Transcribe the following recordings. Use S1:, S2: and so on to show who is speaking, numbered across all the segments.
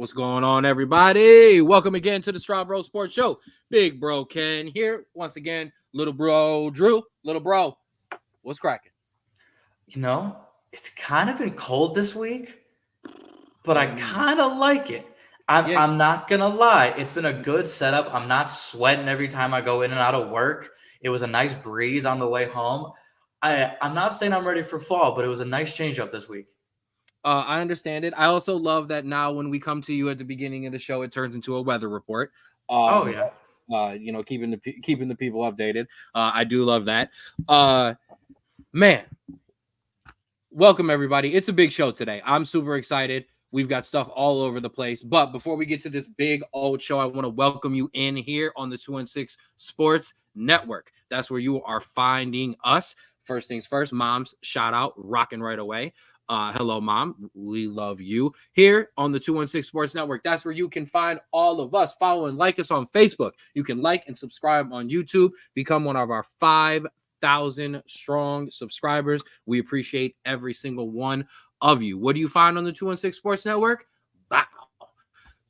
S1: What's going on, everybody? Welcome again to the Straub Sports Show. Big bro Ken here once again. Little bro Drew. Little bro, what's cracking?
S2: You know, it's kind of been cold this week, but I kind of like it. I'm not gonna lie. It's been a good setup. I'm not sweating every time I go in and out of work. It was a nice breeze on the way home. I'm not saying I'm ready for fall, but it was a nice change up this week.
S1: I understand it. I also love that now when we come to you at the beginning of the show, it turns into a weather report.
S2: Yeah.
S1: Keeping the people updated. I do love that. Man, welcome everybody. It's a big show today. I'm super excited. We've got stuff all over the place. But before we get to this big old show, I want to welcome you in here on the 216 Sports Network. That's where you are finding us. First things first, Mom's shout out, rocking right away. Hello, Mom. We love you here on the 216 Sports Network. That's where you can find all of us. Follow and like us on Facebook. You can like and subscribe on YouTube. Become one of our 5,000 strong subscribers. We appreciate every single one of you. What do you find on the 216 Sports Network? Wow.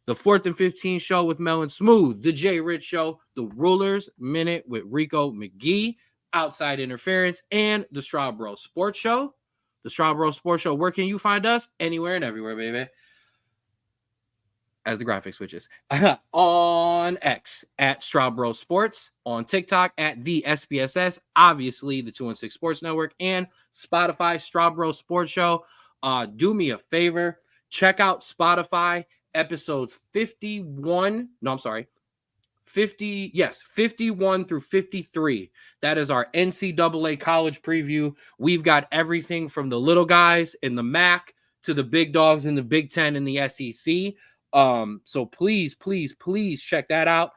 S1: The 4th and 15 show with Mel and Smooth. The J Rich Show. The Rulers Minute with Rico, McGee. Outside Interference. And the Straub Sports Show. The Straub Sports Show. Where can you find us? Anywhere and everywhere, baby. As the graphic switches. On X at Straub Sports. On TikTok at the SPSS. Obviously, the 216 Sports Network. And Spotify, Straub Sports Show. Do me a favor. Check out Spotify episodes 51 through 53. That is our NCAA college preview. We've got everything from the little guys in the MAC to the big dogs in the Big Ten and the SEC. So please check that out.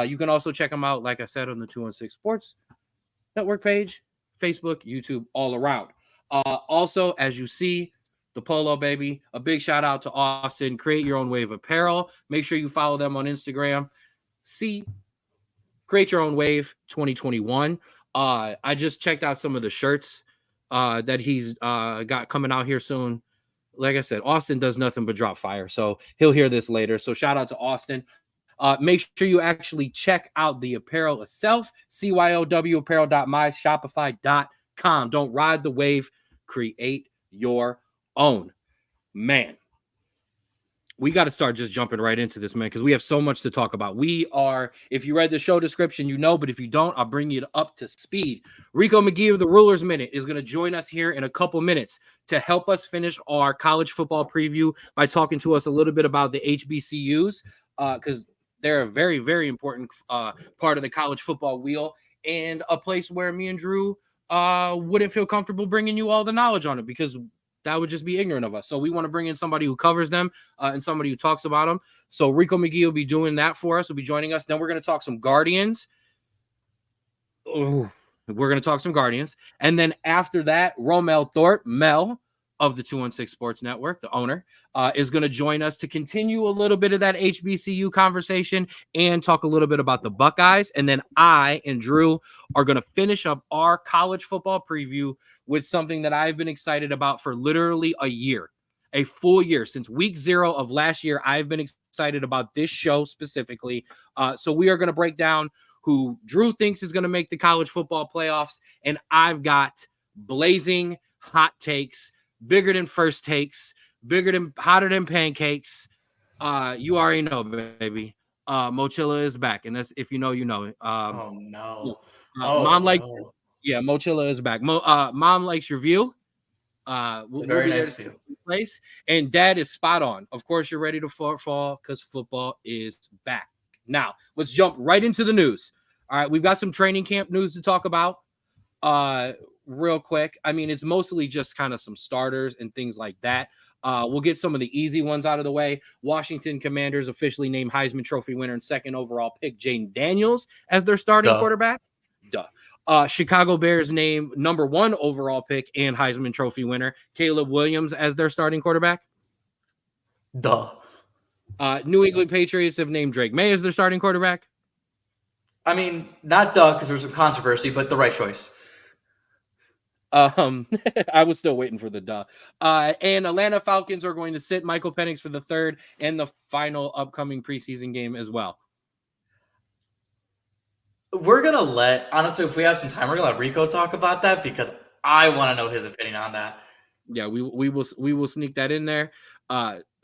S1: You can also check them out, like I said, on the 216 Sports Network page, Facebook, YouTube, all around. Also, as you see, the Polo Baby, a big shout out to Austin. Create Your Own Wave Apparel. Make sure you follow them on Instagram. Create Your Own Wave 2021. I just checked out some of the shirts that he's got coming out here soon. Like I said, Austin does nothing but drop fire, so he'll hear this later. So shout out to Austin. Make sure you actually check out the apparel itself, cyowapparel.myshopify.com. Don't ride the wave, create your own. Man, we got to start just jumping right into this, man, because we have so much to talk about. We are, if you read the show description, you know, but if you don't, I'll bring you up to speed. Rico McGee of the Rulers Minute is going to join us here in a couple minutes to help us finish our college football preview by talking to us a little bit about the HBCUs, because they're a very, very important part of the college football wheel and a place where me and Drew wouldn't feel comfortable bringing you all the knowledge on it because that would just be ignorant of us. So we want to bring in somebody who covers them and somebody who talks about them. So Rico McGee will be doing that for us. Will be joining us. Then we're going to talk some Guardians. We're going to talk some Guardians. And then after that, Rommel Thorpe, Mel of the 216 Sports Network, the owner, is going to join us to continue a little bit of that HBCU conversation and talk a little bit about the Buckeyes. And then I and Drew are going to finish up our college football preview with something that I've been excited about for literally a full year. Since week 0 of last year, I've been excited about this show specifically. So we are going to break down who Drew thinks is going to make the college football playoffs. And I've got blazing hot takes, bigger than first takes, hotter than pancakes. You already know, baby. Mochilla is back. And that's, if you know, you know.
S2: Oh, no.
S1: Mom likes Yeah, Mochilla is back. Mom likes your view.
S2: We'll very nice view.
S1: Place. And Dad is spot on. Of course, you're ready to fall because football is back. Now, let's jump right into the news. All right, we've got some training camp news to talk about real quick. I mean, it's mostly just kind of some starters and things like that. We'll get some of the easy ones out of the way. Washington Commanders officially named Heisman Trophy winner and 2nd overall pick Jaden Daniels as their starting quarterback. Chicago Bears named number 1 overall pick and Heisman Trophy winner Caleb Williams as their starting quarterback. New England Patriots have named Drake May as their starting quarterback.
S2: I mean, not because there was some controversy, but the right choice.
S1: I was still waiting for the duh. And Atlanta Falcons are going to sit Michael Penix for the third and the final upcoming preseason game as well.
S2: We're going to honestly, if we have some time, we're going to let Rico talk about that because I want to know his opinion on that.
S1: Yeah, we will sneak that in there.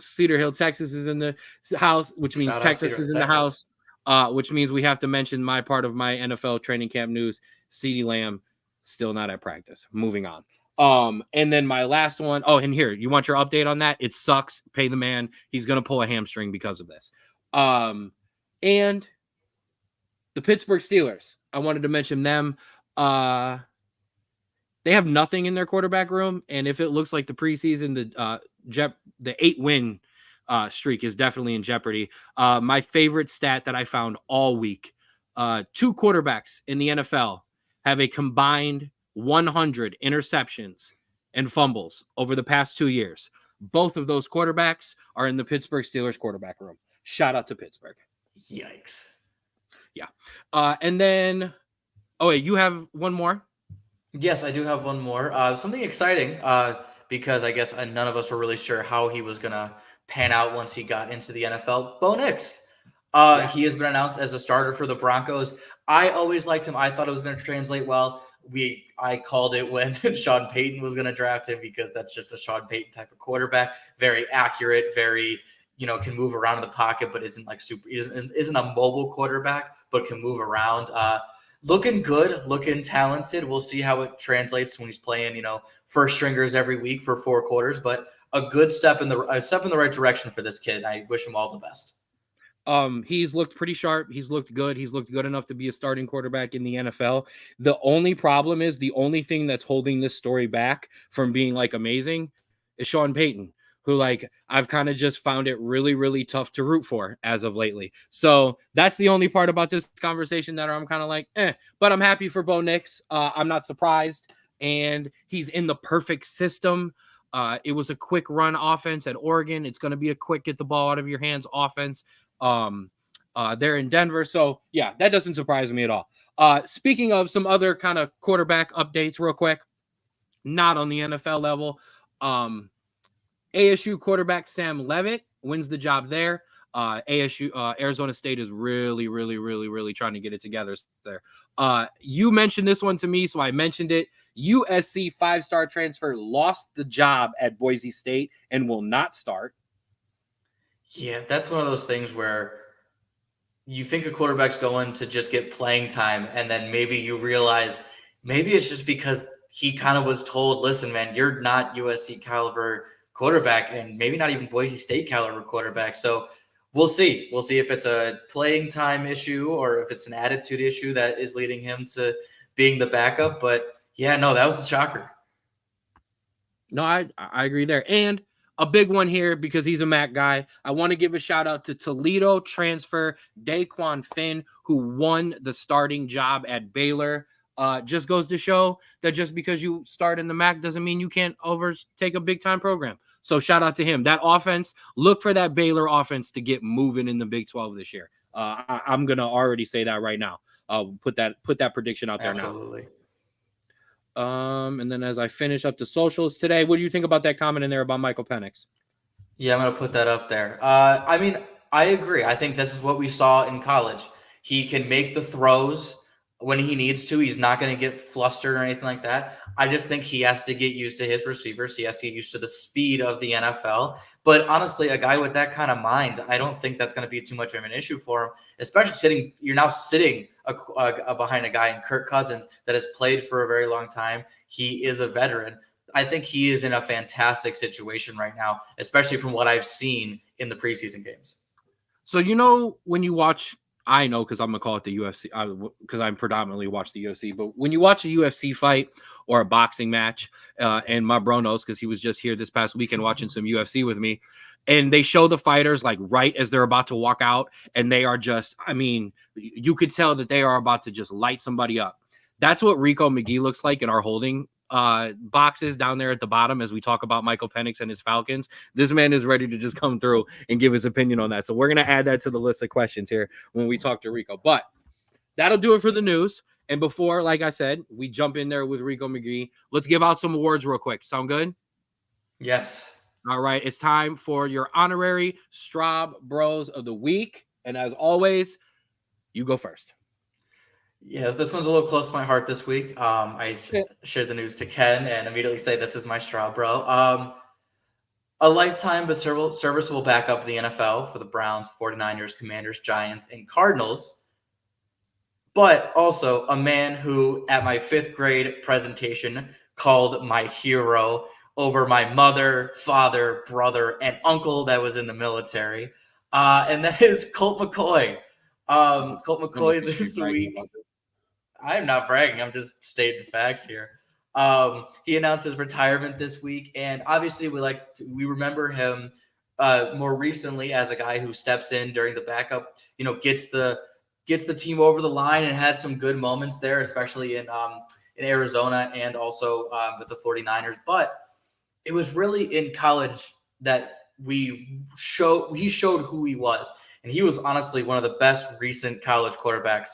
S1: Cedar Hill, Texas is in the house, which means Texas is in the house, which means we have to mention my part of my NFL training camp news. CeeDee Lamb still not at practice. Moving on. And then my last one. Oh, and here, you want your update on that? It sucks. Pay the man. He's going to pull a hamstring because of this. And the Pittsburgh Steelers. I wanted to mention them. They have nothing in their quarterback room, and if it looks like the preseason, the 8-win streak is definitely in jeopardy. My favorite stat that I found all week: 2 quarterbacks in the NFL have a combined 100 interceptions and fumbles over the past 2 years. Both of those quarterbacks are in the Pittsburgh Steelers quarterback room. Shout out to Pittsburgh.
S2: Yikes.
S1: Yeah. And then, oh wait, you have one more?
S2: Yes, I do have one more. Something exciting because I guess none of us were really sure how he was going to pan out once he got into the NFL. Bo Nix. He has been announced as a starter for the Broncos. I always liked him. I thought it was going to translate well. I called it when Sean Payton was going to draft him because that's just a Sean Payton type of quarterback. Very accurate, very, can move around in the pocket, but isn't like isn't a mobile quarterback, but can move around. Looking good, looking talented. We'll see how it translates when he's playing, first stringers every week for 4 quarters. But a good step in the right direction for this kid. I wish him all the best.
S1: He's looked pretty sharp. He's looked good. He's looked good enough to be a starting quarterback in the NFL. The only problem is the only thing that's holding this story back from being like amazing is Sean Payton, who I've kind of just found it really, really tough to root for as of lately. So that's the only part about this conversation that I'm kind of like, but I'm happy for Bo Nix. I'm not surprised. And he's in the perfect system. It was a quick run offense at Oregon. It's going to be a quick get the ball out of your hands offense. They're in Denver. So yeah, that doesn't surprise me at all. Speaking of some other kind of quarterback updates real quick, not on the NFL level. ASU quarterback Sam Levitt wins the job there. Arizona State is really, really, really, really trying to get it together there. You mentioned this one to me, so I mentioned it. USC 5-star transfer lost the job at Boise State and will not start.
S2: Yeah, that's one of those things where you think a quarterback's going to just get playing time, and then maybe you realize maybe it's just because he kind of was told, listen, man, you're not USC caliber quarterback and maybe not even Boise State caliber quarterback. So we'll see. We'll see if it's a playing time issue or if it's an attitude issue that is leading him to being the backup. But yeah, no, that was a shocker.
S1: No, I agree there. And a big one here because he's a MAC guy. I want to give a shout out to Toledo transfer Daquan Finn, who won the starting job at Baylor. Just goes to show that just because you start in the MAC doesn't mean you can't overtake a big time program. So shout out to him. That offense, look for that Baylor offense to get moving in the Big 12 this year. I'm gonna already say that right now. Put that prediction out there.
S2: Absolutely.
S1: Now. And then as I finish up the socials today, what do you think about that comment in there about Michael Penix?
S2: Yeah, I'm gonna put that up there. I mean, I agree. I think this is what we saw in college. He can make the throws when he needs to. He's not going to get flustered or anything like that. I just think he has to get used to his receivers. He has to get used to the speed of the NFL. But honestly, a guy with that kind of mind, I don't think that's going to be too much of an issue for him, especially you're now sitting behind a guy in Kirk Cousins that has played for a very long time. He is a veteran. I think he is in a fantastic situation right now, especially from what I've seen in the preseason games.
S1: So, when you watch, I know because I'm going to call it the UFC because I predominantly watch the UFC. But when you watch a UFC fight or a boxing match, and my bro knows because he was just here this past weekend watching some UFC with me, and they show the fighters right as they're about to walk out, and they are just, you could tell that they are about to just light somebody up. That's what Rico McGee looks like in our holding boxes down there at the bottom as we talk about Michael Penix and his Falcons. This man is ready to just come through and give his opinion on that. So we're going to add that to the list of questions here when we talk to Rico. But that'll do it for the news. And before, like I said, we jump in there with Rico McGee, let's give out some awards real quick. Sound good?
S2: Yes.
S1: All right. It's time for your honorary Straub Bros of the week. And as always, you go first.
S2: Yeah, this one's a little close to my heart this week. I shared the news to Ken and immediately say, this is my Straub bro. A lifetime but serviceable backup in the NFL for the Browns, 49ers, Commanders, Giants, and Cardinals. But also a man who, at my 5th grade presentation, called my hero over my mother, father, brother, and uncle that was in the military. And that is Colt McCoy. Colt McCoy this week. I'm not bragging. I'm just stating facts here. He announced his retirement this week, and obviously we remember him more recently as a guy who steps in during the backup. Gets the team over the line and had some good moments there, especially in Arizona and also with the 49ers. But it was really in college that he showed who he was, and he was honestly one of the best recent college quarterbacks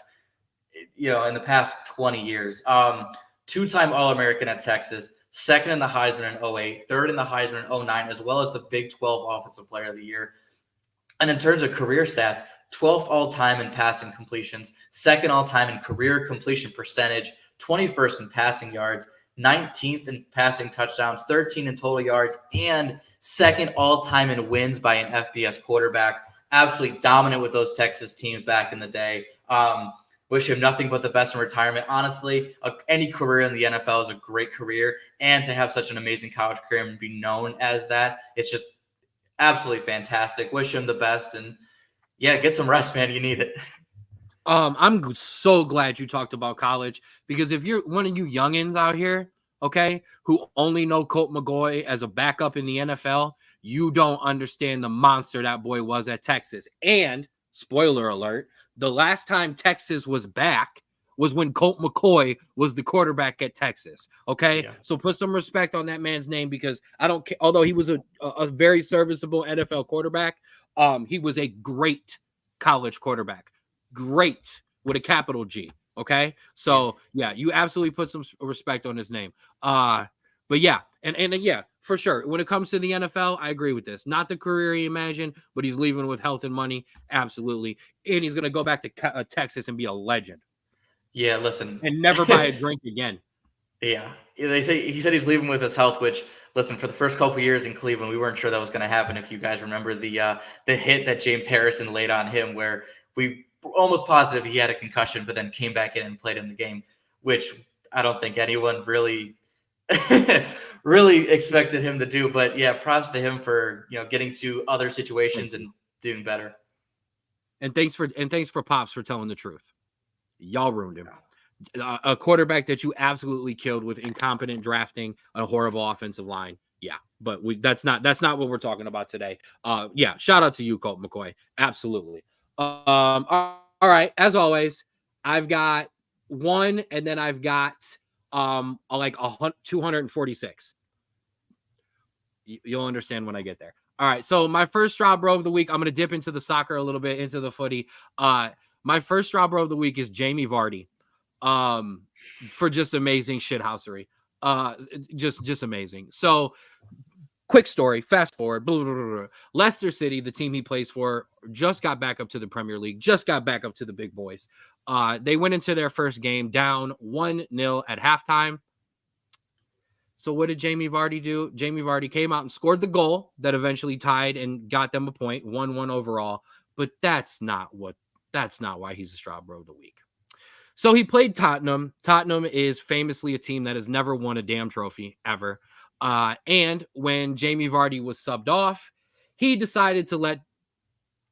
S2: in the past 20 years. 2-time All-American at Texas, 2nd in the Heisman in 2008, 3rd in the Heisman in 2009, as well as the Big 12 Offensive Player of the Year. And in terms of career stats, 12th all-time in passing completions, 2nd all-time in career completion percentage, 21st in passing yards, 19th in passing touchdowns, 13 in total yards, and 2nd all-time in wins by an FBS quarterback. Absolutely dominant with those Texas teams back in the day. Wish him nothing but the best in retirement. Honestly, any career in the NFL is a great career, and to have such an amazing college career and be known as that, it's just absolutely fantastic. Wish him the best, and yeah, get some rest, man. You need it.
S1: I'm so glad you talked about college, because if you're one of you youngins out here, okay, who only know Colt McCoy as a backup in the NFL, you don't understand the monster that boy was at Texas. And spoiler alert, the last time Texas was back was when Colt McCoy was the quarterback at Texas. Okay. Yeah. So put some respect on that man's name, because I don't care. Although he was a very serviceable NFL quarterback, he was a great college quarterback. Great with a capital G. Okay. So yeah, you absolutely put some respect on his name. But yeah, and yeah, for sure. When it comes to the NFL, I agree with this. Not the career he imagined, but he's leaving with health and money. Absolutely. And he's going to go back to Texas and be a legend.
S2: Yeah, listen.
S1: And never buy a drink again.
S2: Yeah. He said he's leaving with his health, which, listen, for the first couple of years in Cleveland, we weren't sure that was going to happen. If you guys remember the hit that James Harrison laid on him, where we were almost positive he had a concussion, but then came back in and played in the game, which I don't think anyone really really expected him to do. But yeah, props to him for getting to other situations and doing better.
S1: And thanks for Pops for telling the truth. Y'all ruined him. A quarterback that you absolutely killed with incompetent drafting, a horrible offensive line. Yeah, but that's not what we're talking about today. Yeah, shout out to you, Colt McCoy. Absolutely. All right. As always, I've got one, and then I've got like 246. You'll understand when I get there. All right. So my first Straub Bro of the week, I'm going to dip into the soccer a little bit, into the footy. My first Straub Bro of the week is Jamie Vardy. For just amazing shithousery. Just amazing. So quick story, fast forward. Blah, blah, blah, blah. Leicester City, the team he plays for, just got back up to the Premier League, just got back up to the big boys. They went into their first game down 1-0 at halftime. So what did Jamie Vardy do? Jamie Vardy came out and scored the goal that eventually tied and got them a point, 1-1 overall. But that's not why he's a Straub Bro of the week. So he played Tottenham. Tottenham is famously a team that has never won a damn trophy ever. And when Jamie Vardy was subbed off, he decided to let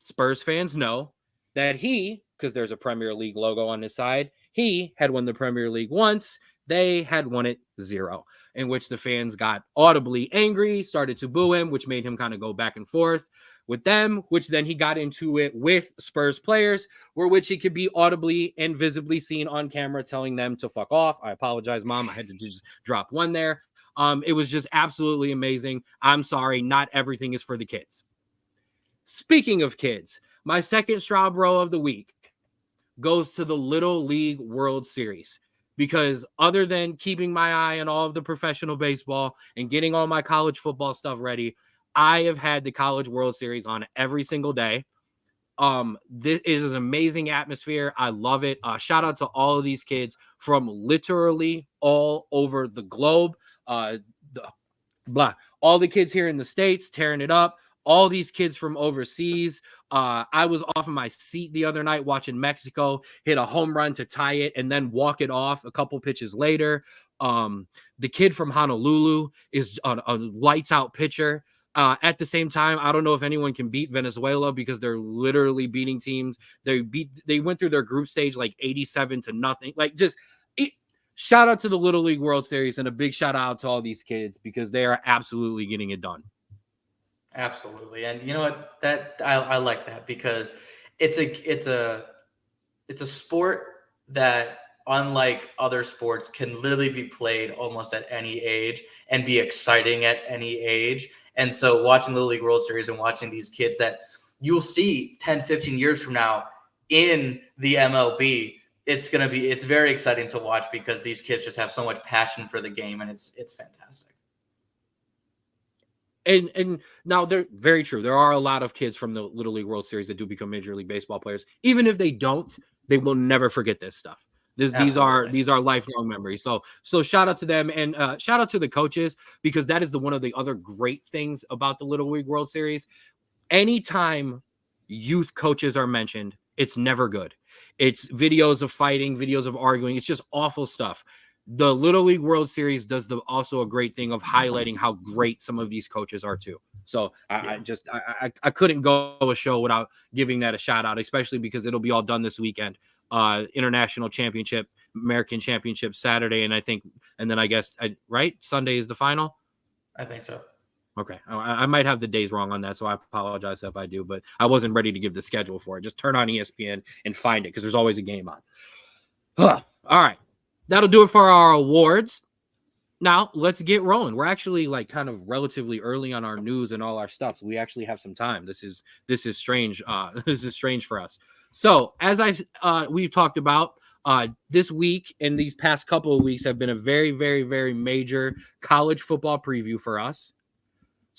S1: Spurs fans know that because there's a Premier League logo on his side, he had won the Premier League once. They had won it 0, in which the fans got audibly angry, started to boo him, which made him kind of go back and forth with them, which then he got into it with Spurs players, which he could be audibly and visibly seen on camera telling them to fuck off. I apologize, Mom. I had to just drop one there. It was just absolutely amazing. I'm sorry. Not everything is for the kids. Speaking of kids, my second Straub Bro of the week goes to the Little League World Series. Because other than keeping my eye on all of the professional baseball and getting all my college football stuff ready, I have had the College World Series on every single day. This is an amazing atmosphere. I love it. Shout out to all of these kids from literally all over the globe. All the kids here in the States tearing it up. All these kids from overseas. I was off of my seat the other night watching Mexico hit a home run to tie it and then walk it off a couple pitches later. The kid from Honolulu is a lights out pitcher. At the same time, I don't know if anyone can beat Venezuela because they're literally beating teams. They went through their group stage like 87-0. Like shout out to the Little League World Series and a big shout out to all these kids because they are absolutely getting it done.
S2: Absolutely. And you know what? That I like that because it's a sport that, unlike other sports, can literally be played almost at any age and be exciting at any age. And so watching the Little League World Series and watching these kids that you'll see 10, 15 years from now in the MLB, it's very exciting to watch because these kids just have so much passion for the game, and it's fantastic.
S1: And now they're very true. There are a lot of kids from the Little League World Series that do become Major League Baseball players. Even if they don't, they will never forget this stuff. These are lifelong memories. So shout out to them and shout out to the coaches because that is one of the other great things about the Little League World Series. Anytime youth coaches are mentioned, it's never good. It's videos of fighting, videos of arguing. It's just awful stuff. The Little League World Series does also a great thing of highlighting how great some of these coaches are too. So I couldn't go a show without giving that a shout out, especially because it'll be all done this weekend. International Championship, American Championship Saturday, and then I guess right Sunday is the final.
S2: I think so.
S1: Okay, I might have the days wrong on that, so I apologize if I do, but I wasn't ready to give the schedule for it. Just turn on ESPN and find it because there's always a game on. All right. That'll do it for our awards. Now let's get rolling. We're actually like kind of relatively early on our news and all our stuff, so we actually have some time. This is strange. This is strange for us. So as we've talked about, this week and these past couple of weeks have been a very, very, very major college football preview for us.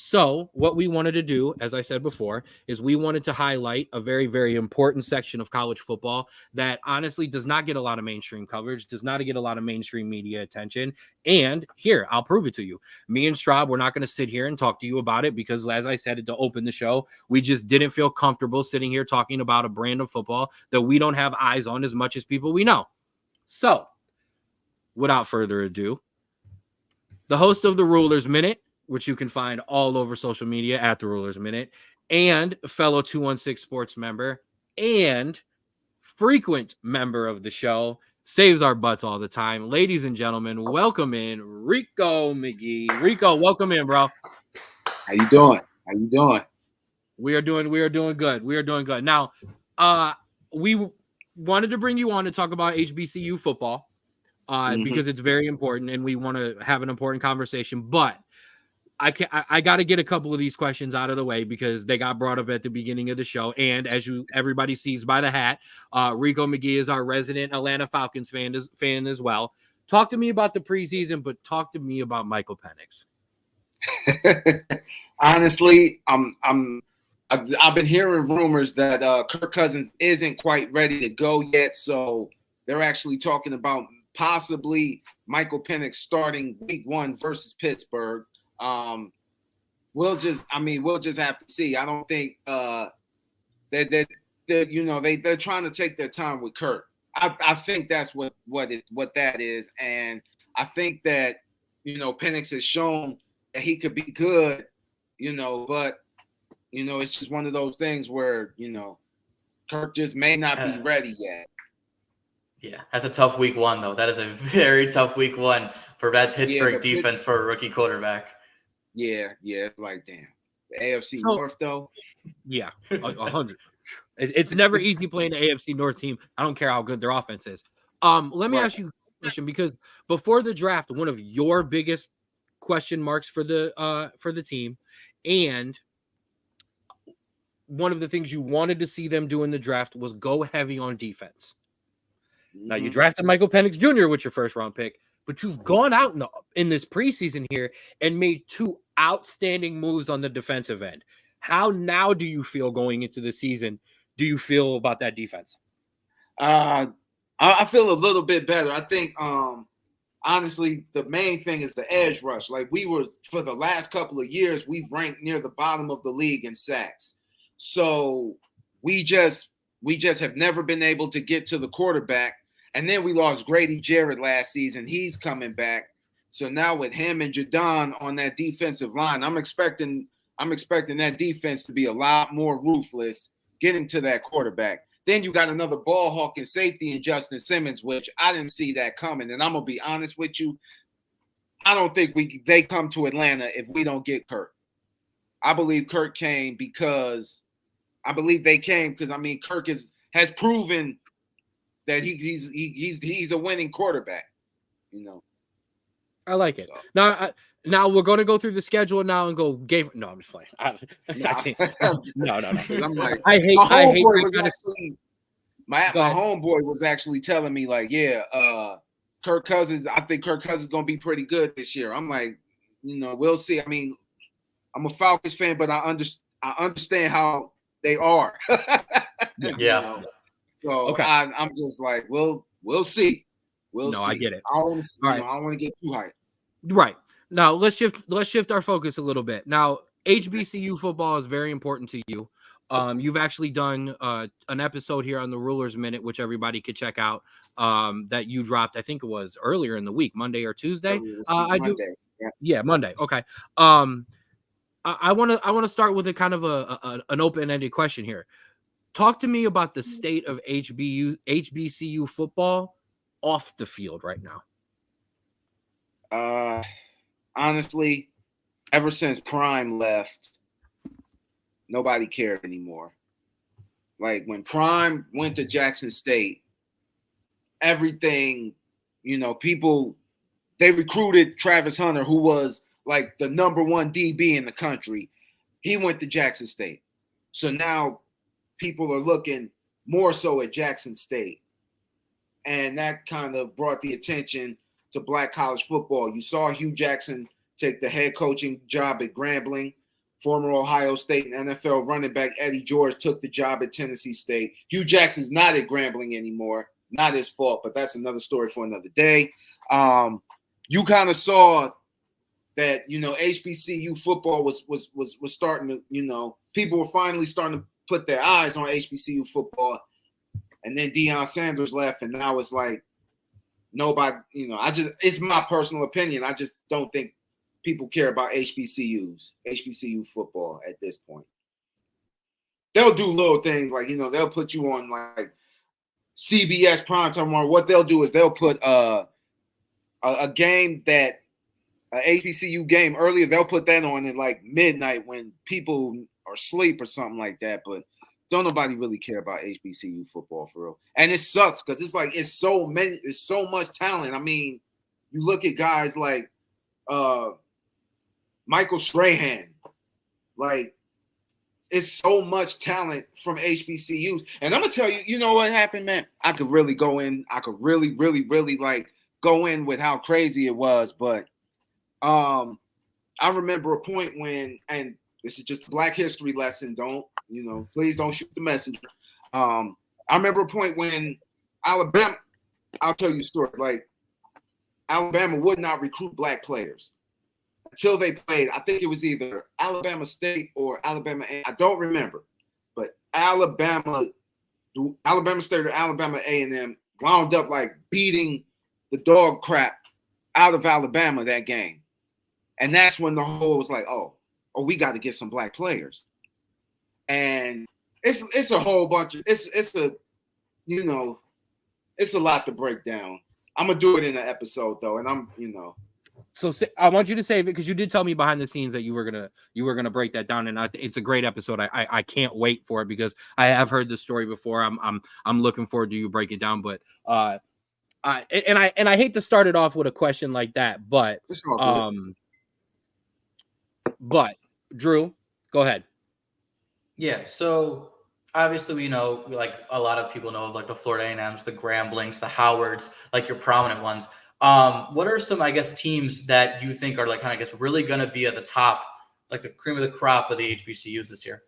S1: So what we wanted to do, as I said before, is we wanted to highlight a very, very important section of college football that honestly does not get a lot of mainstream coverage, does not get a lot of mainstream media attention. And here, I'll prove it to you. Me and Straub, we're not going to sit here and talk to you about it because, as I said to open the show, we just didn't feel comfortable sitting here talking about a brand of football that we don't have eyes on as much as people we know. So, without further ado, the host of the Rulers Minute, which you can find all over social media at the Rulers Minute, and fellow 216 Sports member and frequent member of the show, saves our butts all the time. Ladies and gentlemen, welcome in Rico McGee. Rico, welcome in, bro.
S3: How you doing?
S1: We are doing good. Now, we wanted to bring you on to talk about HBCU football because it's very important and we want to have an important conversation, but I got to get a couple of these questions out of the way because they got brought up at the beginning of the show. And as everybody sees by the hat, Rico McGee is our resident Atlanta Falcons fan as well. Talk to me about the preseason, but talk to me about Michael
S3: Penix. Honestly, I've been hearing rumors that Kirk Cousins isn't quite ready to go yet. So they're actually talking about possibly Michael Penix starting week 1 versus Pittsburgh. We'll just have to see. I don't think they're trying to take their time with Kirk. I think that's what that is, and I think that Penix has shown that he could be good, but it's just one of those things where Kirk just may not be ready yet.
S2: Yeah, that's a tough week 1 though. That is a very tough week 1 for that Pittsburgh defense for a rookie quarterback.
S3: Yeah, like damn. The AFC North though.
S1: Yeah, 100. It's never easy playing the AFC North team. I don't care how good their offense is. Let me ask you a question because before the draft, one of your biggest question marks for the team, and one of the things you wanted to see them do in the draft was go heavy on defense. Now, you drafted Michael Penix Jr. with your first round pick, but you've gone out in this preseason here and made 2 outstanding moves on the defensive end. How now do you feel going into the season? Do you feel about that defense?
S3: I feel a little bit better. I think, honestly, the main thing is the edge rush. Like, we were, for the last couple of years, we've ranked near the bottom of the league in sacks. So we just have never been able to get to the quarterback. And then we lost Grady Jarrett last season. He's coming back. So now with him and Jadon on that defensive line, I'm expecting that defense to be a lot more ruthless getting to that quarterback. Then you got another ball hawking safety in Justin Simmons, which I didn't see that coming. And I'm going to be honest with you, I don't think they come to Atlanta if we don't get Kirk. I believe Kirk came because I mean, Kirk has proven that he's a winning quarterback, you know.
S1: I like it. So. Now we're going to go through the schedule now and go game. No, I'm just playing. No.
S3: I'm like,
S1: I hate.
S3: My homeboy was actually telling me, like, yeah, Kirk Cousins. I think Kirk Cousins is going to be pretty good this year. I'm like, you know, we'll see. I mean, I'm a Falcons fan, but I understand how they are.
S2: Yeah.
S3: You know? So okay. I'm just like, we'll see. We'll see.
S1: I get it.
S3: I don't want to get too hyped.
S1: Right. Now let's shift our focus a little bit. Now, HBCU football is very important to you. You've actually done an episode here on the Rulers Minute, which everybody could check out. That you dropped, I think it was earlier in the week, Monday or Tuesday.
S3: Monday.
S1: Yeah, Monday. Okay. I want to start with a kind of an open-ended question here. Talk to me about the state of HBCU football off the field right now.
S3: Honestly, ever since Prime left, nobody cared anymore. Like, when Prime went to Jackson State, everything, you know, they recruited Travis Hunter, who was like the #1 DB in the country. He went to Jackson State. So now people are looking more so at Jackson State. And that kind of brought the attention to Black college football. You saw Hugh Jackson take the head coaching job at Grambling. Former Ohio State and NFL running back Eddie George took the job at Tennessee State. Hugh Jackson's not at Grambling anymore. Not his fault, but that's another story for another day. You kind of saw that, you know, HBCU football was starting to, you know, people were finally starting to put their eyes on HBCU football. And then Deion Sanders left, and now it's like nobody, you know, it's my personal opinion. I just don't think people care about HBCU football at this point. They'll do little things like, you know, they'll put you on like CBS primetime, or what they'll do is they'll put a game that an HBCU game earlier. They'll put that on at like midnight when people are asleep or something like that. But don't nobody really care about HBCU football for real. And it sucks because it's like it's so much talent. I mean, you look at guys like Michael Strahan, like it's so much talent from HBCUs. And I'm gonna tell you, you know what happened, man? I could really go in. I could really like go in with how crazy it was. But I remember a point when, and this is just a Black history lesson. Please don't shoot the messenger. I remember a point when Alabama, I'll tell you a story. Like, Alabama would not recruit Black players until they played. I think it was either Alabama State or Alabama A. I don't remember, but Alabama State or Alabama A&M wound up like beating the dog crap out of Alabama that game, and that's when the whole was like, oh, we got to get some Black players. And it's a whole bunch of it's a lot to break down. I'm gonna do it in an episode though, and
S1: So I want you to save it because you did tell me behind the scenes that you were gonna break that down, and it's a great episode. I can't wait for it because I have heard the story before. I'm looking forward to you break it down. But I hate to start it off with a question like that, but Drew, go ahead.
S2: Yeah, so Obviously, we know, like a lot of people know of like the Florida A&Ms, the Gramblings, the Howards, like your prominent ones. What are some, I guess, teams that you think are like kind of, I guess, really going to be at the top, like the cream of the crop of the HBCUs this year?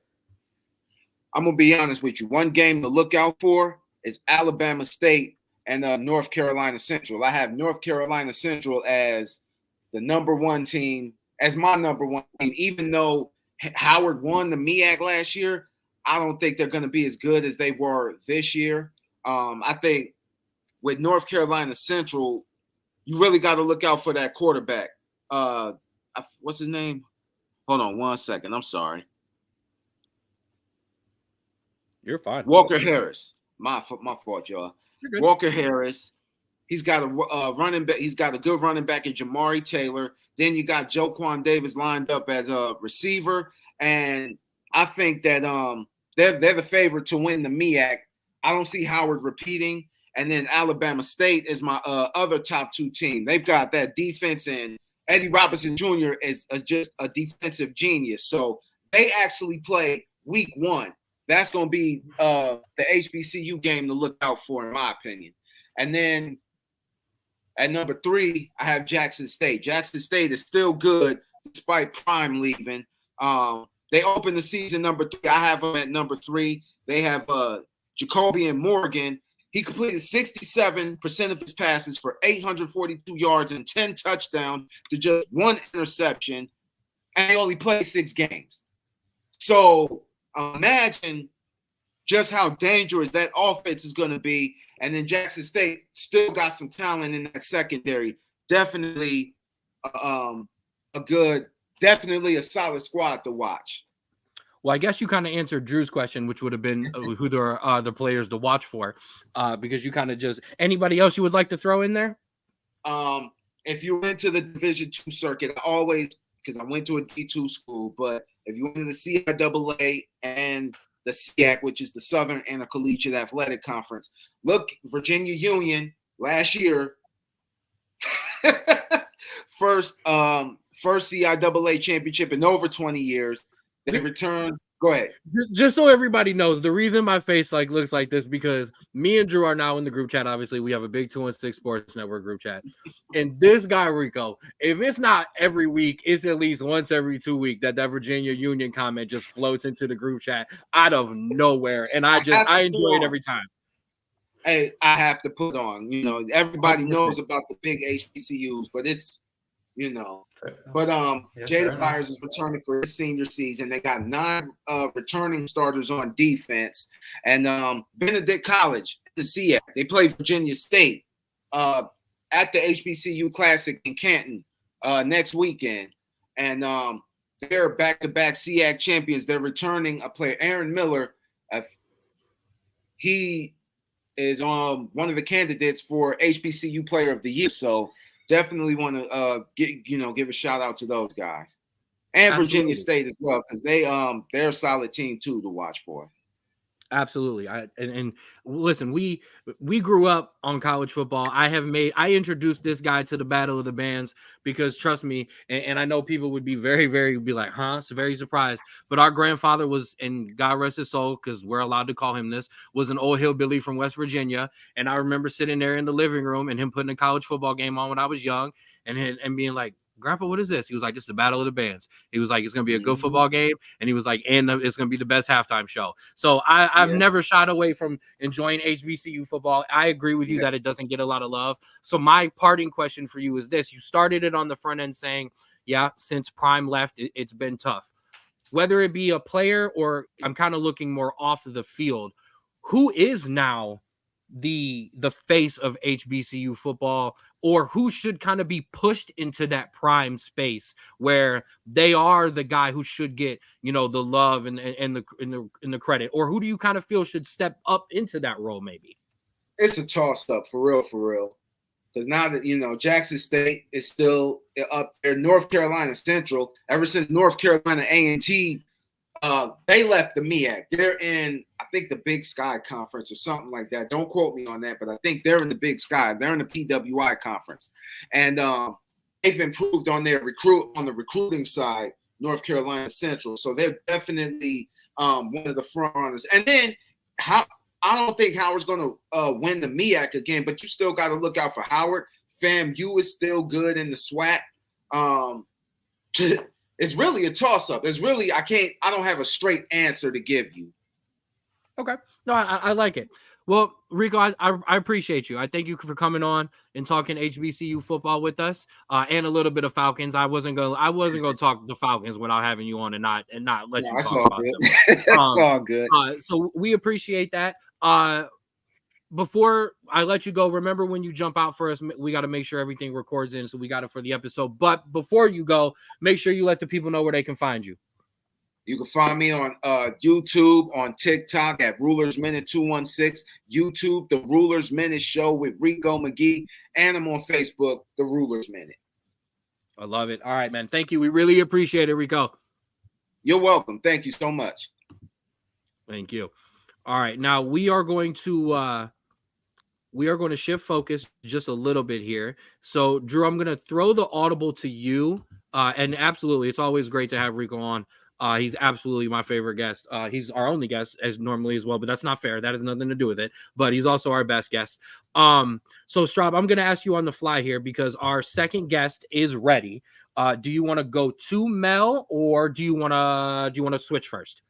S3: I'm gonna be honest with you. One game to look out for is Alabama State and North Carolina Central. I have North Carolina Central as the number one team, as my number one team. Even though Howard won the MEAC last year, I don't think they're going to be as good as they were this year. I think with North Carolina Central, you really got to look out for that quarterback. What's his name? Hold on 1 second. I'm sorry.
S1: You're fine.
S3: Walker Harris. My fault, y'all. Walker Harris. He's got a running back. He's got a good running back in Jamari Taylor. Then you got Joquan Davis lined up as a receiver, and I think that they're the favorite to win the MEAC. I don't see Howard repeating. And then Alabama State is my other top two team. They've got that defense, and Eddie Robinson Jr. is just a defensive genius. So they actually play week 1. That's going to be the HBCU game to look out for, in my opinion. And then at number 3, I have Jackson State. Jackson State is still good despite Prime leaving. They opened the season number 3. I have them at number 3. They have Jacoby and Morgan. He completed 67% of his passes for 842 yards and 10 touchdowns to just 1 interception, and he only played 6 games. So imagine just how dangerous that offense is going to be. And then Jackson State still got some talent in that secondary. Definitely definitely a solid squad to watch.
S1: Well, I guess you kind of answered Drew's question, which would have been who are the players to watch for, because you kind of just anybody else you would like to throw in there.
S3: If you went to the Division II circuit, because I went to a D2 school, but if you went to the CIAA and the SEAC, which is the Southern Intercollegiate Athletic Conference, look, Virginia Union last year, first CIAA championship in over 20 years. They returned. Go ahead.
S1: Just so everybody knows, the reason my face looks like this because me and Drew are now in the group chat. Obviously, we have a big 216 Sports Network group chat, and this guy Rico, if it's not every week, it's at least once every 2 weeks that Virginia Union comment just floats into the group chat out of nowhere, and I enjoy it every time.
S3: Hey, I have to put on. Everybody knows about the big HBCUs, but it's. But Jada Byers is returning for his senior season. They got 9 returning starters on defense, and Benedict College, the SEAC, they play Virginia State at the HBCU Classic in Canton next weekend, and they're back-to-back SEAC champions. They're returning a player, Aaron Miller. He is one of the candidates for HBCU Player of the Year, so. Definitely want to give a shout out to those guys and Absolutely. Virginia State as well, because they're a solid team too to watch for.
S1: Absolutely. And listen, we grew up on college football. I introduced this guy to the Battle of the Bands because trust me, and I know people would be very, very be like, it's very surprised. But our grandfather was, and God rest his soul, because we're allowed to call him this, was an old hillbilly from West Virginia. And I remember sitting there in the living room and him putting a college football game on when I was young and being like, Grandpa, what is this? He was like, it's the Battle of the Bands. He was like, it's going to be a good football game. And he was like, and it's going to be the best halftime show. So I've never shied away from enjoying HBCU football. I agree with you that it doesn't get a lot of love. So my parting question for you is this. You started it on the front end saying, since Prime left, it's been tough. Whether it be a player or I'm kind of looking more off of the field, who is now the face of HBCU football, or who should kind of be pushed into that prime space where they are the guy who should get, the love and the credit, or who do you kind of feel should step up into that role? Maybe
S3: it's a toss up for real. Because now that, Jackson State is still up there, North Carolina Central, ever since North Carolina A&T, they left the MEAC. They're in, I think, the Big Sky Conference or something like that. Don't quote me on that, but I think they're in the Big Sky. They're in the PWI Conference. And they've improved on the recruiting side, North Carolina Central. So they're definitely one of the front runners. And then I don't think Howard's going to win the MEAC again, but you still got to look out for Howard. FAMU is still good in the SWAC. It's really a toss-up. It's really I don't have a straight answer to give you.
S1: Okay. No, I like it. Well, Rico, I appreciate you. I thank you for coming on and talking HBCU football with us, and a little bit of Falcons. I wasn't gonna talk the Falcons without having you on and not let you talk about them.
S3: That's all good.
S1: So we appreciate that. Before I let you go, remember when you jump out for us, we got to make sure everything records in, so we got it for the episode. But before you go, make sure you let the people know where they can find you.
S3: You can find me on YouTube, on TikTok at Rulers Minute 216, YouTube, The Rulers Minute Show with Rico McGee, and I'm on Facebook, The Rulers Minute.
S1: I love it. All right, man. Thank you. We really appreciate it, Rico.
S3: You're welcome. Thank you so much.
S1: Thank you. All right, now we are going to shift focus just a little bit here. So, Drew, I'm going to throw the audible to you, and absolutely, it's always great to have Rico on. He's absolutely my favorite guest. He's our only guest as normally as well, but that's not fair. That has nothing to do with it. But he's also our best guest. So Straub, I'm going to ask you on the fly here because our second guest is ready. Do you want to go to Mel or do you want to switch first?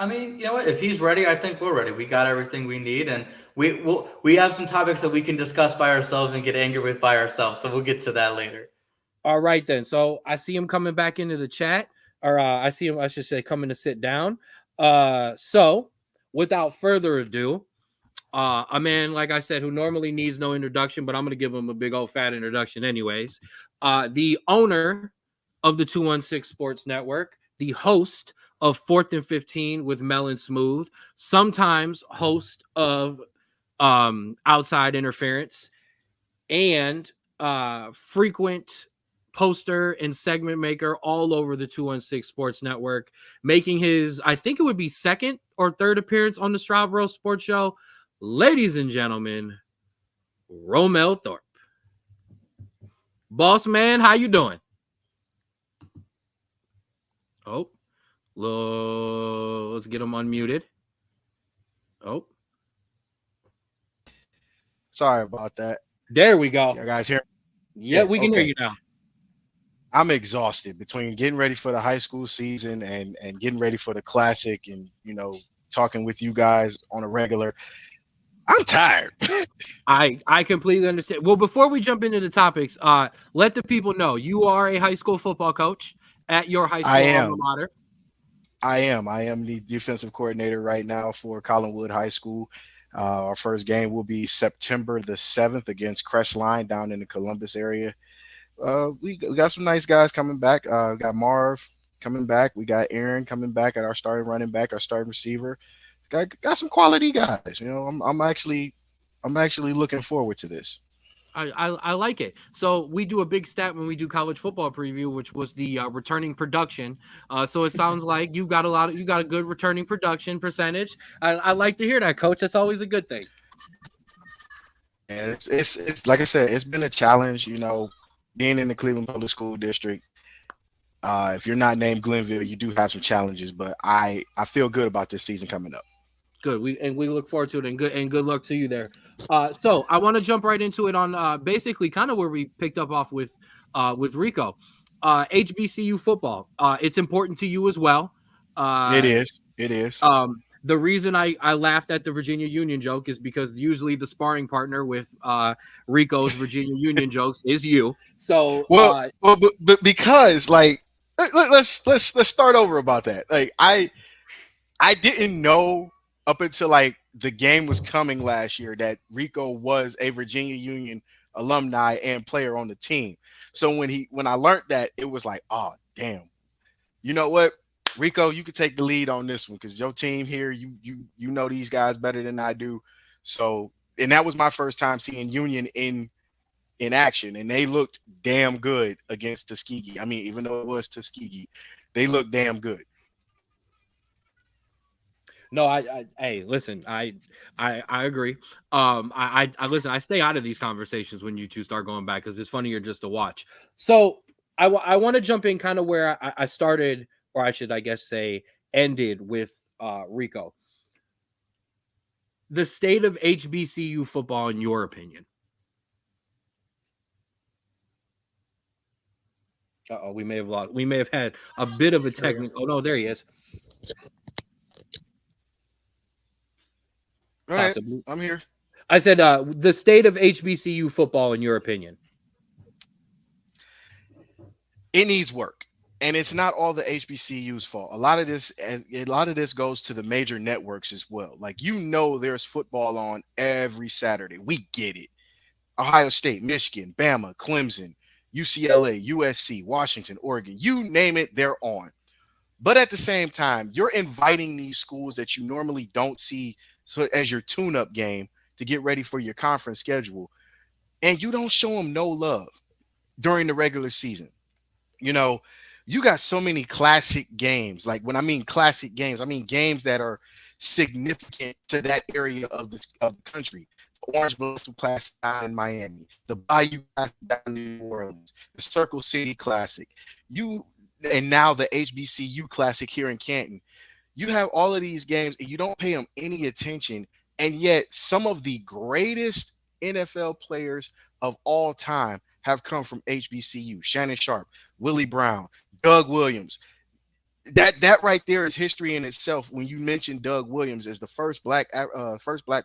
S2: I mean, you know what? If he's ready, I think we're ready. We got everything we need, and we have some topics that we can discuss by ourselves and get angry with by ourselves. So we'll get to that later.
S1: All right, then. So I see him coming back into the chat. Or I see him, I should say, coming to sit down. So without further ado, a man, like I said, who normally needs no introduction, but I'm going to give him a big old fat introduction anyways. The owner of the 216 Sports Network, the host of 4th and 15 with Mel and Smooth, sometimes host of Outside Interference, and frequent poster and segment maker all over the 216 Sports Network, making his, I think it would be second or third appearance on the Straub Sports Show. Ladies and gentlemen, Rommel Thorpe. Boss man, how you doing? Oh, let's get him unmuted. Oh.
S4: Sorry about that.
S1: There we go.
S4: You guys hear?
S1: Yeah, we can hear you now.
S4: I'm exhausted between getting ready for the high school season and getting ready for the classic and, talking with you guys on a regular. I'm tired.
S1: I completely understand. Well, before we jump into the topics, let the people know you are a high school football coach at your high school alma mater.
S4: I am the defensive coordinator right now for Collinwood High School. Our first game will be September the 7th against Crestline down in the Columbus area. We got some nice guys coming back. We got Marv coming back. We got Aaron coming back at our starting running back, our starting receiver. Got some quality guys. I'm actually looking forward to this.
S1: I like it. So we do a big stat when we do college football preview, which was the returning production. So it sounds like you got a good returning production percentage. I like to hear that, Coach. That's always a good thing.
S4: And it's like I said, it's been a challenge. Being in the Cleveland Public School District, if you're not named Glenville, you do have some challenges. But I feel good about this season coming up.
S1: Good. We look forward to it, and good luck to you there. So I want to jump right into it on basically kind of where we picked up off with Rico. HBCU football. It's important to you as well.
S4: It is.
S1: The reason I laughed at the Virginia Union joke is because usually the sparring partner with Rico's Virginia Union jokes is you. So
S4: but because let's start over about that. I didn't know up until the game was coming last year that Rico was a Virginia Union alumni and player on the team. So when I learned that, it was like, oh damn, you know what? Rico, you could take the lead on this one because your team here, you know these guys better than I do. So, and that was my first time seeing Union in action, and they looked damn good against Tuskegee. I mean, even though it was Tuskegee, they looked damn good.
S1: No, hey, listen, I agree. I listen. I stay out of these conversations when you two start going back because it's funnier just to watch. So I want to jump in kind of where I started. Or I should, I guess, say, ended with Rico. The state of HBCU football, in your opinion? Uh-oh, we may have lost. We may have had a bit of a technical. Oh no, there he is.
S4: All right,
S1: Possibly.
S4: I'm here.
S1: I said the state of HBCU football, in your opinion.
S4: It needs work, and it's not all the HBCU's fault. A lot of this goes to the major networks as well. Like, there's football on every Saturday. We get it. Ohio State, Michigan, Bama, Clemson, UCLA, USC, Washington, Oregon, you name it, they're on. But at the same time, you're inviting these schools that you normally don't see as your tune-up game to get ready for your conference schedule, and you don't show them no love during the regular season. You got so many classic games. Like, when I mean classic games, I mean games that are significant to that area of the country. Orange Blossom Classic down in Miami, the Bayou Classic down in New Orleans, the Circle City Classic, and now the HBCU Classic here in Canton. You have all of these games and you don't pay them any attention, and yet some of the greatest NFL players of all time have come from HBCU. Shannon Sharp, Willie Brown, Doug Williams. That right there is history in itself. When you mention Doug Williams as the first black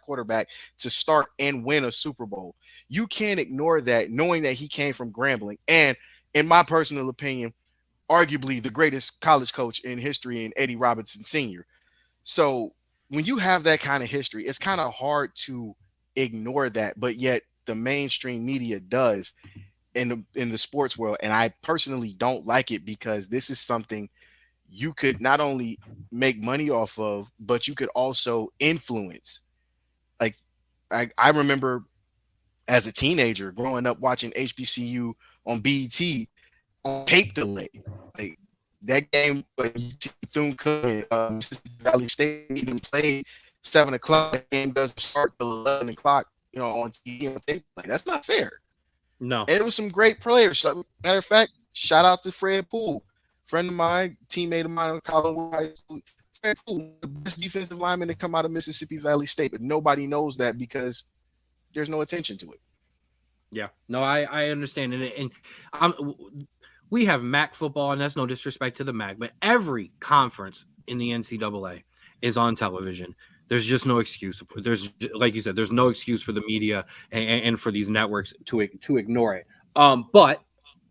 S4: quarterback to start and win a Super Bowl, you can't ignore that, knowing that he came from Grambling, and in my personal opinion, arguably the greatest college coach in history in Eddie Robinson Sr. So when you have that kind of history, it's kind of hard to ignore that, but yet the mainstream media does in the sports world, and I personally don't like it, because this is something you could not only make money off of, but you could also influence. Like, I remember as a teenager growing up watching HBCU on BET on tape delay. Like, that game, like, Mississippi Valley State even played 7 o'clock. That game doesn't start till 11 o'clock, on TV on tape delay. That's not fair.
S1: No.
S4: And it was some great players. Matter of fact, shout out to Fred Poole. Friend of mine, teammate of mine on Collinwood High School. Fred Poole, the best defensive lineman to come out of Mississippi Valley State, but nobody knows that because there's no attention to it.
S1: Yeah, no, I understand it, and we have MAC football, and that's no disrespect to the MAC, but every conference in the NCAA is on television. There's just no excuse. There's, like you said, there's no excuse for the media and for these networks to ignore it. But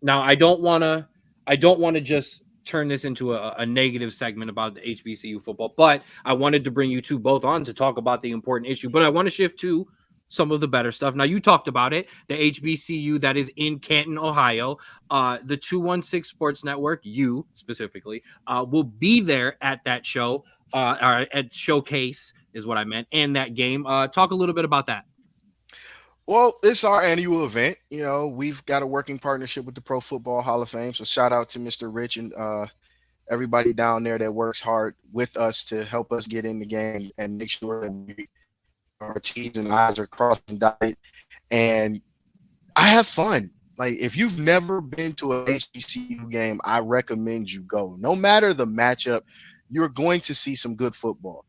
S1: now I don't want to just turn this into a negative segment about the HBCU football, but I wanted to bring you two both on to talk about the important issue. But I want to shift to some of the better stuff. Now, you talked about it, the HBCU that is in Canton, Ohio. The 216 Sports Network, you specifically, will be there at that show, or at Showcase is what I meant, and that game. Talk a little bit about that.
S4: Well, it's our annual event. We've got a working partnership with the Pro Football Hall of Fame. So shout out to Mr. Rich and everybody down there that works hard with us to help us get in the game and make sure that our T's and I's are crossed and dotted. And I have fun. Like, if you've never been to a HBCU game, I recommend you go. No matter the matchup, you're going to see some good football.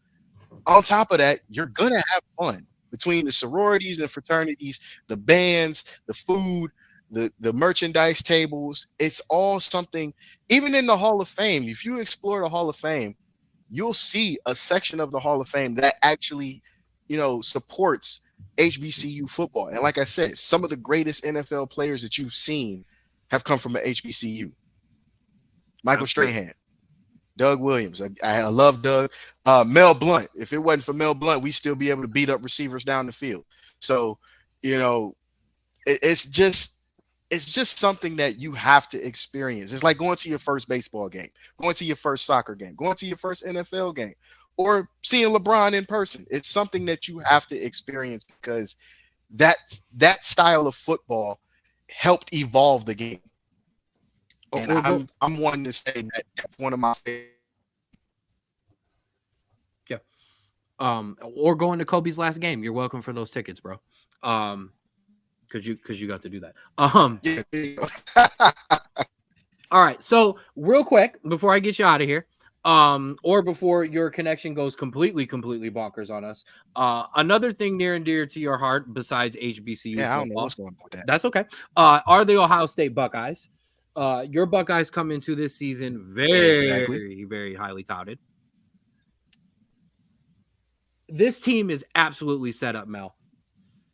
S4: On top of that, you're going to have fun. Between the sororities and fraternities, the bands, the food, the merchandise tables, it's all something. Even in the Hall of Fame, if you explore the Hall of Fame, you'll see a section of the Hall of Fame that actually, supports HBCU football. And like I said, some of the greatest NFL players that you've seen have come from an HBCU. Michael Strahan, Doug Williams. I love Doug. Mel Blount. If it wasn't for Mel Blount, we'd still be able to beat up receivers down the field. So, it's just something that you have to experience. It's like going to your first baseball game, going to your first soccer game, going to your first NFL game, or seeing LeBron in person. It's something that you have to experience, because that style of football helped evolve the game. And I'm wanting to say that that's one of my favorite.
S1: Yeah. Or going to Kobe's last game. You're welcome for those tickets, bro. Because you got to do that. All right. So real quick, before I get you out of here, or before your connection goes completely bonkers on us. Another thing near and dear to your heart besides HBCU
S4: Yeah, I don't know
S1: football,
S4: what's going on with that.
S1: that's okay. Are the Ohio State Buckeyes. Your Buckeyes come into this season very highly touted. This team is absolutely set up, Mel.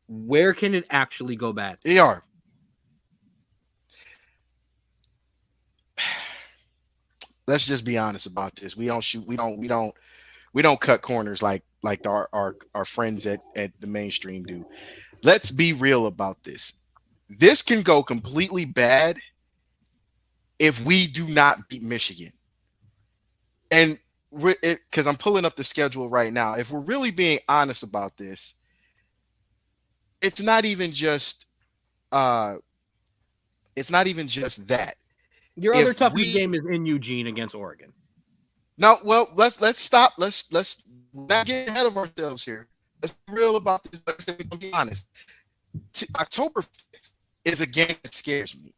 S1: Where can it actually go bad?
S4: They are. Let's just be honest about this. We don't cut corners like our friends at the mainstream do. Let's be real about this. This can go completely bad if we do not beat Michigan. And because I'm pulling up the schedule right now, if we're really being honest about this, it's not even just that.
S1: Your other toughest game is in Eugene against Oregon.
S4: No, well, let's stop. Let's not get ahead of ourselves here. Let's be real about this. Let's be honest. October 5th is a game that scares me,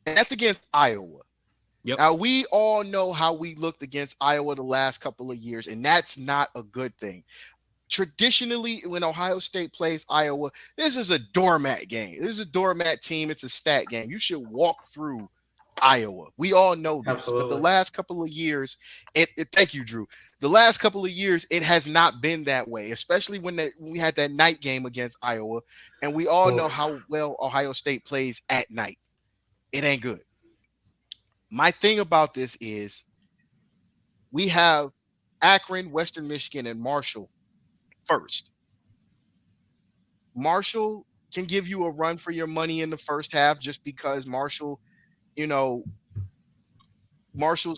S4: and that's against Iowa.
S1: Yep.
S4: Now, we all know how we looked against Iowa the last couple of years, and that's not a good thing. Traditionally, when Ohio State plays Iowa, this is a doormat game. This is a doormat team. It's a stat game. You should walk through Iowa. We all know this.
S2: Absolutely.
S4: But the last couple of years, thank you, Drew. The last couple of years, it has not been that way, especially when we had that night game against Iowa, and we all know how well Ohio State plays at night. It ain't good. My thing about this is we have Akron, Western Michigan, and Marshall first. Marshall can give you a run for your money in the first half just because Marshall's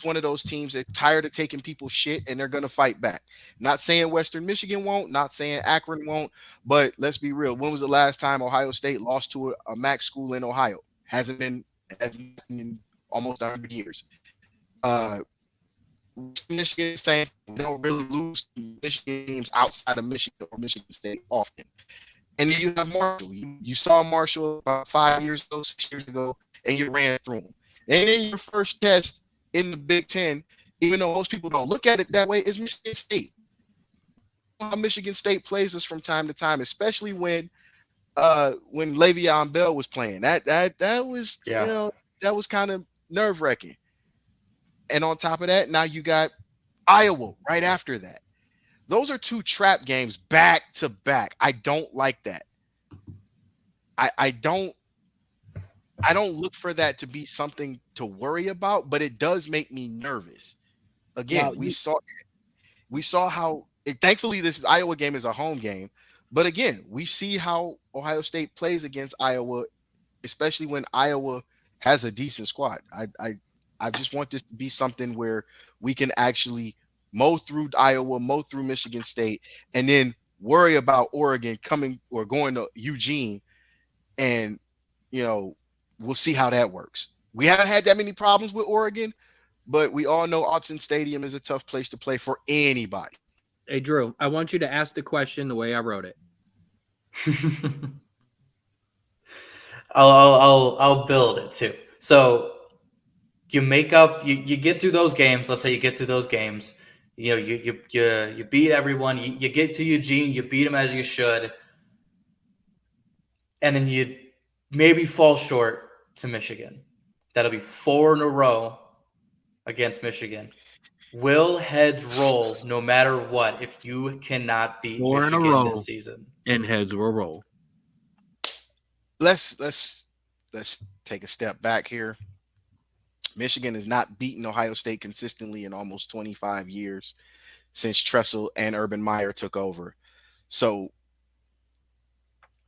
S4: one of those teams that's tired of taking people's shit and they're going to fight back. Not saying Western Michigan won't, not saying Akron won't, but let's be real. When was the last time Ohio State lost to a MAC school in Ohio? Hasn't been in almost 100 years. Michigan saying they don't really lose to Michigan teams outside of Michigan or Michigan State often. And then you have Marshall. You saw Marshall about 5 years ago, 6 years ago, and you ran through them. And then your first test in the Big Ten, even though most people don't look at it that way, is Michigan State. How Michigan State plays us from time to time, especially when Le'Veon Bell was playing. That was that was kind of nerve-wracking. And on top of that, now you got Iowa right after that. Those are two trap games back to back. I don't like that. I don't look for that to be something to worry about, but it does make me nervous. Again, we saw how thankfully this Iowa game is a home game, but again, we see how Ohio State plays against Iowa, especially when Iowa has a decent squad. I just want this to be something where we can actually mow through Iowa, mow through Michigan State, and then worry about Oregon coming or going to Eugene, and we'll see how that works. We haven't had that many problems with Oregon, but we all know Autzen Stadium is a tough place to play for anybody.
S1: Hey, Drew, I want you to ask the question the way I wrote it.
S2: I'll build it too. So you make up, you get through those games. Let's say you get through those games. You beat everyone. You get to Eugene. You beat them as you should, and then you maybe fall short to Michigan. That'll be 4 in a row against Michigan. Will heads roll no matter what if you cannot beat
S1: 4
S2: Michigan
S1: in a row,
S2: this season?
S1: And heads will roll.
S4: Let's take a step back here. Michigan has not beaten Ohio State consistently in almost 25 years since Tressel and Urban Meyer took over. So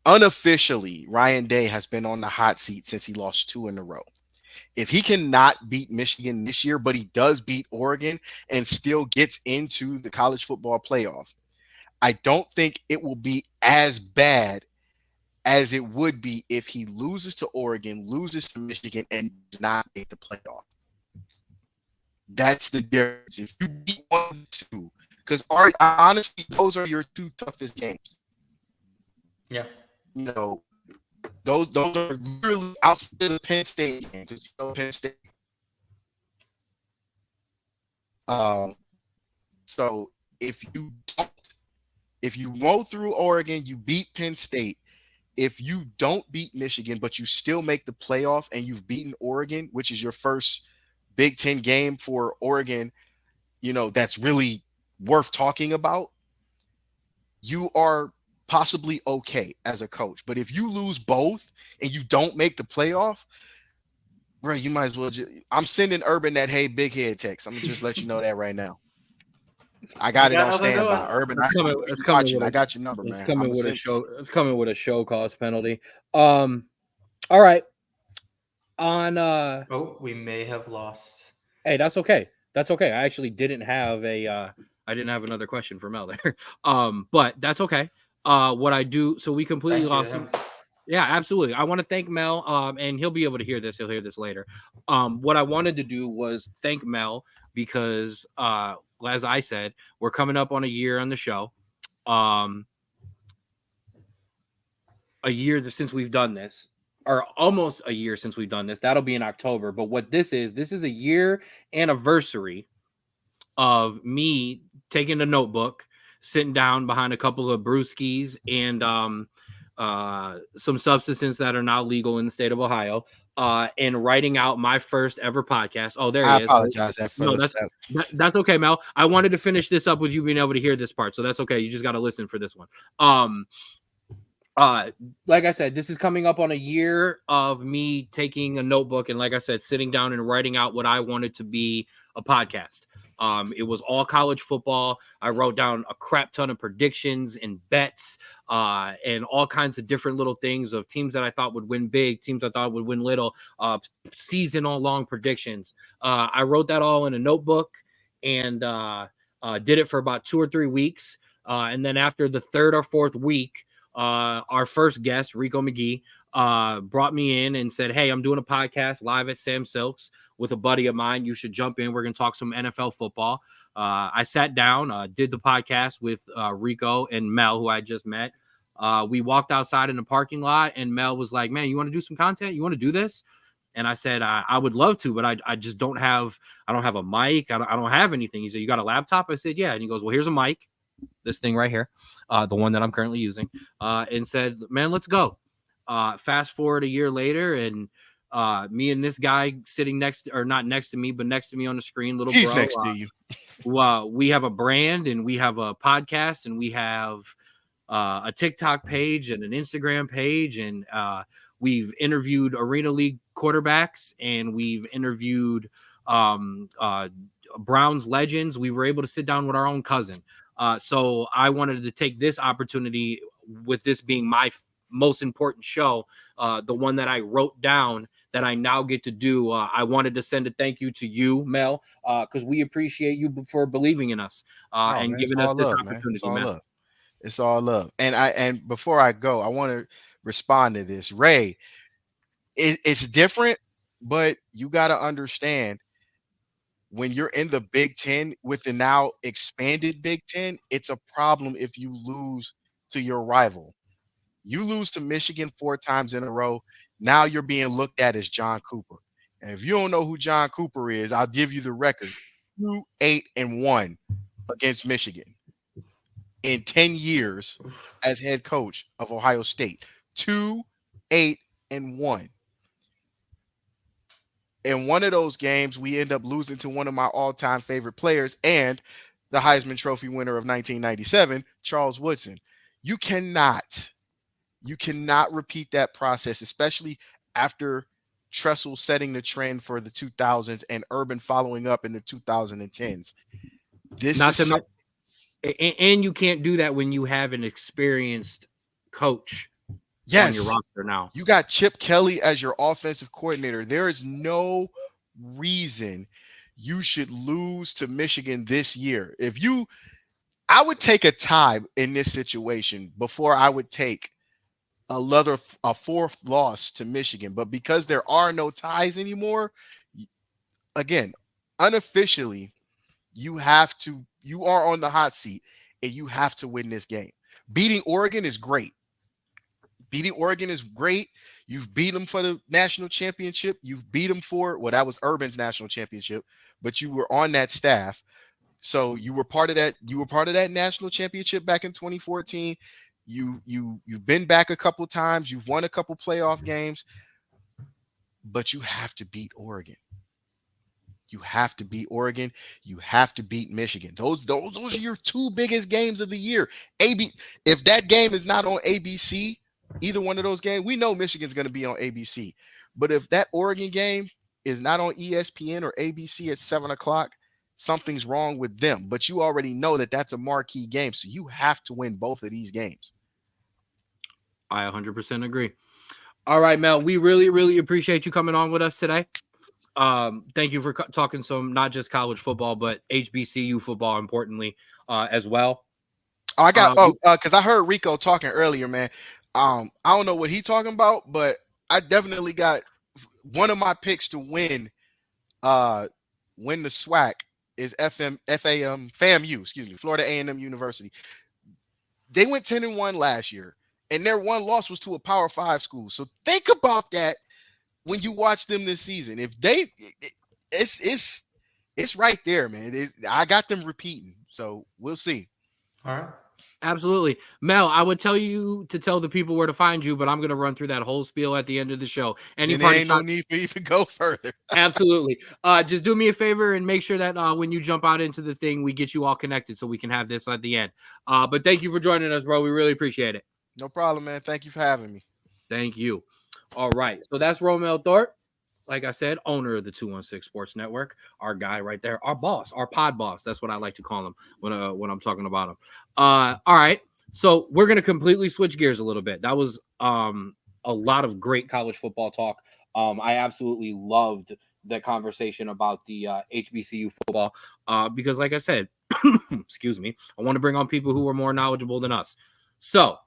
S4: unofficially, Ryan Day has been on the hot seat since he lost 2 in a row. If he cannot beat Michigan this year, but he does beat Oregon and still gets into the college football playoff, I don't think it will be as bad as it would be if he loses to Oregon, loses to Michigan, and does not make the playoff. That's the difference. If you beat 1 2, because honestly, those are your 2 toughest games.
S2: Yeah.
S4: Those are literally outside of the Penn State game, because Penn State. So if you roll through Oregon, you beat Penn State. If you don't beat Michigan, but you still make the playoff and you've beaten Oregon, which is your first Big Ten game for Oregon, that's really worth talking about, you are possibly okay as a coach. But if you lose both and you don't make the playoff, bro, you might as well I'm sending Urban that hey big head text. I'm gonna just let you know that right now. I got it on standby. Urban,
S1: it's coming.
S4: I got your number, man.
S1: It's coming with a show. It's coming with a show cause penalty. All right.
S2: We may have lost.
S1: Hey, that's okay. That's okay. I actually didn't have another question for Mel there. But that's okay. What I do, so we completely lost him. Yeah, absolutely. I want to thank Mel. And he'll be able to hear this. He'll hear this later. What I wanted to do was thank Mel because as I said, we're coming up on a year on the show. A year since we've done this, or almost a year since we've done this. That'll be in October. But what this is a year anniversary of me taking a notebook, sitting down behind a couple of brewskis and some substances that are now legal in the state of Ohio, and writing out my first ever podcast. Oh, there he is.
S4: I apologize.
S1: That's okay, Mel. I wanted to finish this up with you being able to hear this part, so that's okay. You just got to listen for this one. Like I said, this is coming up on a year of me taking a notebook and, like I said, sitting down and writing out what I wanted to be a podcast. It was all college football. I wrote down a crap ton of predictions and bets, and all kinds of different little things of teams that I thought would win big, teams I thought would win little, season-long predictions. I wrote that all in a notebook and did it for about 2 or 3 weeks. And then after the 3rd or 4th week, our first guest, Rico McGee, brought me in and said, hey, I'm doing a podcast live at Sam Silk's with a buddy of mine. You should jump in. We're going to talk some NFL football. I sat down, did the podcast with Rico and Mel, who I just met. We walked outside in the parking lot, and Mel was like, man, you want to do some content? You want to do this? And I said, I would love to, but I just don't have a mic. I don't have anything. He said, you got a laptop? I said, yeah. And he goes, well, here's a mic, this thing right here, the one that I'm currently using, and said, man, let's go. Fast forward a year later, and me and this guy sitting next to me on the screen, little
S4: He's
S1: bro.
S4: Next to you.
S1: We have a brand, and we have a podcast, and we have a TikTok page and an Instagram page, and we've interviewed Arena League quarterbacks, and we've interviewed Browns legends. We were able to sit down with our own cousin. So I wanted to take this opportunity, with this being my most important show, the one that I wrote down that I now get to do. I wanted to send a thank you to you, Mel, because we appreciate you for believing in us and giving us this opportunity, man.
S4: It's all love. And before I go, I want to respond to this. Ray, it's different, but you got to understand, when you're in the Big Ten with the now expanded Big Ten, it's a problem if you lose to your rival. You lose to Michigan 4 times in a row. Now you're being looked at as John Cooper. And if you don't know who John Cooper is, I'll give you the record. 2-8-1 against Michigan in 10 years as head coach of Ohio State. 2-8-1. In one of those games, we end up losing to one of my all-time favorite players and the Heisman Trophy winner of 1997, Charles Woodson. You cannot repeat that process, especially after Tressel setting the trend for the 2000s and Urban following up in the 2010s.
S1: And you can't do that when you have an experienced coach on your roster now.
S4: You got Chip Kelly as your offensive coordinator. There is no reason you should lose to Michigan this year. I would take a tie in this situation before I would take a 4th loss to Michigan. But because there are no ties anymore, again, unofficially, you are on the hot seat and you have to win this game. Beating Oregon is great. You've beat them for the national championship. You've beat them that was Urban's national championship, but you were on that staff. So you were part of that. You were part of that national championship back in 2014. You've been back a couple times. You've won a couple playoff games, but you have to beat Oregon. You have to beat Oregon. You have to beat Michigan. Those are your two biggest games of the year. If that game is not on ABC, either one of those games, we know Michigan's going to be on ABC. But if that Oregon game is not on ESPN or ABC at 7:00, something's wrong with them. But you already know that that's a marquee game, so you have to win both of these games.
S1: I 100% agree. All right, Mel, we really, really appreciate you coming on with us today. Thank you for talking some, not just college football, but HBCU football, importantly, as well.
S4: Because I heard Rico talking earlier, man. I don't know what he talking about, but I definitely got one of my picks to win the SWAC is FAMU, Florida A&M University. They went 10-1 last year, and their one loss was to a Power 5 school. So think about that when you watch them this season. If it's right there, man. I got them repeating, so we'll see.
S2: All right.
S1: Absolutely. Mel, I would tell you to tell the people where to find you, but I'm going to run through that whole spiel at the end of the show.
S4: And there ain't no need for you to go further.
S1: Absolutely. Just do me a favor and make sure that when you jump out into the thing, we get you all connected so we can have this at the end. But thank you for joining us, bro. We really appreciate it.
S4: No problem, man. Thank you for having me.
S1: Thank you. All right. So that's Rommel Thorpe. Like I said, owner of the 216 Sports Network, our guy right there, our boss, our pod boss. That's what I like to call him when I'm talking about him. All right. So we're going to completely switch gears a little bit. That was a lot of great college football talk. I absolutely loved the conversation about the HBCU football because, like I said, excuse me, I want to bring on people who are more knowledgeable than us. So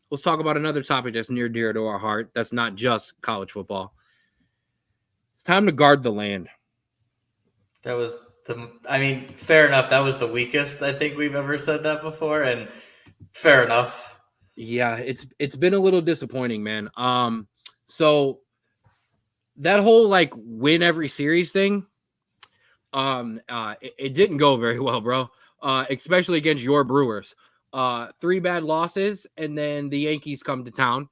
S1: let's talk about another topic that's near dear to our heart. That's not just college football. It's time to guard the land.
S2: That was fair enough. That was the weakest I think we've ever said that before, and fair enough.
S1: Yeah, it's been a little disappointing, man. So that whole like win every series thing, it didn't go very well, bro. Especially against your Brewers. 3 bad losses, and then the Yankees come to town.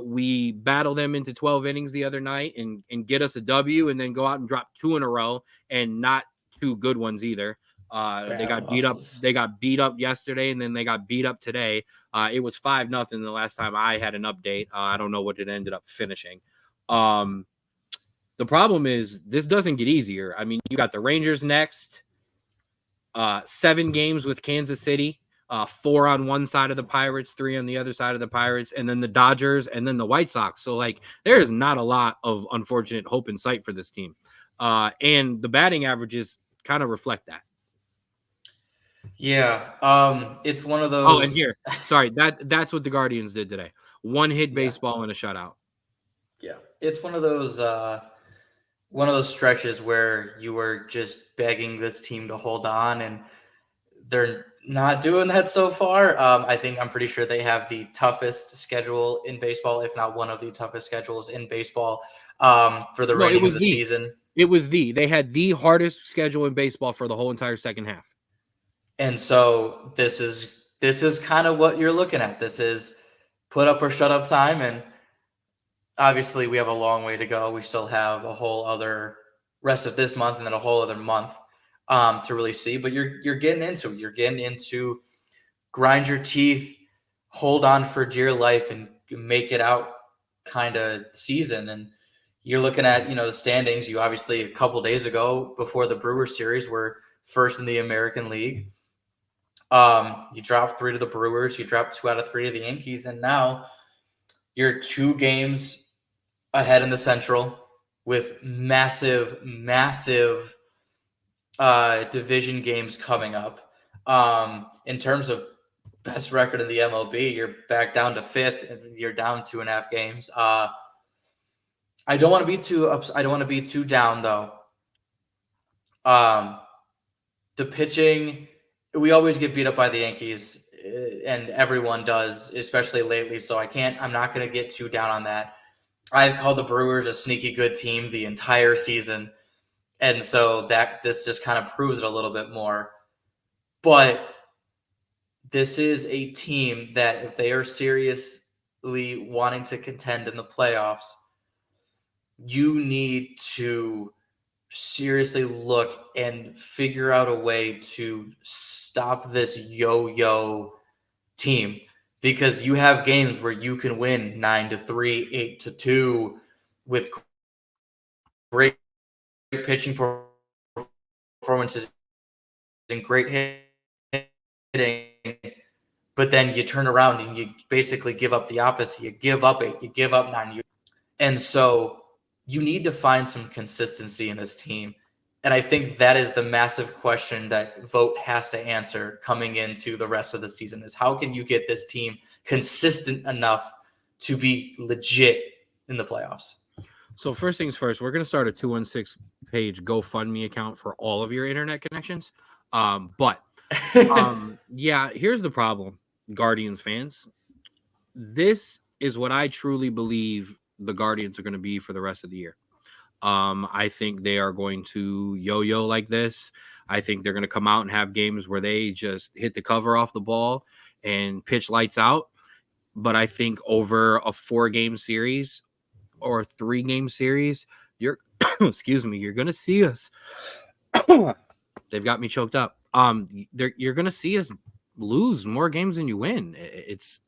S1: We battle them into 12 innings the other night and get us a W, and then go out and drop 2 in a row, and not 2 good ones either. They got beat up. They got beat up yesterday, and then they got beat up today. It was 5-0 the last time I had an update. I don't know what it ended up finishing. The problem is this doesn't get easier. I mean, you got the Rangers next, 7 games with Kansas City. 4 on one side of the Pirates, 3 on the other side of the Pirates, and then the Dodgers, and then the White Sox. So, like, there is not a lot of unfortunate hope in sight for this team. And the batting averages kind of reflect that.
S2: Yeah. It's one of those.
S1: Oh, and here, sorry, that's what the Guardians did today. 1 hit baseball and a shutout.
S2: Yeah. It's one of those stretches where you were just begging this team to hold on, and they're not doing that so far. I'm pretty sure they have the toughest schedule in baseball, if not one of the toughest schedules in baseball for the remaining of the season.
S1: They had the hardest schedule in baseball for the whole entire second half.
S2: And so this is kind of what you're looking at. This is put up or shut up time. And obviously we have a long way to go. We still have a whole other rest of this month and then a whole other month to really see, but you're getting into grind your teeth, hold on for dear life, and make it out kind of season. And you're looking at, the standings. You obviously a couple days ago before the Brewers series were first in the American League. You dropped 3 to the Brewers, you dropped 2 out of 3 to the Yankees, and now you're 2 games ahead in the Central with massive division games coming up. In terms of best record in the MLB, you're back down to 5th, and you're down 2.5 games. I don't want to be too I don't want to be too down though. The pitching, we always get beat up by the Yankees, and everyone does, especially lately. So I'm not going to get too down on that. I've called the Brewers a sneaky good team the entire season. And so this just kind of proves it a little bit more. But this is a team that if they are seriously wanting to contend in the playoffs, you need to seriously look and figure out a way to stop this yo-yo team, because you have games where you can win 9-3, 8-2 with great pitching performances and great hitting, but then you turn around and you basically give up the opposite. You give up 8, you give up 9. And so you need to find some consistency in this team. And I think that is the massive question that Vogt has to answer coming into the rest of the season, is how can you get this team consistent enough to be legit in the playoffs?
S1: So first things first, we're going to start a 216 page GoFundMe account for all of your internet connections. But yeah, here's the problem, Guardians fans. This is what I truly believe the Guardians are going to be for the rest of the year. I think they are going to yo-yo like this. I think they're going to come out and have games where they just hit the cover off the ball and pitch lights out. But I think over a 4-game series or a 3-game series, you're excuse me, you're going to see us. They've got me choked up. You're going to see us lose more games than you win. It's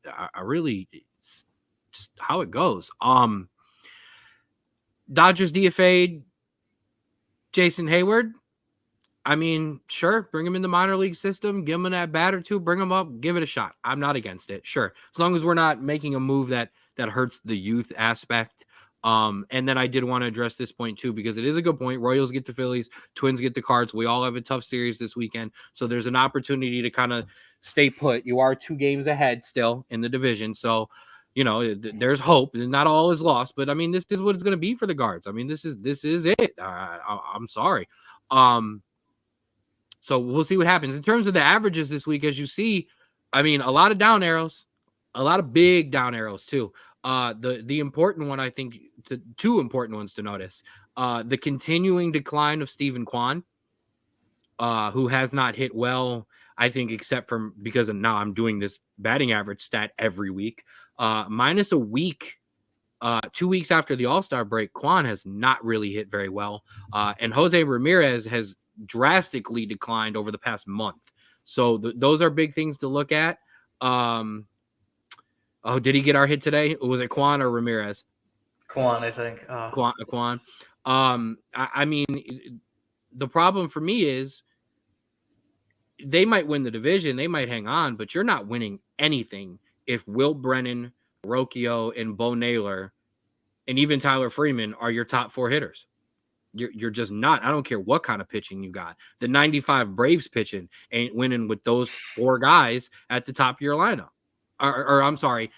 S1: just how it goes. Dodgers DFA'd Jason Hayward. I mean, sure, bring him in the minor league system, give him that bat or two, bring him up, give it a shot. I'm not against it. Sure. As long as we're not making a move that hurts the youth aspect. And then I did want to address this point too, because it is a good point. Royals get the Phillies, Twins get the Cards. We all have a tough series this weekend. So there's an opportunity to kind of stay put. You are 2 games ahead still in the division. So, you know, there's hope, and not all is lost, but I mean, this is what it's going to be for the Guards. I mean, this is it. I'm sorry. So we'll see what happens in terms of the averages this week. As you see, I mean, a lot of down arrows, a lot of big down arrows too. The important one, I think, two important ones to notice: the continuing decline of Stephen Kwan, who has not hit well, I think, except for because of now I'm doing this batting average stat every week. Minus a week, 2 weeks after the All-Star break, Kwan has not really hit very well. And Jose Ramirez has drastically declined over the past month. So those are big things to look at. Did he get our hit today? Was it Kwan or Ramirez?
S2: Kwan, I think.
S1: Kwan. I mean, the problem for me is they might win the division, they might hang on, but you're not winning anything if Will Brennan, Rocchio, and Bo Naylor, and even Tyler Freeman are your top 4 hitters. You're just not. I don't care what kind of pitching you got. The 95 Braves pitching ain't winning with those 4 guys at the top of your lineup. Or I'm sorry,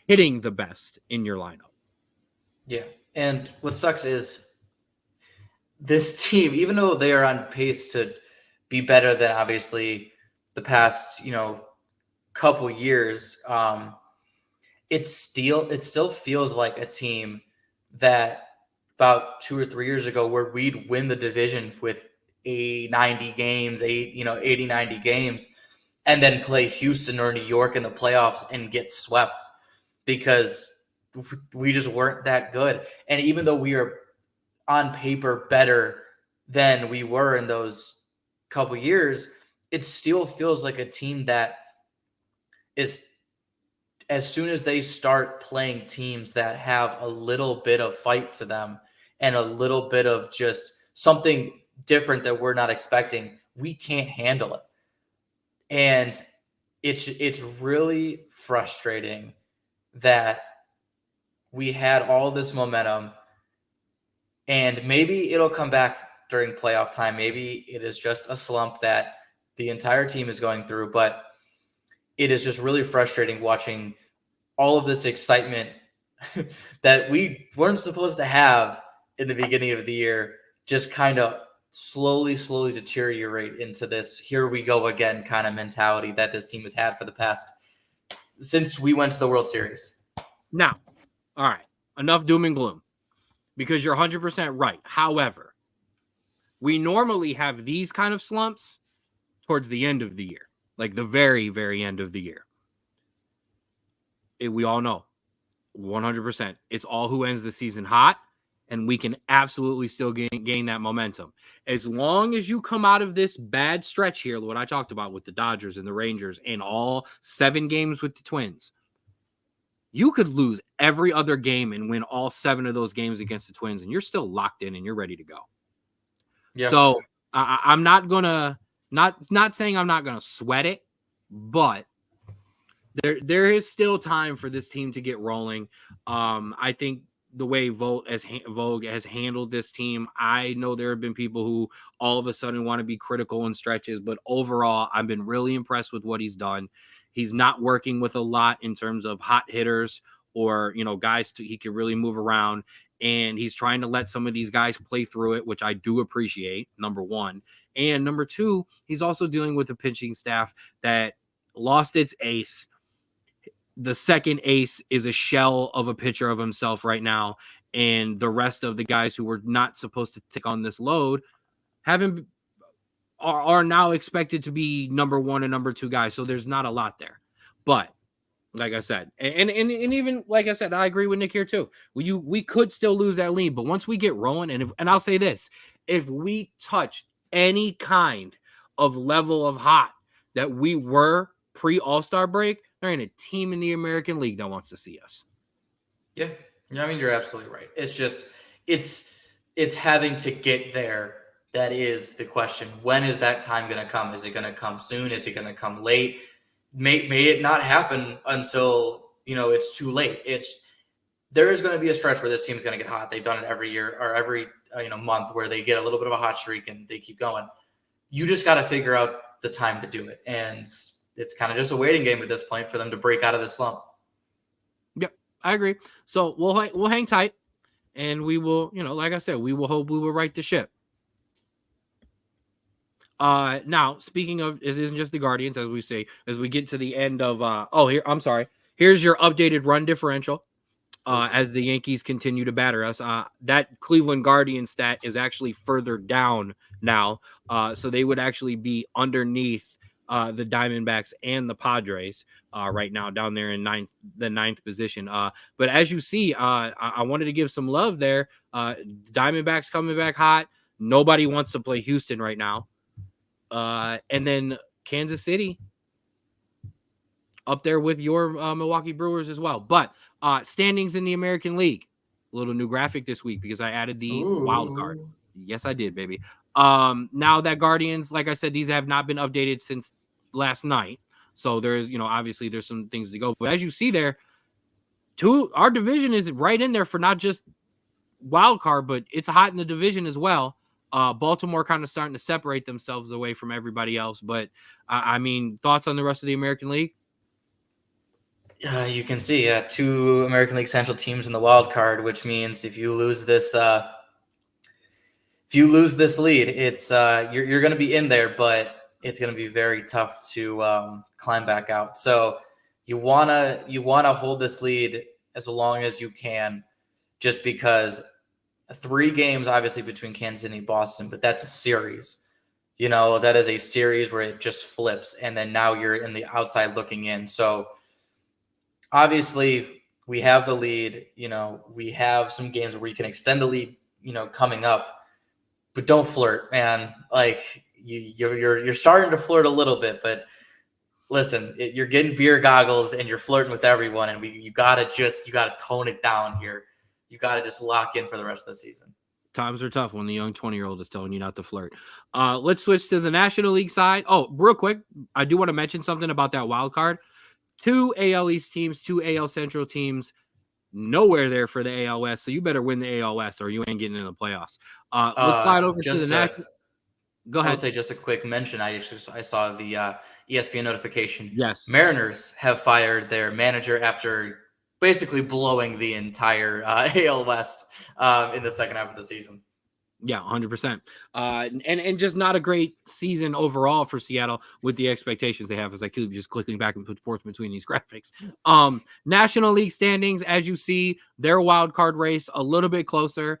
S1: hitting the best in your lineup.
S2: Yeah. And what sucks is this team, even though they are on pace to be better than obviously the past, couple years, it still feels like a team that about 2 or 3 years ago, where we'd win the division with 90 games, 80, 90 games, and then play Houston or New York in the playoffs and get swept because we just weren't that good. And even though we are on paper better than we were in those couple years, it still feels like a team that is, as soon as they start playing teams that have a little bit of fight to them and a little bit of just something different that we're not expecting, we can't handle it. And it's really frustrating that we had all this momentum, and maybe it'll come back during playoff time. Maybe it is just a slump that the entire team is going through, but it is just really frustrating watching all of this excitement that we weren't supposed to have in the beginning of the year just kind of slowly deteriorate into this here we go again kind of mentality that this team has had for the past since we went to the World Series.
S1: Now, all right, enough doom and gloom, because you're 100% right. However, We normally have these kind of slumps towards the end of the year, like the very, very end of the year. We all know 100%. It's all who ends the season hot, and we can absolutely still gain that momentum. As long as you come out of this bad stretch here, what I talked about with the Dodgers and the Rangers and all 7 games with the Twins, you could lose every other game and win all 7 of those games against the Twins, and you're still locked in and you're ready to go. Yeah. So I'm not gonna not saying I'm not gonna sweat it, but there is still time for this team to get rolling. I think the way Vogue has handled this team, I know there have been people who all of a sudden want to be critical in stretches, but overall, I've been really impressed with what he's done. He's not working with a lot in terms of hot hitters or, guys he can really move around. And he's trying to let some of these guys play through it, which I do appreciate, number one. And number two, he's also dealing with a pitching staff that lost its ace. The second ace is a shell of a pitcher of himself right now. And the rest of the guys who were not supposed to take on this load are now expected to be number 1 and number 2 guys. So there's not a lot there. But like I said, and even like I said, I agree with Nick here too. We could still lose that lead, but once we get rolling, and I'll say this, if we touch any kind of level of hot that we were pre-All-Star break, there ain't a team in the American League that wants to see us.
S2: Yeah, I mean, you're absolutely right. It's just it's having to get there. That is the question. When is that time going to come? Is it going to come soon? Is it going to come late? May it not happen until, it's too late. There is going to be a stretch where this team is going to get hot. They've done it every year or every month where they get a little bit of a hot streak and they keep going. You just got to figure out the time to do it. And it's kind of just a waiting game at this point for them to break out of the slump.
S1: Yep, I agree. So we'll hang tight and we will, like I said, we will hope we will right the ship. Now, speaking of, it isn't just the Guardians, as we say, as we get to the end of, here's your updated run differential, as the Yankees continue to batter us. That Cleveland Guardian stat is actually further down now. So they would actually be underneath, the Diamondbacks and the Padres, right now down there in the ninth position. But as you see, I wanted to give some love there. Diamondbacks coming back hot. Nobody wants to play Houston right now. And then Kansas City up there with your Milwaukee Brewers as well. But standings in the American League, a little new graphic this week because I added the wild card. Yes, I did, baby. Now that Guardians, like I said, these have not been updated since last night. So there's, obviously there's some things to go. But as you see there, our division is right in there for not just wild card, but it's hot in the division as well. Baltimore kind of starting to separate themselves away from everybody else. But, I mean, thoughts on the rest of the American League?
S2: You can see 2 American League Central teams in the wild card, which means if you lose this lead, it's you're going to be in there, but it's going to be very tough to climb back out. So you wanna hold this lead as long as you can, just because 3 games, obviously, between Kansas City and Boston, but that's a series. That is a series where it just flips, and then now you're in the outside looking in. So obviously, we have the lead. We have some games where we can extend the lead, coming up. But don't flirt, man. Like you're starting to flirt a little bit, but listen, you're getting beer goggles and you're flirting with everyone, and you gotta tone it down here. You got to just lock in for the rest of the season.
S1: Times are tough when the young 20-year-old is telling you not to flirt. Let's switch to the National League side. Oh, real quick, I do want to mention something about that wild card. 2 AL East teams, 2 AL Central teams, nowhere there for the AL West. So you better win the AL West or you ain't getting in the playoffs. Let's slide over to the National. Go ahead.
S2: I'll say just a quick mention. I saw the ESPN notification.
S1: Yes.
S2: Mariners have fired their manager after basically blowing the entire AL West in the second half of the season.
S1: Yeah, 100%. And just not a great season overall for Seattle with the expectations they have, as I keep just clicking back and forth between these graphics. National League standings, as you see, their wild card race a little bit closer.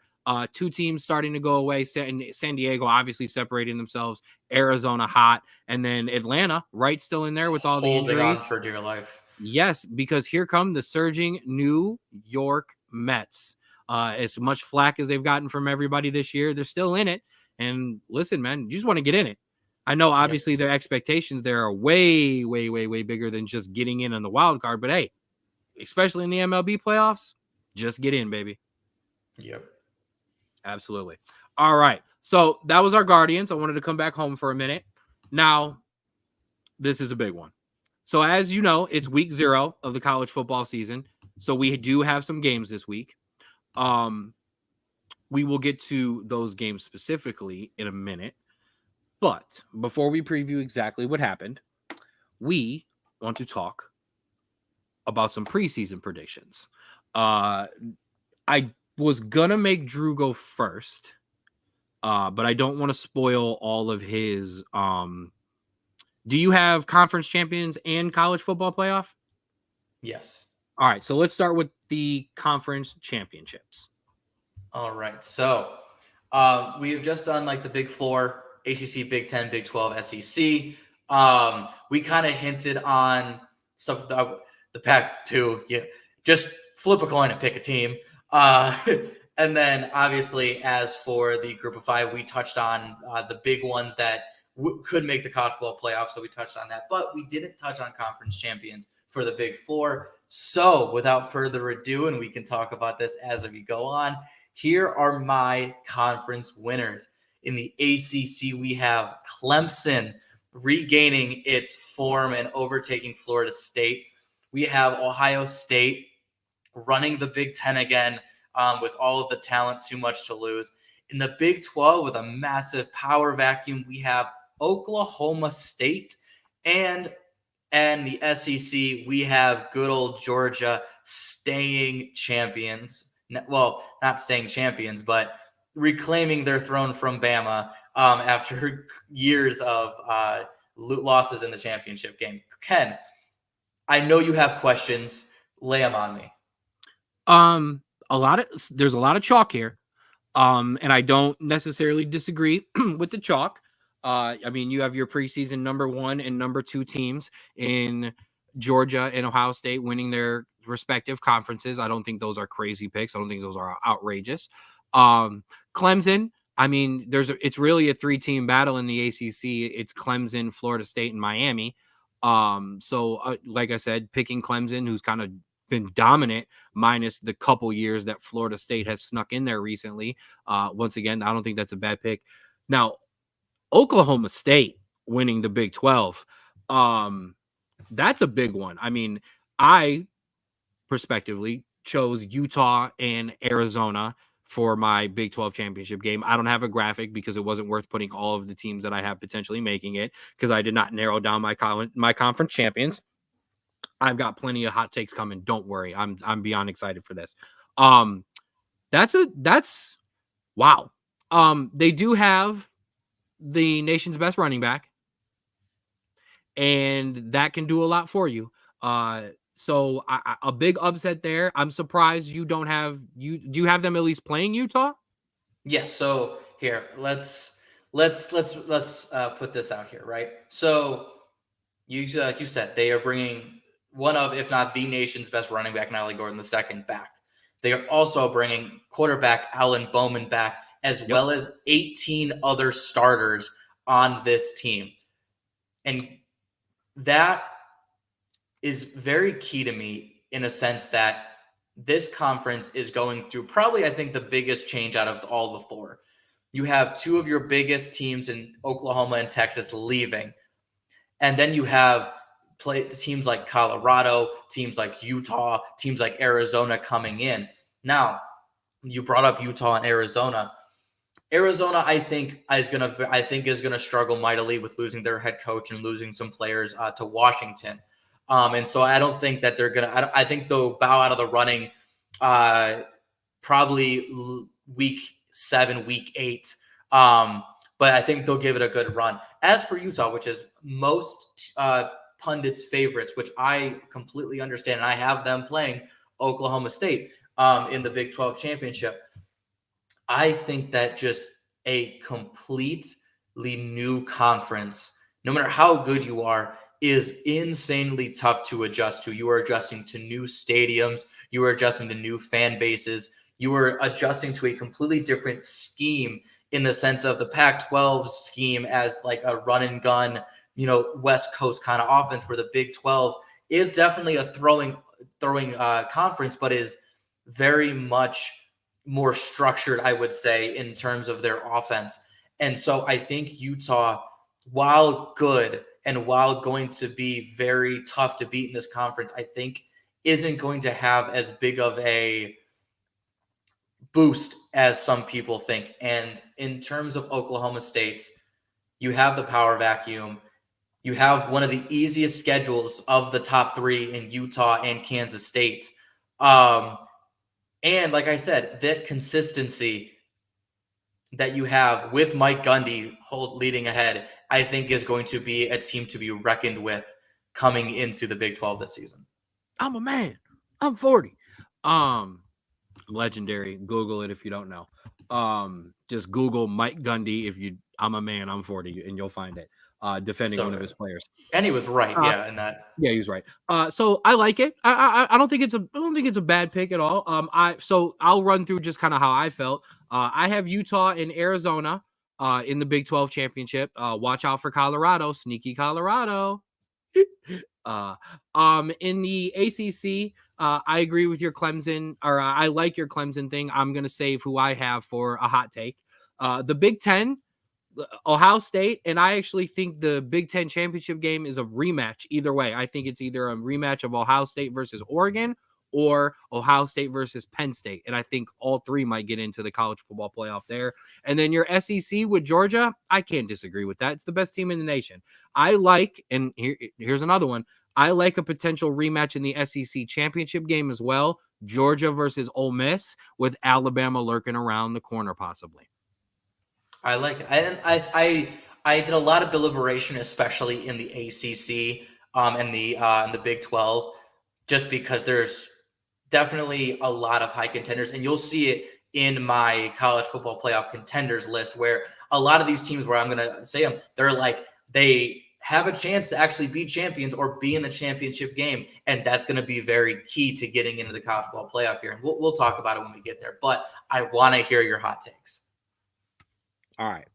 S1: Two teams starting to go away. San Diego obviously separating themselves. Arizona hot. And then Atlanta, right, still in there with all the injuries.
S2: Holding on for dear life.
S1: Yes, because here come the surging New York Mets. As much flack as they've gotten from everybody this year, they're still in it. And listen, man, you just want to get in it. I know obviously their expectations there are way, way, way, way bigger than just getting in on the wild card. But hey, especially in the MLB playoffs, just get in, baby.
S2: Yep.
S1: Absolutely. All right. So that was our Guardians. I wanted to come back home for a minute. Now, this is a big one. So as you know, it's week 0 of the college football season. So we do have some games this week. We will get to those games specifically in a minute. But before we preview exactly what happened, we want to talk about some preseason predictions. I was going to make Drew go first, but I don't want to spoil all of his. Do you have conference champions and college football playoff?
S2: Yes.
S1: All right, so let's start with the conference championships.
S2: All right, so we have just done like the Big Four, ACC, Big 10, Big 12, SEC. We kind of hinted on stuff the Pac-2. Yeah, just flip a coin and pick a team. And then obviously, as for the Group of 5, we touched on the big ones that could make the college football playoff. So we touched on that, but we didn't touch on conference champions for the Big Four. So without further ado, and we can talk about this as we go on, here are my conference winners. In the ACC, we have Clemson regaining its form and overtaking Florida State. We have Ohio State running the Big Ten again with all of the talent, too much to lose. In the Big 12, with a massive power vacuum, we have Oklahoma State. And the SEC, we have good old Georgia staying champions. Well, not staying champions, but reclaiming their throne from Bama after years of losses in the championship game. Ken, I know you have questions. Lay them on me.
S1: There's a lot of chalk here. And I don't necessarily disagree with the chalk. I mean, you have your preseason number 1 and number 2 teams in Georgia and Ohio State winning their respective conferences. I don't think those are crazy picks. I don't think those are outrageous. Clemson, I mean, it's really a 3-team battle in the ACC. It's Clemson, Florida State, and Miami. So like I said, picking Clemson, who's kind of been dominant, minus the couple years that Florida State has snuck in there recently. Once again, I don't think that's a bad pick. Now, Oklahoma State winning the Big 12. That's a big one. I mean, I prospectively chose Utah and Arizona for my Big 12 championship game. I don't have a graphic because it wasn't worth putting all of the teams that I have potentially making it, because I did not narrow down my conference champions. I've got plenty of hot takes coming. Don't worry. I'm beyond excited for this. That's wow. They do have the nation's best running back, and that can do a lot for you. So a big upset there. I'm surprised you don't have do you have them at least playing Utah?
S2: Yes. So here, let's put this out here, right? So like you said, they are bringing one of, if not the nation's best running back, Natalie Gordon II, back. They are also bringing quarterback Alan Bowman back, as well as 18 other starters on this team. And that is very key to me in a sense that this conference is going through probably, I think, the biggest change out of all the 4. You have 2 of your biggest teams in Oklahoma and Texas leaving. And then you have teams like Colorado, teams like Utah, teams like Arizona coming in. Now, you brought up Utah and Arizona. Arizona, I think is gonna struggle mightily with losing their head coach and losing some players to Washington. And so I don't think that they're gonna. I think they'll bow out of the running, probably week 7, week 8. But I think they'll give it a good run. As for Utah, which is most pundits' favorites, which I completely understand, and I have them playing Oklahoma State in the Big 12 championship. I think that just a completely new conference, no matter how good you are, is insanely tough to adjust to. You are adjusting to new stadiums. You are adjusting to new fan bases. You are adjusting to a completely different scheme in the sense of the Pac-12 scheme as like a run and gun, West Coast kind of offense, where the Big 12 is definitely a throwing conference, but is very much more structured, I would say, in terms of their offense. And so I think Utah, while good and while going to be very tough to beat in this conference, I think isn't going to have as big of a boost as some people think. And in terms of Oklahoma State, you have the power vacuum. You have one of the easiest schedules of the top three in Utah and Kansas State. And like I said, that consistency that you have with Mike Gundy leading ahead, I think is going to be a team to be reckoned with coming into the Big 12 this season.
S1: I'm a man. I'm 40. Legendary. Google it if you don't know. Just Google Mike Gundy I'm a man, I'm 40, and you'll find it. Defending one of his players.
S2: And he was right, in that.
S1: Yeah, he was right. So I like it. I don't think it's a bad pick at all. I'll run through just kind of how I felt. I have Utah and Arizona in the Big 12 championship. Watch out for Colorado, sneaky Colorado. In the ACC, I agree with your Clemson, or I like your Clemson thing. I'm gonna save who I have for a hot take. The Big 10, Ohio State, and I actually think the Big 10 championship game is a rematch either way. I think it's either a rematch of Ohio State versus Oregon or Ohio State versus Penn State. And I think all three might get into the college football playoff there. And then your SEC with Georgia, I can't disagree with that. It's the best team in the nation. I like, and here's another one, I like a potential rematch in the SEC championship game as well. Georgia versus Ole Miss, with Alabama lurking around the corner possibly.
S2: I like it. And I did a lot of deliberation, especially in the ACC and the Big 12, just because there's definitely a lot of high contenders, and you'll see it in my college football playoff contenders list, where a lot of these teams, where I'm going to say them, they have a chance to actually be champions or be in the championship game, and that's going to be very key to getting into the college football playoff here. And we'll talk about it when we get there, but I want to hear your hot takes.
S1: All right.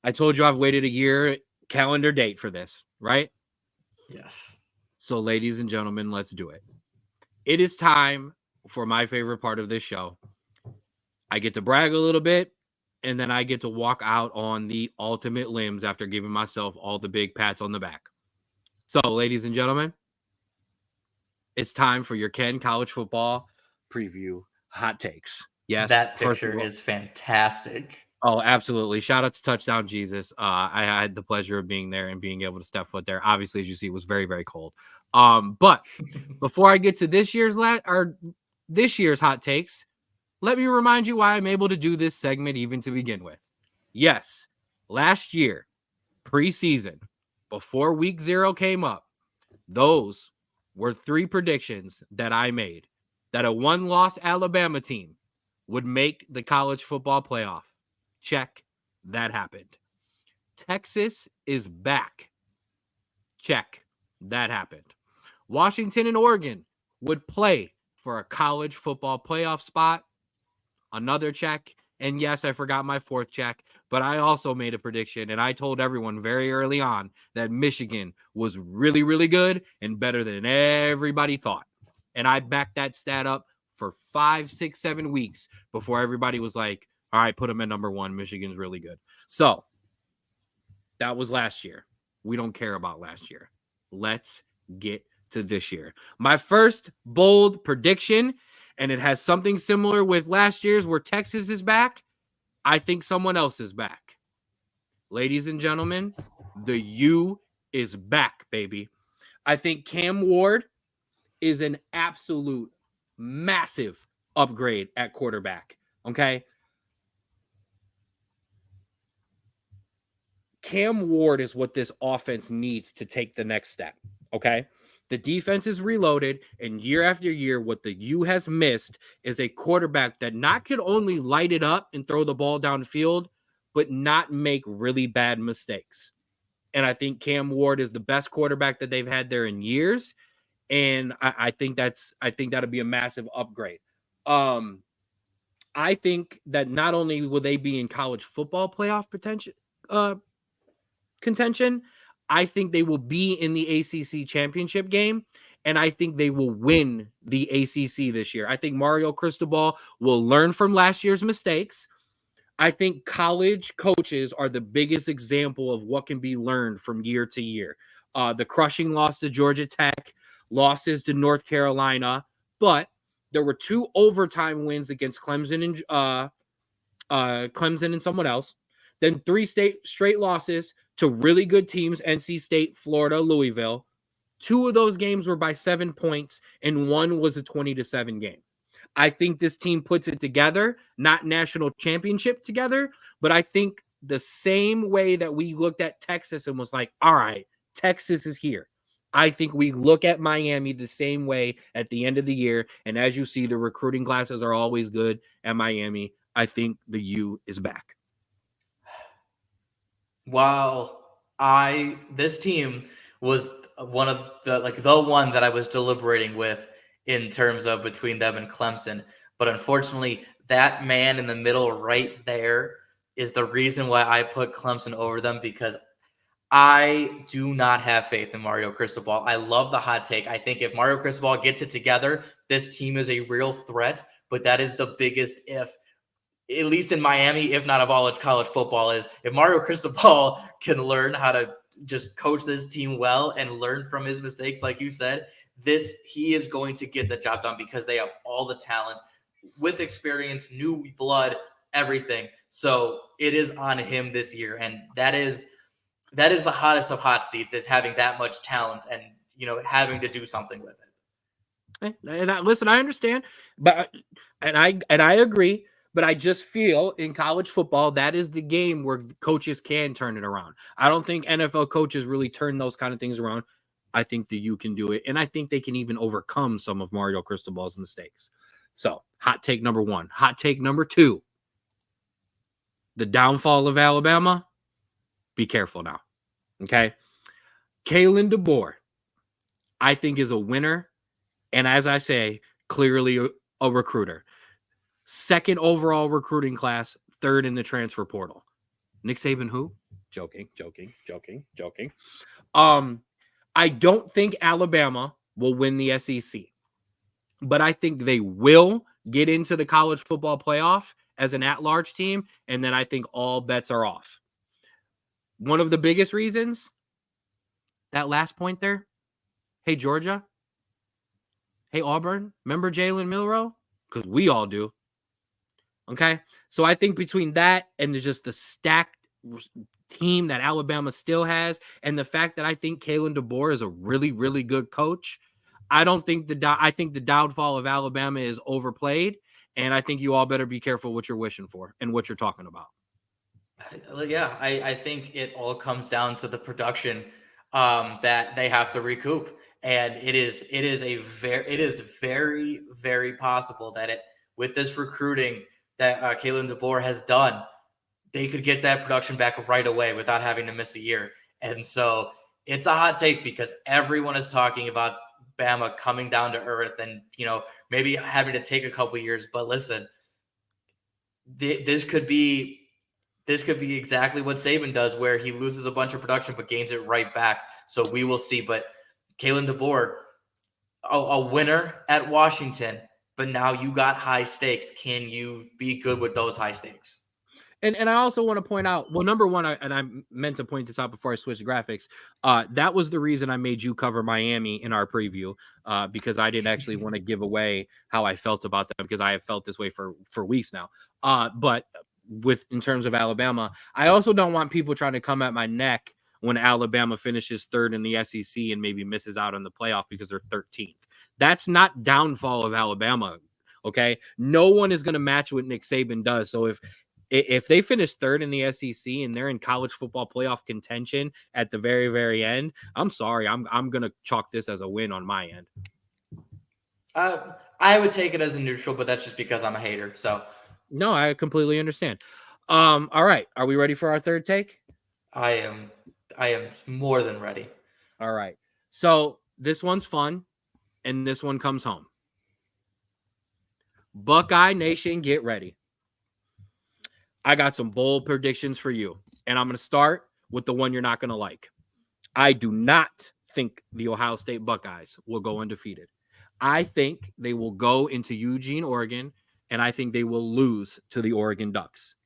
S1: I told you I've waited a year calendar date for this, right?
S2: Yes.
S1: So, ladies and gentlemen, let's do it. It is time for my favorite part of this show. I get to brag a little bit, and then I get to walk out on the ultimate limbs after giving myself all the big pats on the back. So, ladies and gentlemen, it's time for your Ken College Football Preview Hot Takes. Yes.
S2: That picture is fantastic.
S1: Oh, absolutely. Shout out to Touchdown Jesus. I had the pleasure of being there and being able to step foot there. Obviously, as you see, it was very, very cold. But before I get to this year's hot takes, let me remind you why I'm able to do this segment even to begin with. Yes, last year, preseason, before week 0 came up, those were 3 predictions that I made that a 1-loss Alabama team would make the college football playoff. Check. That happened. Texas is back. Check. That happened. Washington and Oregon would play for a college football playoff spot. Another check. And yes, I forgot my 4th check, but I also made a prediction, and I told everyone very early on that Michigan was really, really good and better than everybody thought. And I backed that stat up for 5, 6, 7 weeks before everybody was like, all right, put them at number 1. Michigan's really good. So that was last year. We don't care about last year. Let's get to this year. My first bold prediction, and it has something similar with last year's where Texas is back. I think someone else is back. Ladies and gentlemen, the U is back, baby. I think Cam Ward is an absolute massive upgrade at quarterback. Okay. Cam Ward is what this offense needs to take the next step. Okay. The defense is reloaded, and year after year, what the U has missed is a quarterback that not could only light it up and throw the ball downfield, but not make really bad mistakes. And I think Cam Ward is the best quarterback that they've had there in years. And I think that'll be a massive upgrade. I think that not only will they be in college football playoff potential contention, I think they will be in the ACC championship game, and I think they will win the ACC this year. I think Mario Cristobal will learn from last year's mistakes. I think college coaches are the biggest example of what can be learned from year to year. The crushing loss to Georgia Tech, losses to North Carolina, but there were 2 overtime wins against Clemson and someone else. Then 3 straight losses to really good teams, NC State, Florida, Louisville. 2 of those games were by 7 points, and 1 was a 20-7 game. I think this team puts it together, not national championship together, but I think the same way that we looked at Texas and was like, all right, Texas is here. I think we look at Miami the same way at the end of the year. And as you see, the recruiting classes are always good at Miami. I think the U is back.
S2: Wow. This team was one of the one that I was deliberating with in terms of between them and Clemson. But unfortunately, that man in the middle right there is the reason why I put Clemson over them, because I do not have faith in Mario Cristobal. I love the hot take. I think if Mario Cristobal gets it together, this team is a real threat. But that is the biggest if, at least in Miami, if not of all of college football, is if Mario Cristobal can learn how to just coach this team well and learn from his mistakes, like you said, he is going to get the job done because they have all the talent with experience, new blood, everything. So it is on him this year. And that is the hottest of hot seats, is having that much talent and, having to do something with it.
S1: And I understand, but I agree, but I just feel in college football, that is the game where coaches can turn it around. I don't think NFL coaches really turn those kind of things around. I think the U can do it, and I think they can even overcome some of Mario Cristobal's mistakes. So, hot take number 1. Hot take number 2. The downfall of Alabama. Be careful now. Okay? Kalen DeBoer, I think, is a winner, and as I say, clearly a recruiter. 2nd overall recruiting class, 3rd in the transfer portal. Nick Saban who? Joking. I don't think Alabama will win the SEC, but I think they will get into the college football playoff as an at-large team, and then I think all bets are off. One of the biggest reasons, that last point there, hey, Georgia, hey, Auburn, remember Jalen Milroe? Because we all do. Okay? So I think between that and just the stacked team that Alabama still has, and the fact that I think Kalen DeBoer is a really, really good coach, I think the downfall of Alabama is overplayed, and I think you all better be careful what you're wishing for and what you're talking about.
S2: Yeah, I think it all comes down to the production that they have to recoup, and it is very, very possible that with this recruiting that Kalen DeBoer has done, they could get that production back right away without having to miss a year. And so it's a hot take because everyone is talking about Bama coming down to earth and, maybe having to take a couple years. But listen, this could be exactly what Saban does, where he loses a bunch of production but gains it right back. So we will see. But Kalen DeBoer, a winner at Washington, but now you got high stakes. Can you be good with those high stakes?
S1: And I also want to point out, well, number one, and I meant to point this out before I switched graphics, that was the reason I made you cover Miami in our preview, because I didn't actually want to give away how I felt about them, because I have felt this way for weeks now. But in terms of Alabama, I also don't want people trying to come at my neck when Alabama finishes 3rd in the SEC and maybe misses out on the playoff because they're 13th. That's not downfall of Alabama, okay? No one is going to match what Nick Saban does. So if If they finish third in the SEC and they're in college football playoff contention at the very, very end, I'm sorry. I'm going to chalk this as a win on my end.
S2: I would take it as a neutral, but that's just because I'm a hater. So
S1: no, I completely understand. All right. Are we ready for our third take?
S2: I am more than ready.
S1: All right. So this one's fun, and this one comes home. Buckeye Nation, get ready. I got some bold predictions for you, and I'm going to start with the one you're not going to like. I do not think the Ohio State Buckeyes will go undefeated. I think they will go into Eugene, Oregon, and I think they will lose to the Oregon Ducks.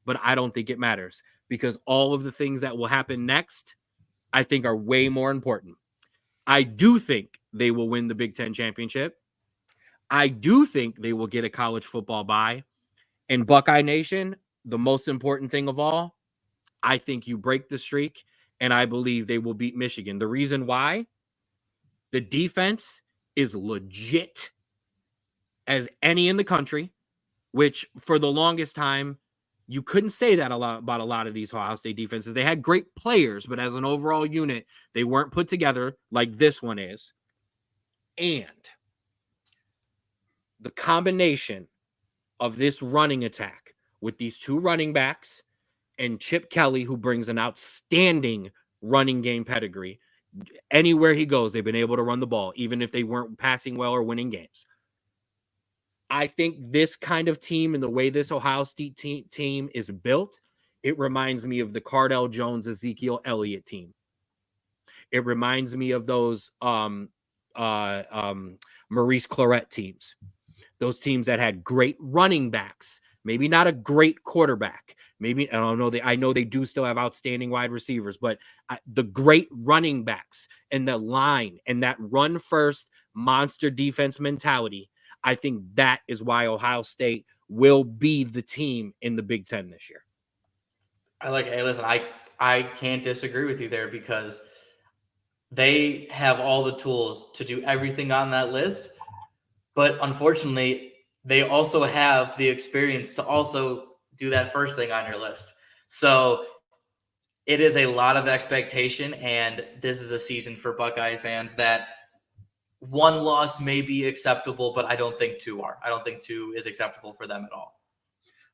S1: But I don't think it matters because all of the things that will happen next, I think, are way more important. I do think they will win the Big Ten championship. I do think they will get a college football bye. And Buckeye Nation, the most important thing of all, I think you break the streak, and I believe they will beat Michigan. The reason why? The defense is legit as any in the country, which for the longest time, you couldn't say that about a lot of these Ohio State defenses. They had great players, but as an overall unit, they weren't put together like this one is. And the combination of this running attack with these two running backs and Chip Kelly, who brings an outstanding running game pedigree. Anywhere he goes, they've been able to run the ball, even if they weren't passing well or winning games. I think this kind of team and the way this Ohio State team is built, it reminds me of the Cardell Jones, Ezekiel Elliott team. It reminds me of those Maurice Clarett teams. Those teams that had great running backs, maybe not a great quarterback. Maybe I know they do still have outstanding wide receivers, but the great running backs and the line and that run first monster defense mentality, I think that is why Ohio State will be the team in the Big Ten this year.
S2: Hey, listen, I can't disagree with you there because they have all the tools to do everything on that list. But unfortunately, they also have the experience to also do that first thing on your list. So it is a lot of expectation, and this is a season for Buckeye fans that one loss may be acceptable, but I don't think two are. I don't think two is acceptable for them at all.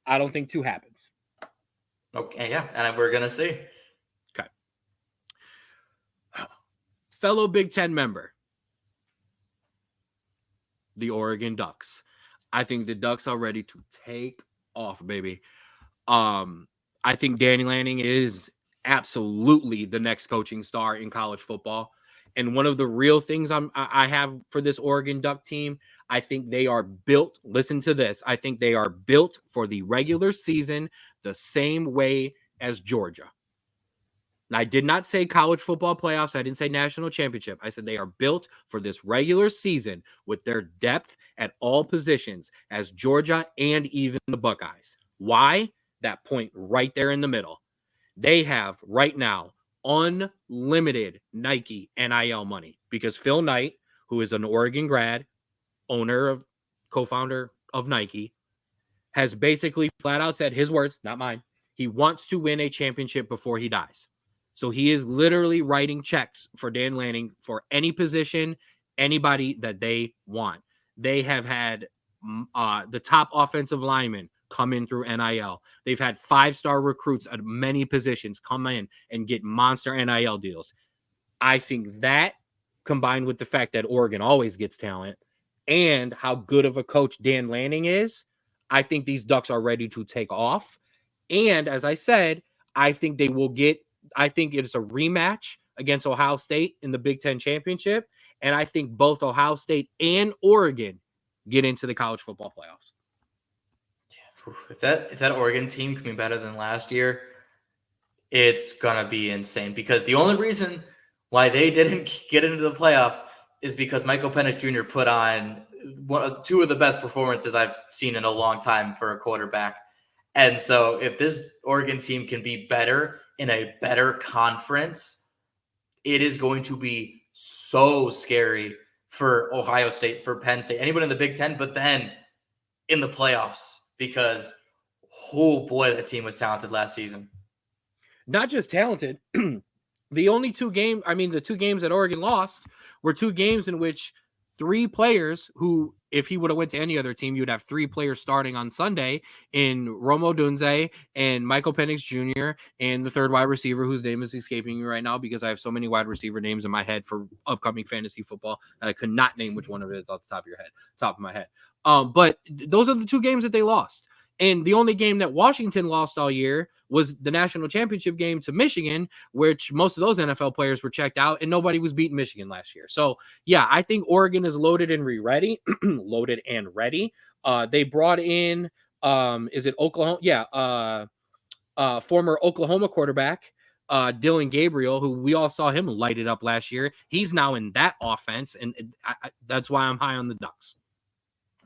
S1: I don't think two happens.
S2: Okay, yeah, and we're going to see.
S1: Okay. Fellow Big Ten member, the Oregon Ducks. I think the Ducks are ready to take off, baby. I think Danny Lanning is absolutely the next coaching star in college football. And one of the real things I have for this Oregon Duck team, I think they are built. Listen to this. I think they are built for the regular season the same way as Georgia. And I did not say college football playoffs. I didn't say national championship. I said they are built for this regular season with their depth at all positions as Georgia and even the Buckeyes. Why? That point right there in the middle. They have right now unlimited Nike NIL money because Phil Knight, who is an Oregon grad, co-founder of Nike, has basically flat out said, his words, not mine, he wants to win a championship before he dies. So he is literally writing checks for Dan Lanning for any position, anybody that they want. They have had the top offensive linemen come in through NIL. They've had 5-star recruits at many positions come in and get monster NIL deals. I think that, combined with the fact that Oregon always gets talent and how good of a coach Dan Lanning is, I think these Ducks are ready to take off. And as I said, I think it's a rematch against Ohio State in the Big Ten championship. And I think both Ohio State and Oregon get into the college football playoffs.
S2: If that Oregon team can be better than last year, it's going to be insane. Because the only reason why they didn't get into the playoffs is because Michael Penix Jr. put on two of the best performances I've seen in a long time for a quarterback. And so if this Oregon team can be better in a better conference, it is going to be so scary for Ohio State, for Penn State, anyone in the Big Ten, but then in the playoffs, because Oh boy, that team was talented last season.
S1: Not just talented. The two games that Oregon lost were two games in which three players who, if he would have went to any other team, you'd have three players starting on Sunday in Romo Dunze and Michael Penix Jr. and the third wide receiver whose name is escaping me right now because I have so many wide receiver names in my head for upcoming fantasy football that I could not name which one of it is off the top of my head. But those are the two games that they lost. And the only game that Washington lost all year was the national championship game to Michigan, which most of those NFL players were checked out, and nobody was beating Michigan last year. So, yeah, I think Oregon is loaded and ready. They brought in, is it Oklahoma? Yeah, former Oklahoma quarterback, Dylan Gabriel, who we all saw him light it up last year. He's now in that offense, and that's why I'm high on the Ducks.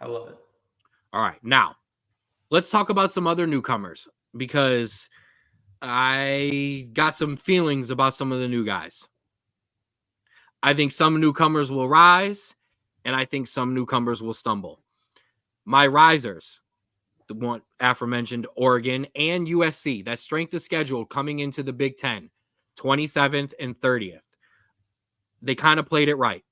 S2: I love it.
S1: All right, now, let's talk about some other newcomers because I got some feelings about some of the new guys. I think some newcomers will rise, and I think some newcomers will stumble. My risers, the one aforementioned Oregon and USC, that strength of schedule coming into the Big Ten, 27th and 30th. They kind of played it right.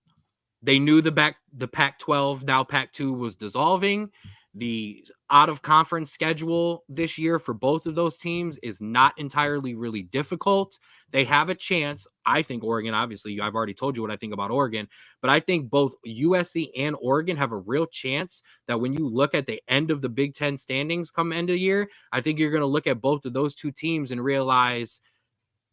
S1: They knew the Pac-12, now Pac-2 was dissolving. The out-of-conference schedule this year for both of those teams is not entirely really difficult. They have a chance. I think Oregon, obviously, I've already told you what I think about Oregon, but I think both USC and Oregon have a real chance that when you look at the end of the Big Ten standings come end of the year, I think you're going to look at both of those two teams and realize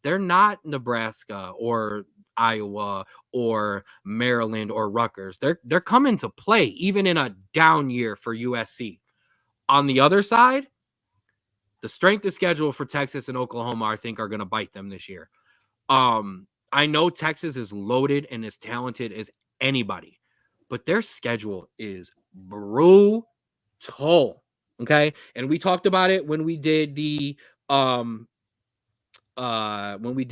S1: they're not Nebraska or Iowa or Maryland or Rutgers. They're coming to play even in a down year for USC. On the other side, the strength of schedule for Texas and Oklahoma, I think, are going to bite them this year. I know Texas is loaded and as talented as anybody, but their schedule is brutal. Okay. And we talked about it when we did the Pac-12, when we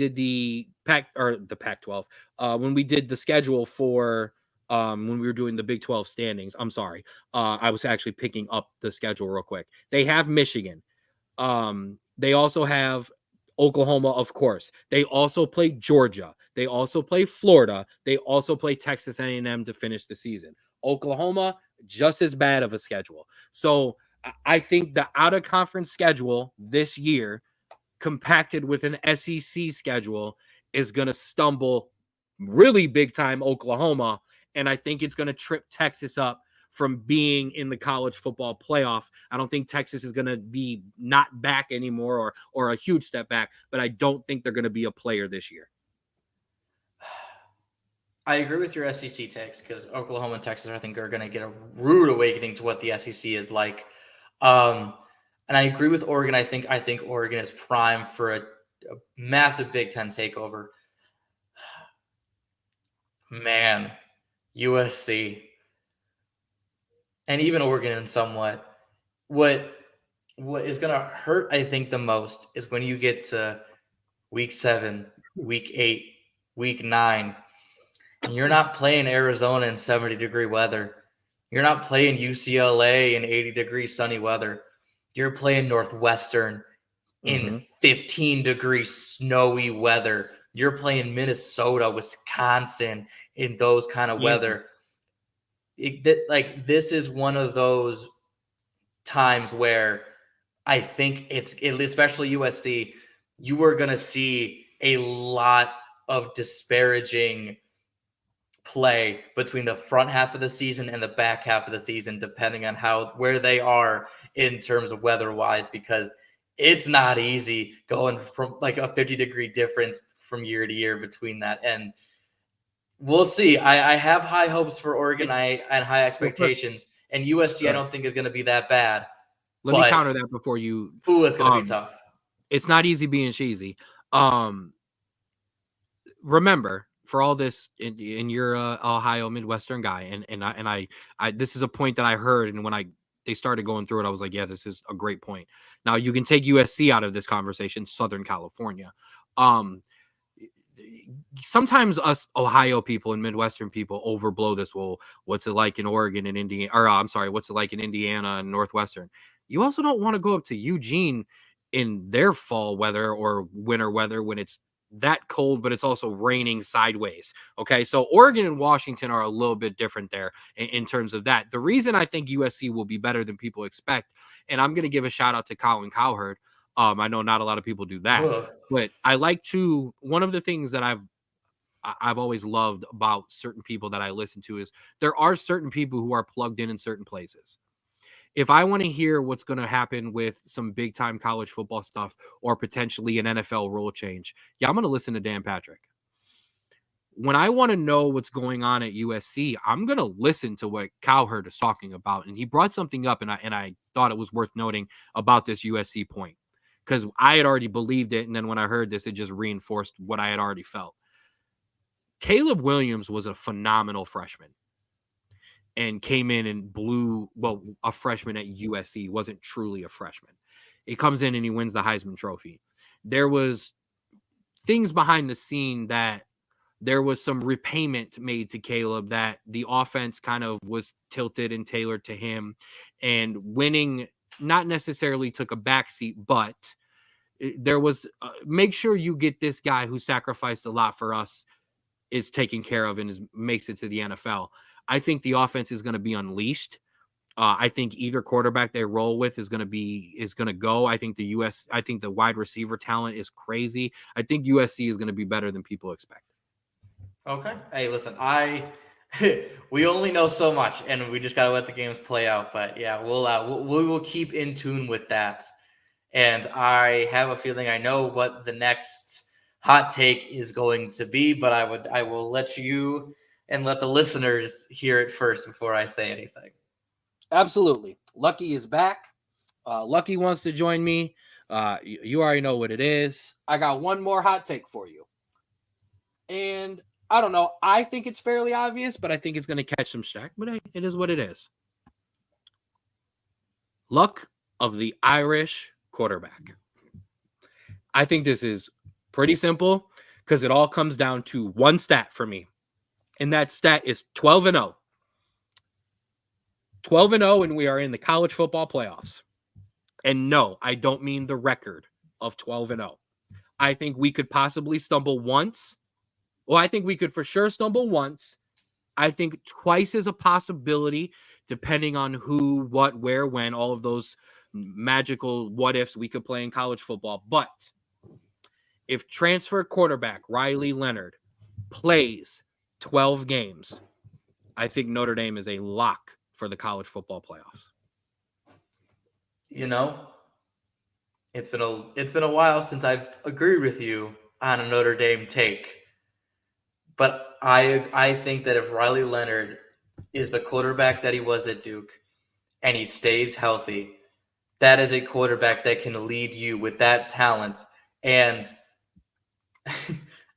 S1: did the schedule for when we were doing the Big 12 standings. I'm sorry. I was actually picking up the schedule real quick. They have Michigan. They also have Oklahoma, of course. They also play Georgia. They also play Florida. They also play Texas A&M to finish the season. Oklahoma, just as bad of a schedule. So I think the out-of-conference schedule this year compacted with an SEC schedule is going to stumble really big time Oklahoma. And I think it's going to trip Texas up from being in the college football playoff. I don't think Texas is going to be not back anymore or a huge step back, but I don't think they're going to be a player this year.
S2: I agree with your SEC takes because Oklahoma and Texas, I think, are going to get a rude awakening to what the SEC is like. And I agree with Oregon. I think Oregon is primed for a massive Big Ten takeover. Man, USC and even Oregon in somewhat. What is going to hurt, I think, the most is when you get to week 7, week 8, week 9, and you're not playing Arizona in 70-degree weather. You're not playing UCLA in 80-degree sunny weather. You're playing Northwestern in 15-degree snowy weather. You're playing Minnesota, Wisconsin in those kind of weather. This is one of those times where I think especially USC, you are going to see a lot of disparaging play between the front half of the season and the back half of the season, depending on where they are in terms of weather-wise, because it's not easy going from like a 50-degree difference from year to year between that. And we'll see. I have high hopes for Oregon and high expectations, and USC I don't think is going to be that bad.
S1: Let me counter that before you.
S2: Ooh, it's going to be tough.
S1: It's not easy being cheesy. Remember, for all this, and you're a Ohio Midwestern guy, and I this is a point that I heard, and when they started going through it, I was like, yeah, this is a great point. Now you can take USC out of this conversation, Southern California. Sometimes us Ohio people and Midwestern people overblow this. Well, what's it like in Oregon and Indiana? Or I'm sorry, what's it like in Indiana and Northwestern? you also don't want to go up to Eugene in their fall weather or winter weather when it's that cold, but it's also raining sideways. Okay. So Oregon and Washington are a little bit different there in terms of that. The reason I think USC will be better than people expect, and I'm going to give a shout out to Colin Cowherd. I know not a lot of people do that, but I like to, one of the things that I've always loved about certain people that I listen to is there are certain people who are plugged in certain places. If I want to hear what's going to happen with some big time college football stuff or potentially an NFL rule change, I'm going to listen to Dan Patrick. When I want to know what's going on at USC, I'm going to listen to what Cowherd is talking about. And he brought something up, and I thought it was worth noting about this USC point, because I had already believed it. And then when I heard this, it just reinforced what I had already felt. Caleb Williams was a phenomenal freshman and came in and blew, a freshman at USC wasn't truly a freshman. He comes in and he wins the Heisman Trophy. There was things behind the scene that there was some repayment made to Caleb, that the offense kind of was tilted and tailored to him, and winning not necessarily took a backseat, but there was make sure you get this guy who sacrificed a lot for us is taken care of and makes it to the NFL. I think the offense is going to be unleashed. I think either quarterback they roll with is going to go. I think the wide receiver talent is crazy. I think USC is going to be better than people expect.
S2: Okay. Hey, listen, we only know so much, and we just got to let the games play out. But yeah, we will keep in tune with that. And I have a feeling I know what the next hot take is going to be, but I will let you and let the listeners hear it first before I say anything.
S1: Absolutely. Lucky is back. Lucky wants to join me. You already know what it is. I got one more hot take for you. And I don't know. I think it's fairly obvious, but I think it's going to catch some slack. But it is what it is. Luck of the Irish quarterback. I think this is pretty simple because it all comes down to one stat for me. And that stat is 12-0. 12-0, and we are in the college football playoffs. And no, I don't mean the record of 12-0. I think we could possibly stumble once. Well, I think we could for sure stumble once. I think twice is a possibility, depending on who, what, where, when, all of those magical what ifs we could play in college football. But if transfer quarterback Riley Leonard plays 12 games, I think Notre Dame is a lock for the college football playoffs.
S2: You know, it's been a while since I've agreed with you on a Notre Dame take. But I think that if Riley Leonard is the quarterback that he was at Duke and he stays healthy, that is a quarterback that can lead you with that talent and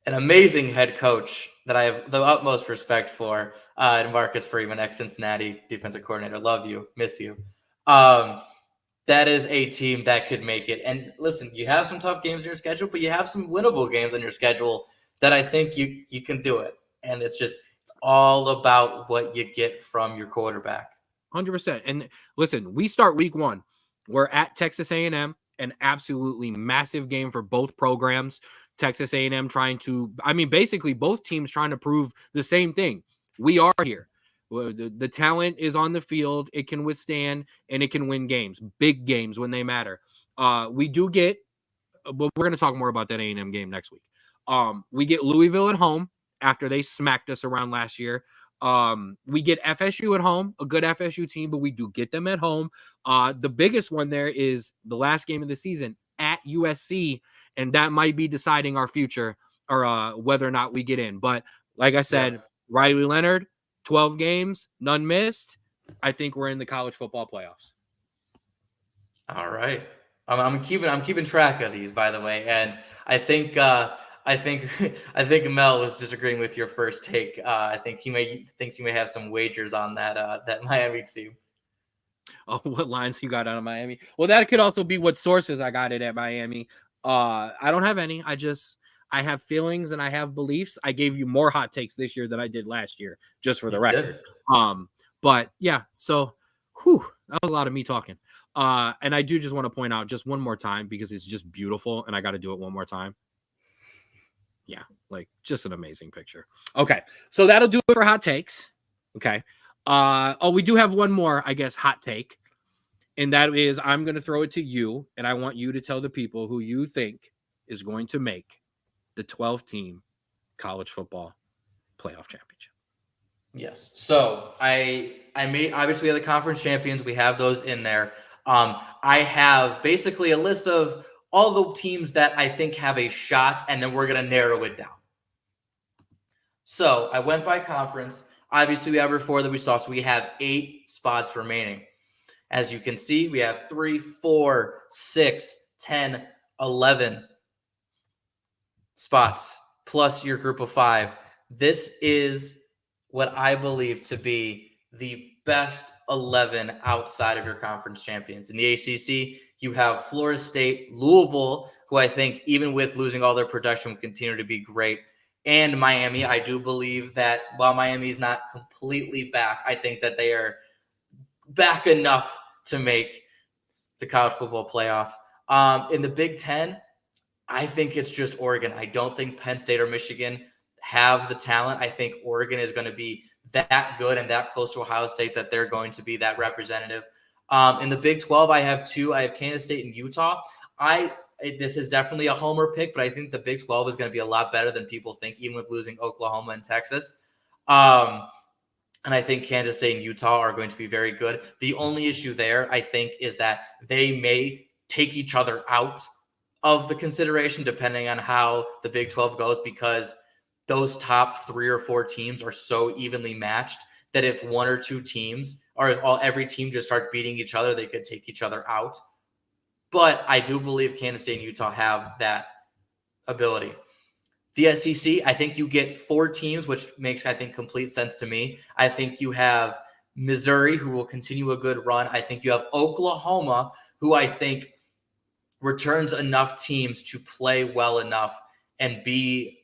S2: an amazing head coach that I have the utmost respect for, Marcus Freeman, ex-Cincinnati defensive coordinator. Love you. Miss you. That is a team that could make it. And listen, you have some tough games in your schedule, but you have some winnable games on your schedule that I think you can do it. And it's all about what you get from your quarterback.
S1: 100%. And listen, we start week 1. We're at Texas A&M, an absolutely massive game for both programs. Texas A&M basically both teams trying to prove the same thing. We are here. The talent is on the field. It can withstand and it can win games, big games when they matter. We do get, but we're going to talk more about that A&M game next week. We get Louisville at home after they smacked us around last year. We get FSU at home, a good FSU team, but we do get them at home. The biggest one there is the last game of the season at USC, and that might be deciding our future or whether or not we get in. But like I said, Riley Leonard, 12 games, none missed. I think we're in the college football playoffs.
S2: All right. I'm keeping track of these, by the way, and I think Mel was disagreeing with your first take. I think thinks he may have some wagers on that Miami team.
S1: Oh, what lines you got out of Miami? Well, that could also be what sources I got it at Miami. I don't have any. I have feelings and I have beliefs. I gave you more hot takes this year than I did last year, just for the record. But yeah, so That was a lot of me talking. And I do just want to point out just one more time because it's just beautiful, and I got to do it one more time. Yeah, like just an amazing picture. Okay, so that'll do it for hot takes. Okay. We do have one more, I guess, hot take, and that is I'm going to throw it to you, and I want you to tell the people who you think is going to make the 12-team college football playoff championship.
S2: Yes. So I made, obviously we have the conference champions. We have those in there. I have basically a list of all the teams that I think have a shot, and then we're going to narrow it down. So I went by conference. Obviously we have our 4 that we saw. So we have 8 spots remaining. As you can see, we have 3, 4, 6, 10, 11 spots plus your group of 5. This is what I believe to be the best 11 outside of your conference champions. In the ACC, you have Florida State, Louisville, who I think even with losing all their production will continue to be great, and Miami. I do believe that while Miami is not completely back, I think that they are back enough to make the college football playoff. In the Big Ten, I think it's just Oregon. I don't think Penn State or Michigan have the talent. I think Oregon is going to be that good and that close to Ohio State that they're going to be that representative. In the Big 12, I have 2. I have Kansas State and Utah. This is definitely a homer pick, but I think the Big 12 is going to be a lot better than people think, even with losing Oklahoma and Texas. And I think Kansas State and Utah are going to be very good. The only issue there, I think, is that they may take each other out of the consideration depending on how the Big 12 goes, because those top 3 or 4 teams are so evenly matched that if 1 or 2 teams or if every team just starts beating each other, they could take each other out. But I do believe Kansas State and Utah have that ability. The SEC, I think you get 4 teams, which makes, I think, complete sense to me. I think you have Missouri, who will continue a good run. I think you have Oklahoma, who I think returns enough teams to play well enough and be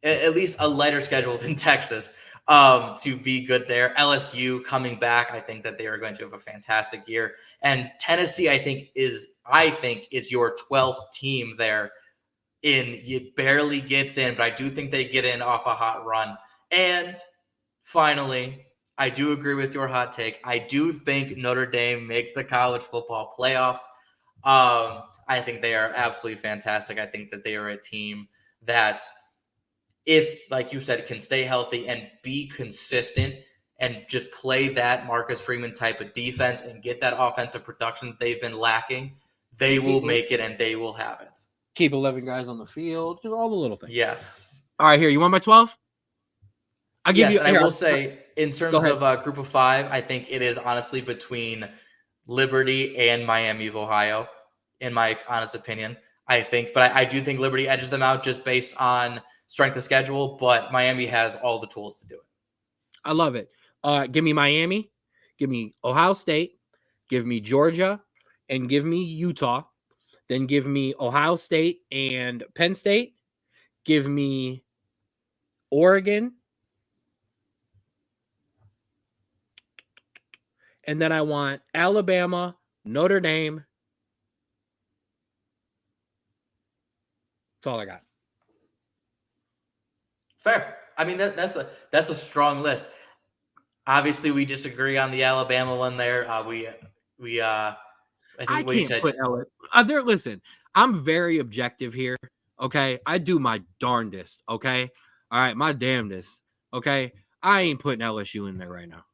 S2: at least a lighter schedule than Texas to be good there. LSU coming back, I think that they are going to have a fantastic year. And Tennessee, I think is your 12th team there. It barely gets in, but I do think they get in off a hot run. And finally, I do agree with your hot take. I do think Notre Dame makes the college football playoffs. I think they are absolutely fantastic. I think that they are a team that, if, like you said, can stay healthy and be consistent and just play that Marcus Freeman type of defense and get that offensive production that they've been lacking, they will make it and they will have it.
S1: Keep 11 guys on the field, just all the little things.
S2: Yes.
S1: All right, here. You want my 12? I'll give you.
S2: And I will say, in terms of group of 5, I think it is honestly between Liberty and Miami of Ohio, in my honest opinion. I think, but I do think Liberty edges them out just based on strength of schedule, but Miami has all the tools to do it.
S1: I love it. Give me Miami, give me Ohio State, give me Georgia, and give me Utah. Then give me Ohio State and Penn State. Give me Oregon. And then I want Alabama, Notre Dame. That's all I got.
S2: Fair. I mean, that's a strong list. Obviously, we disagree on the Alabama one there. I can't
S1: put LSU. Listen, I'm very objective here. Okay, I do my darndest. Okay, all right, my damnedest. Okay, I ain't putting LSU in there right now.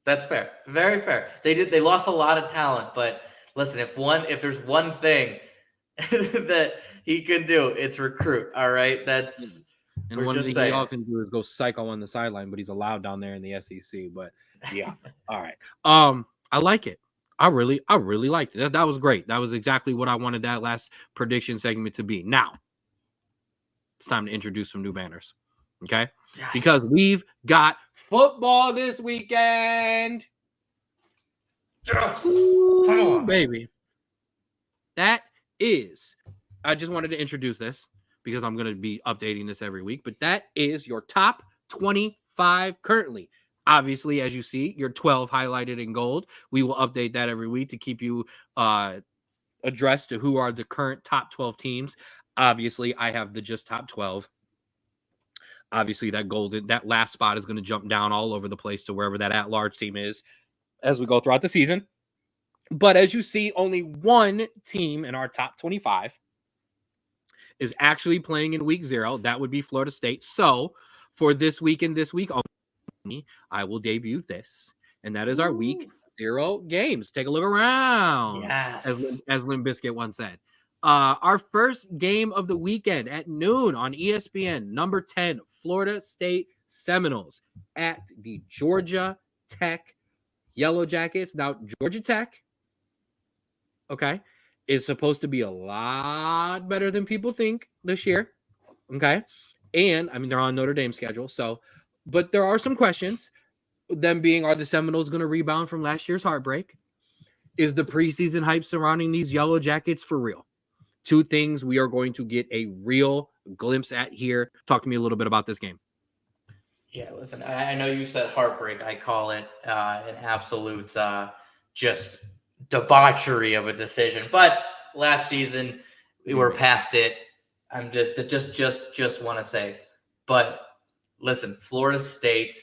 S2: That's fair. Very fair. They lost a lot of talent, but listen, if there's one thing that he can do, it's recruit. All right,
S1: and one thing y'all can do is go psycho on the sideline, but he's allowed down there in the SEC. But yeah, all right. I like it. I really liked it. That was great. That was exactly what I wanted that last prediction segment to be. Now, it's time to introduce some new banners. Okay? Yes. Because we've got football this weekend.
S2: Yes.
S1: Ooh, baby. That is, I just wanted to introduce this because I'm going to be updating this every week, but that is your top 25 currently. Obviously, as you see, your 12 highlighted in gold. We will update that every week to keep you addressed to who are the current top 12 teams. Obviously, I have the just top 12. Obviously, that last spot is going to jump down all over the place to wherever that at-large team is as we go throughout the season. But as you see, only one team in our top 25 is actually playing in week 0. That would be Florida State. So for this week and this week only, I will debut this. And that is our week 0 games. Take a look around.
S2: Yes.
S1: As Limp Bizkit once said. Our first game of the weekend at noon on ESPN, number 10, Florida State Seminoles at the Georgia Tech Yellow Jackets. Now, Georgia Tech, okay, is supposed to be a lot better than people think this year, okay? And, I mean, they're on Notre Dame schedule, so, but there are some questions, them being, are the Seminoles going to rebound from last year's heartbreak? Is the preseason hype surrounding these Yellow Jackets for real? 2 things we are going to get a real glimpse at here. Talk to me a little bit about this game.
S2: Yeah, listen, I know you said heartbreak. I call it an absolute just debauchery of a decision. But last season, we were past it. I'm just want to say. But listen, Florida State,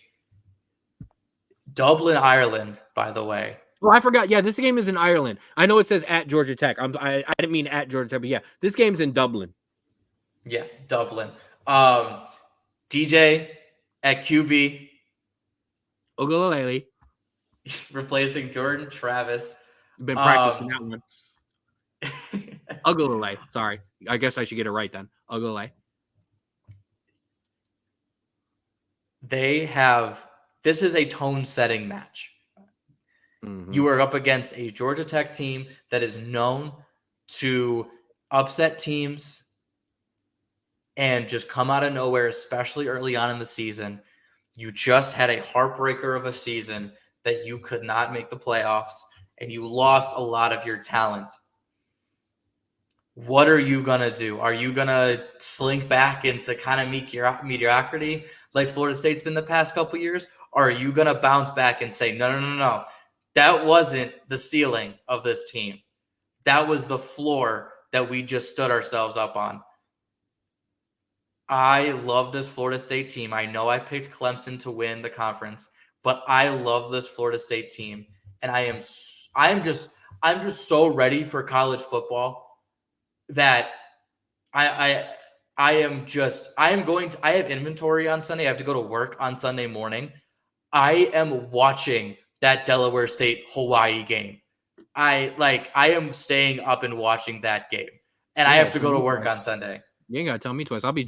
S2: Dublin, Ireland, by the way.
S1: Well, I forgot. Yeah, this game is in Ireland. I know it says at Georgia Tech. I didn't mean at Georgia Tech, but yeah, this game's in Dublin.
S2: Yes, Dublin. DJ at QB.
S1: Ogulele.
S2: Replacing Jordan Travis.
S1: You've been practicing that one. Ogulele. Sorry. I guess I should get it right then. Ogulele.
S2: This is a tone-setting match. Mm-hmm. You are up against a Georgia Tech team that is known to upset teams and just come out of nowhere, especially early on in the season. You just had a heartbreaker of a season that you could not make the playoffs, and you lost a lot of your talent. What are you going to do? Are you going to slink back into kind of mediocrity like Florida State's been the past couple years? Or are you going to bounce back and say, no. That wasn't the ceiling of this team. That was the floor that we just stood ourselves up on. I love this Florida State team. I know I picked Clemson to win the conference, but I love this Florida State team. And I'm just so ready for college football that I have inventory on Sunday. I have to go to work on Sunday morning. I am watching that Delaware State Hawaii game. I am staying up and watching that game, and I have to go to work on Sunday.
S1: You ain't gotta tell me twice. I'll be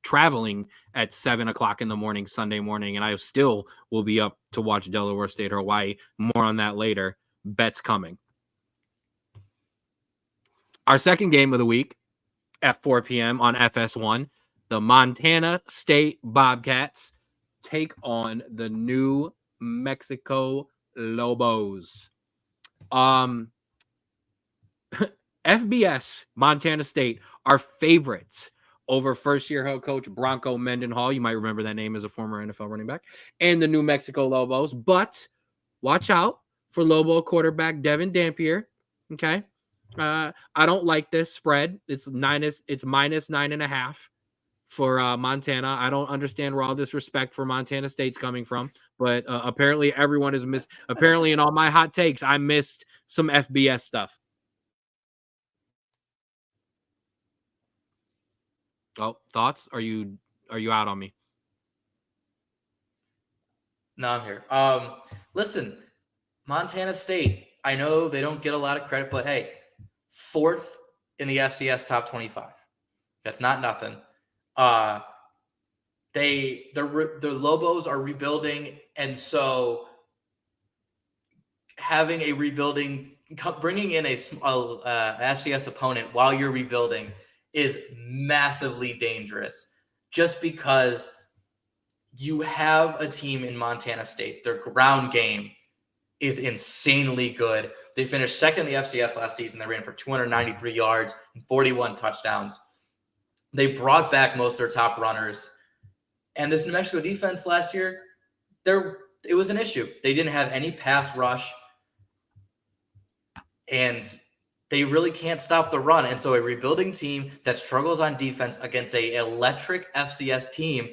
S1: traveling at 7:00 in the morning Sunday morning, and I still will be up to watch Delaware State or Hawaii. More on that later. Bets coming. Our second game of the week at 4 p.m. on FS1, the Montana State Bobcats take on the New Mexico Lobos. FBS, Montana State, are favorites over first-year head coach Bronco Mendenhall. You might remember that name as a former NFL running back. And the New Mexico Lobos. But watch out for Lobo quarterback Devin Dampier. Okay? I don't like this spread. It's minus 9.5 for Montana. I don't understand where all this respect for Montana State's coming from, but apparently everyone is apparently in all my hot takes, I missed some FBS stuff. Oh, thoughts? Are you out on me?
S2: No, I'm here. Listen, Montana State, I know they don't get a lot of credit, but hey, 4th in the FCS top 25. That's not nothing. The Lobos are rebuilding, and so having a rebuilding, bringing in a FCS opponent while you're rebuilding is massively dangerous. Just because you have a team in Montana State, their ground game is insanely good. They finished second in the FCS last season. They ran for 293 yards and 41 touchdowns. They brought back most of their top runners. And this New Mexico defense last year, they're it was an issue. They didn't have any pass rush, and they really can't stop the run. And so a rebuilding team that struggles on defense against a electric FCS team,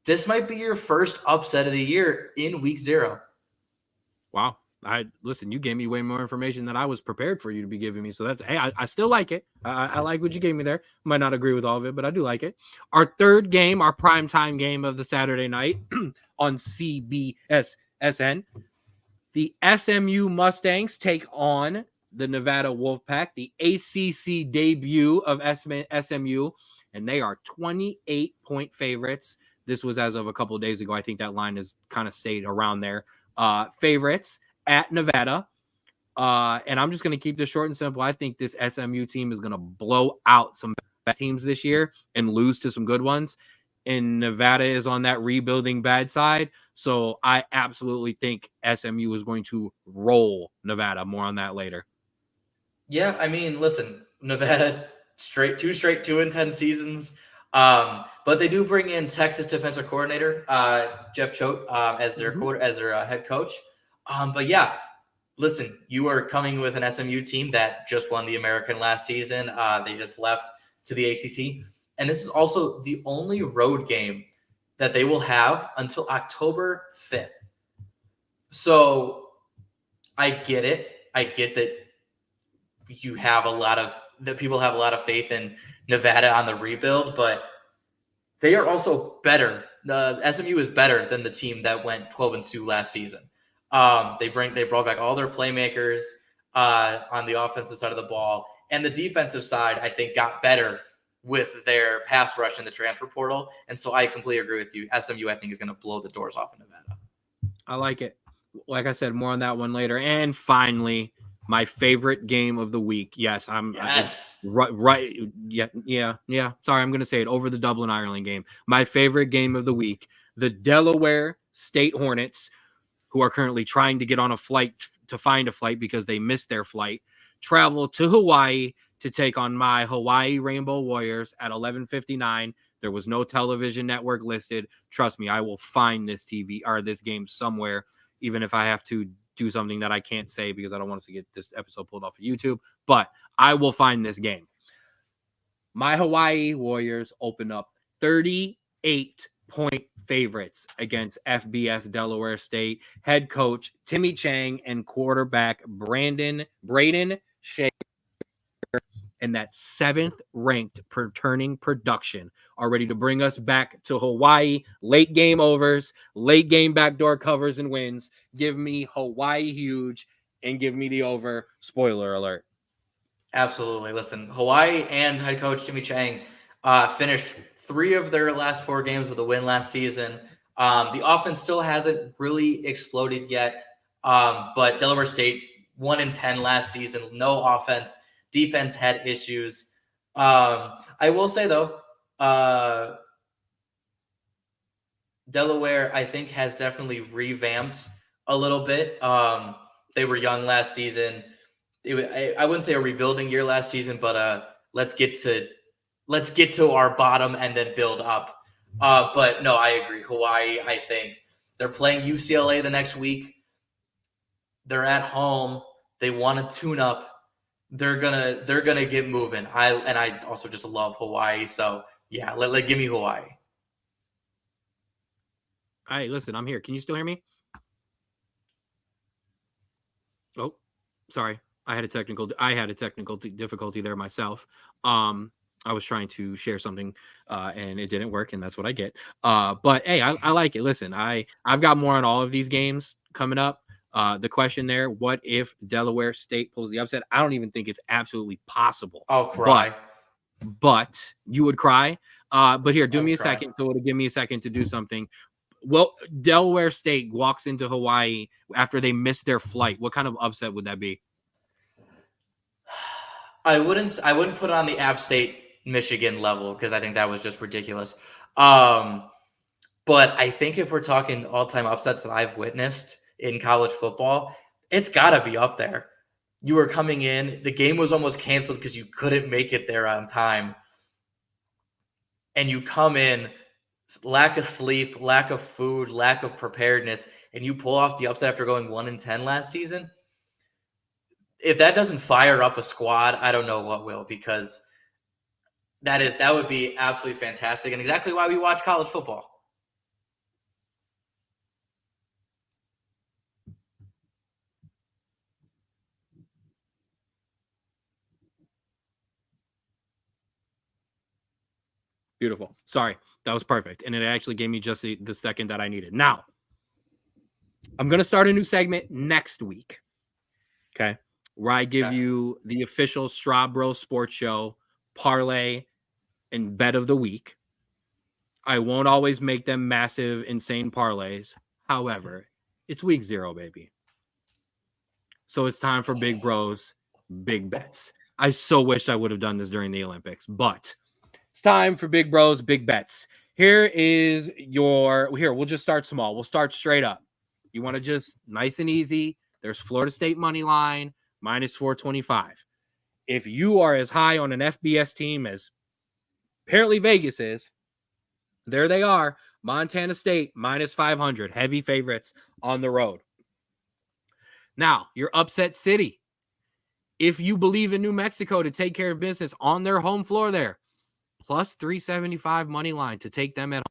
S2: this might be your first upset of the year in week 0.
S1: Wow. Listen, you gave me way more information than I was prepared for you to be giving me. So that's, hey, I still like it. I like what you gave me there. Might not agree with all of it, but I do like it. Our third game, our primetime game of the Saturday night on CBSSN, the SMU Mustangs take on the Nevada Wolfpack, the ACC debut of SMU, and they are 28-point favorites. This was as of a couple of days ago. I think that line has kind of stayed around there. Favorites at Nevada. And I'm just going to keep this short and simple. I think this SMU team is going to blow out some bad teams this year and lose to some good ones. And Nevada is on that rebuilding bad side. So I absolutely think SMU is going to roll Nevada. More on that later.
S2: Yeah, I mean, listen, Nevada, two straight 2-10 seasons. But they do bring in Texas defensive coordinator Jeff Choate as their head coach. But yeah, listen, you are coming with an SMU team that just won the American last season. They just left to the ACC, and this is also the only road game that they will have until October 5th. So I get it. I get that people have a lot of faith in Nevada on the rebuild, but they are also better. SMU is better than the team that went 12-2 last season. They brought back all their playmakers on the offensive side of the ball, and the defensive side, I think, got better with their pass rush in the transfer portal. And so I completely agree with you. SMU, I think, is going to blow the doors off of Nevada.
S1: I like it. Like I said, more on that one later. And finally, my favorite game of the week. Yes, right. Yeah. Sorry, I'm going to say it over the Dublin, Ireland game. My favorite game of the week, the Delaware State Hornets, who are currently trying to get on a flight to find a flight because they missed their flight, travel to Hawaii to take on my Hawaii Rainbow Warriors at 11:59. There was no television network listed. Trust me, I will find this game somewhere, even if I have to do something that I can't say because I don't want us to get this episode pulled off of YouTube, but I will find this game. My Hawaii Warriors open up 38-point favorites against FBS Delaware State head coach Timmy Chang and quarterback Braden Shaker, and that 7th ranked returning production are ready to bring us back to Hawaii. Late game overs, late game backdoor covers and wins. Give me Hawaii huge and give me the over. Spoiler alert.
S2: Absolutely. Listen, Hawaii and head coach Timmy Chang finished 3 of their last 4 games with a win last season. The offense still hasn't really exploded yet, but Delaware State 1-10 last season, no offense. Defense had issues. I will say, though, Delaware, I think, has definitely revamped a little bit. They were young last season. I wouldn't say a rebuilding year last season, but let's get to our bottom and then build up. But no, I agree. Hawaii, I think they're playing UCLA the next week. They're at home. They want to tune up. They're gonna get moving. I also just love Hawaii. So yeah, give me Hawaii.
S1: All right, listen, I'm here. Can you still hear me? Oh, sorry. I had a technical difficulty there myself. I was trying to share something and it didn't work, and that's what I get. But hey, I like it. Listen, I've got more on all of these games coming up. The question there, what if Delaware State pulls the upset? I don't even think it's absolutely possible.
S2: I'll cry.
S1: But you would cry. But here, give me a second to do something. Well, Delaware State walks into Hawaii after they missed their flight. What kind of upset would that be?
S2: I wouldn't put it on the App State Michigan level because I think that was just ridiculous. But I think if we're talking all-time upsets that I've witnessed in college football, it's got to be up there. You were coming in, the game was almost canceled because you couldn't make it there on time. And you come in lack of sleep, lack of food, lack of preparedness, and you pull off the upset after going 1-10 last season, if that doesn't fire up a squad, I don't know what will, because that would be absolutely fantastic and exactly why we watch college football.
S1: Beautiful. Sorry, that was perfect. And it actually gave me just the second that I needed. Now, I'm going to start a new segment next week. Okay. Where I give you the official Straub Sports Show parlay and bet of the week. I won't always make them massive, insane parlays. However, it's week 0, baby. So it's time for big bros, big bets. I so wish I would have done this during the Olympics, but it's time for big bros, big bets. Here, we'll just start small. We'll start straight up. You want to just nice and easy. There's Florida State money line, -425. If you are as high on an FBS team as apparently Vegas is, there they are. Montana State, -500. Heavy favorites on the road. Now, your upset city. If you believe in New Mexico to take care of business on their home floor there, +375 money line to take them at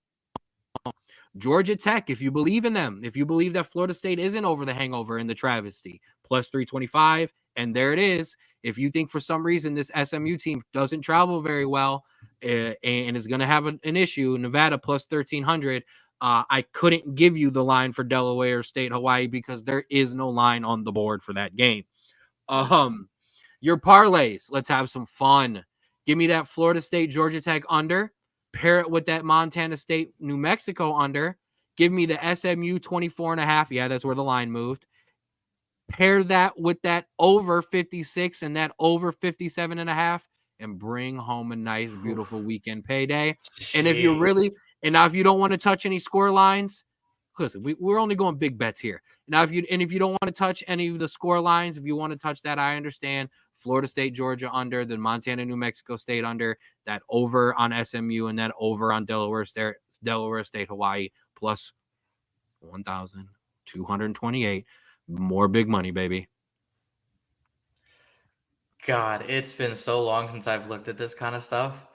S1: home. Georgia Tech, if you believe in them, if you believe that Florida State isn't over the hangover in the travesty, +325. And there it is. If you think for some reason this SMU team doesn't travel very well and is going to have an issue, Nevada +1300. I couldn't give you the line for Delaware State, Hawaii, because there is no line on the board for that game. Your parlays, let's have some fun. Give me that Florida State, Georgia Tech under. Pair it with that Montana State, New Mexico under. Give me the SMU 24.5. Yeah, that's where the line moved. Pair that with that over 56 and that over 57.5 and bring home a nice, beautiful weekend payday. Jeez. And if you really, and now if you don't want to touch any score lines, listen, we're only going big bets here. Now, if you don't want to touch any of the score lines, if you want to touch that, I understand. Florida State, Georgia under, then Montana, New Mexico State under, that over on SMU, and that over on Delaware State, Hawaii, +1,228. More big money, baby.
S2: God, it's been so long since I've looked at this kind of stuff.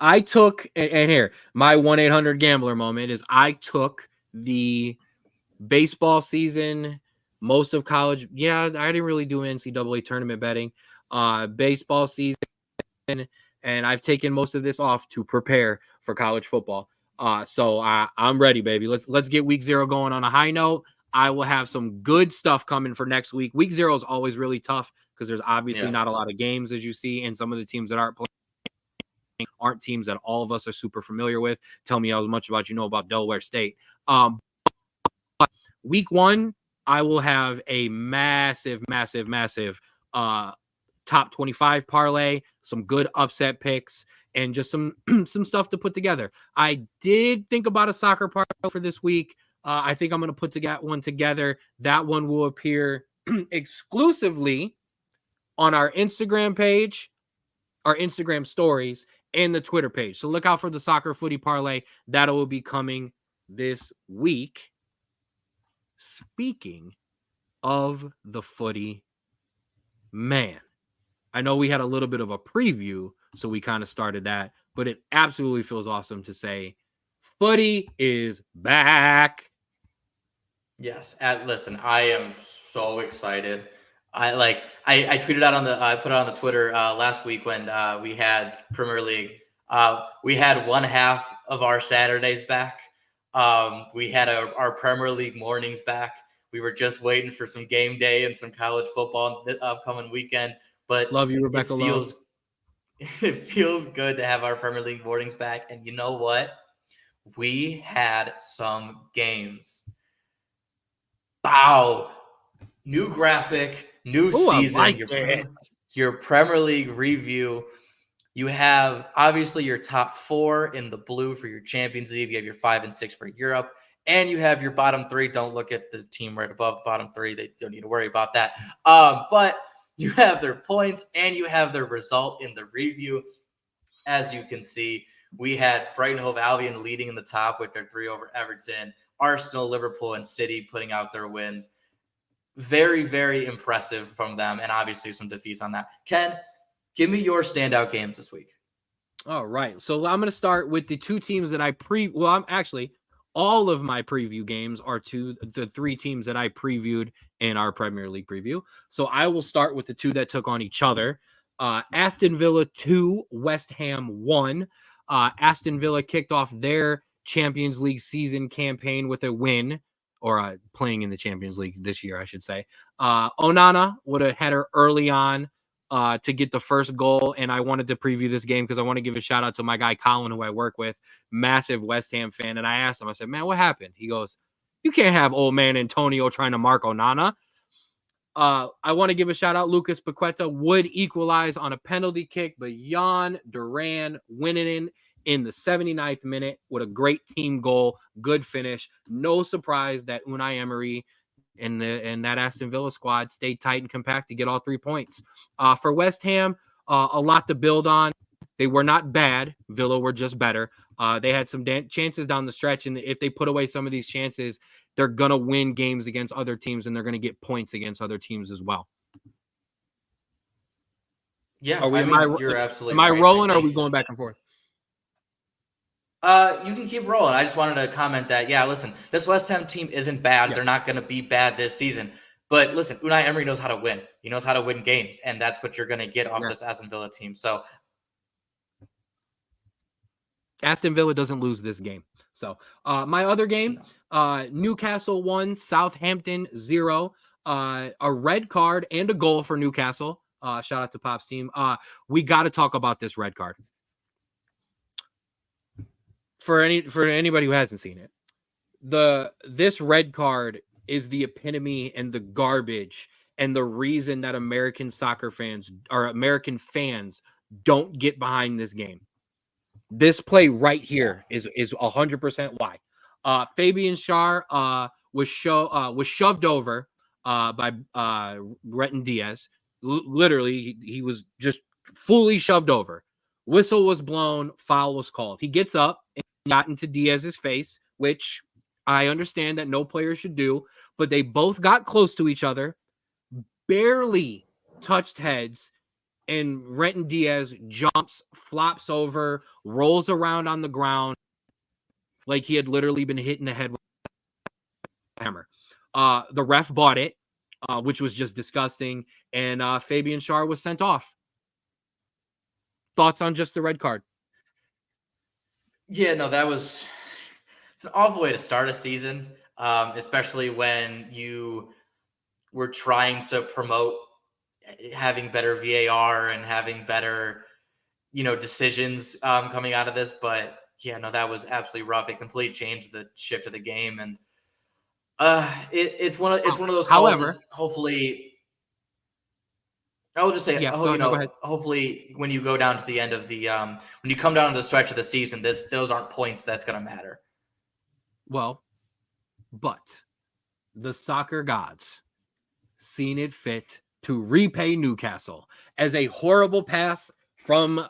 S1: I took, and here, my 1-800-GAMBLER moment is I took the baseball season, most of college. Yeah, I didn't really do NCAA tournament betting. Baseball season, and I've taken most of this off to prepare for college football. So I'm ready, baby. Let's get week 0 going on a high note. I will have some good stuff coming for next week. Week 0 is always really tough because there's obviously not a lot of games, as you see, and some of the teams that aren't aren't teams that all of us are super familiar with. Tell me how much about about Delaware State. But week 1, I will have a massive top 25 parlay, some good upset picks, and just some stuff to put together. I did think about a soccer parlay for this week. I think I'm going to put one together. That one will appear exclusively on our Instagram page, our Instagram stories, and the Twitter page. So look out for the soccer footy parlay. That will be coming this week. Speaking of the footy, man, I know we had a little bit of a preview, so we kind of started that, but it absolutely feels awesome to say footy is back.
S2: Yes. Listen, I am so excited. I tweeted out I put it on the Twitter last week when we had Premier League. We had one half of our Saturdays back. We had our Premier League mornings back. We were just waiting for some game day and some college football this upcoming weekend. But
S1: love you, Rebecca.
S2: It feels good to have our Premier League mornings back. And you know what? We had some games. Wow. New graphic, new season, your Premier League review. You have obviously your top 4 in the blue for your Champions League. You have your 5 and 6 for Europe, and you have your bottom 3. Don't look at the team right above the bottom 3. They don't need to worry about that. But you have their points and you have their result in the review. As you can see, We had Brighton Hove Albion leading in the top with their 3 over Everton. Arsenal, Liverpool, and City putting out their wins. Very, very impressive from them, and obviously some defeats on that. Ken, give me your standout games this week.
S1: All right. So I'm going to start with the 2 teams that I'm actually all of my preview games are the 3 teams that I previewed in our Premier League preview. So I will start with the 2 that took on each other. Aston Villa 2, West Ham 1. Aston Villa kicked off their Champions League season campaign with a win, or playing in the Champions League this year, I should say. Onana with a header early on to get the first goal, and I wanted to preview this game because I want to give a shout out to my guy Colin, who I work with, massive West Ham fan, and I asked him, I said, man, what happened? He goes, you can't have old man Antonio trying to mark Onana. I want to give a shout out. Lucas Paqueta would equalize on a penalty kick, but Jan Duran winning in the 79th minute with a great team goal, good finish. No surprise that Unai Emery and that Aston Villa squad stayed tight and compact to get all 3 points. For West Ham, a lot to build on. They were not bad. Villa were just better. They had some chances down the stretch, and if they put away some of these chances, they're going to win games against other teams, and they're going to get points against other teams as well.
S2: Yeah, you're absolutely
S1: right. Am I rolling, or are we going back and forth?
S2: You can keep rolling. I just wanted to comment that, listen, this West Ham team isn't bad. Yeah. They're not going to be bad this season. But listen, Unai Emery knows how to win. He knows how to win games, and that's what you're going to get off this Aston Villa team. So
S1: Aston Villa doesn't lose this game. So my other game, Newcastle 1, Southampton 0. A red card and a goal for Newcastle. Shout out to Pop's team. We got to talk about this red card. For anybody who hasn't seen it, this red card is the epitome and the garbage and the reason that American soccer fans or American fans don't get behind this game. This play right here is 100% why. Fabian Schär was shoved over by Breton Diaz. Literally, he was just fully shoved over. Whistle was blown, foul was called. He gets up and got into Diaz's face, which I understand that no player should do, but they both got close to each other, barely touched heads, and Breton Diaz jumps, flops over, rolls around on the ground like he had literally been hit in the head with a hammer. The ref bought it, which was just disgusting, and Fabian Schär was sent off. Thoughts on just the red card?
S2: Yeah, no, it's an awful way to start a season, especially when you were trying to promote having better VAR and having better, decisions coming out of this. But yeah, no, that was absolutely rough. It completely changed the shift of the game, and it's one of those calls.
S1: However,
S2: hopefully. I will just say, hopefully when you go down to the end of the when you come down to the stretch of the season, those aren't points that's going to matter.
S1: Well, but the soccer gods seen it fit to repay Newcastle as a horrible pass from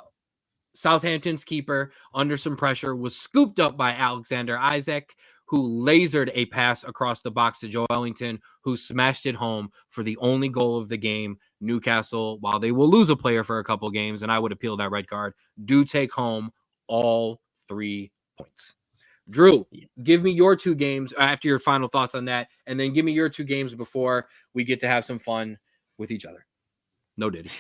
S1: Southampton's keeper under some pressure was scooped up by Alexander Isak, who lasered a pass across the box to Joe Ellington, who smashed it home for the only goal of the game. Newcastle, while they will lose a player for a couple games, and I would appeal that red card, do take home all 3 points. Drew, give me your 2 games after your final thoughts on that, and then give me your 2 games before we get to have some fun with each other. No Diddy.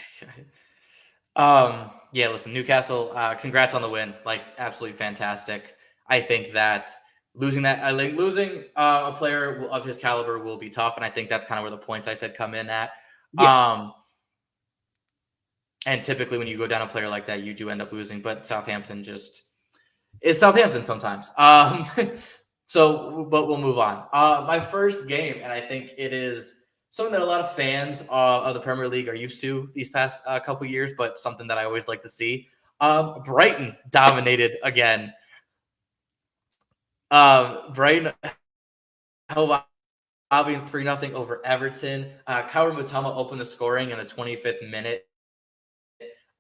S2: Listen, Newcastle, congrats on the win. Absolutely fantastic. I think that losing a player of his caliber will be tough, and I think that's kind of where the points I said come in at. Yeah. And typically when you go down a player like that, you do end up losing, but Southampton just is Southampton sometimes. But we'll move on. My first game, and I think it is something that a lot of fans of the Premier League are used to these past couple years, but something that I always like to see. Brighton dominated again. Brighton held Albion 3-0 over Everton. Kaoru Mitoma opened the scoring in the 25th minute.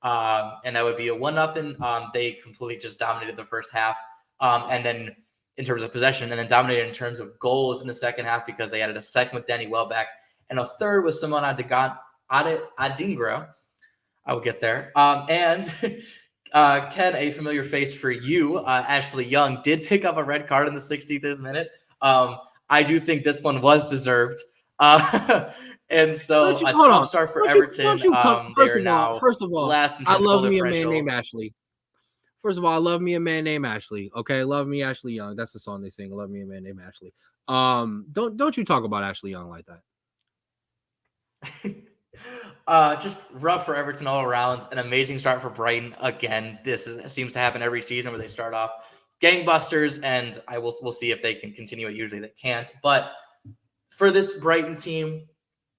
S2: and that would be a 1-0. They completely just dominated the first half, and then in terms of possession, and then dominated in terms of goals in the second half because they added a second with Danny Welbeck and a third with Simon Adingra. I will get there. And Ken, a familiar face for you, Ashley Young, did pick up a red card in the 63rd minute. I do think this one was deserved. And so a tough start for Everton.
S1: First of all,
S2: last in
S1: I
S2: terms of
S1: love
S2: goal
S1: me a man
S2: differential.
S1: named Ashley. First of all, I love me a man named Ashley. Okay, love me Ashley Young. That's the song they sing. Love me a man named Ashley. Don't you talk about Ashley Young like
S2: that. Just rough for Everton all around. An amazing start for Brighton. Again, seems to happen every season where they start off gangbusters, and we'll see if they can continue it. Usually they can't. But for this Brighton team,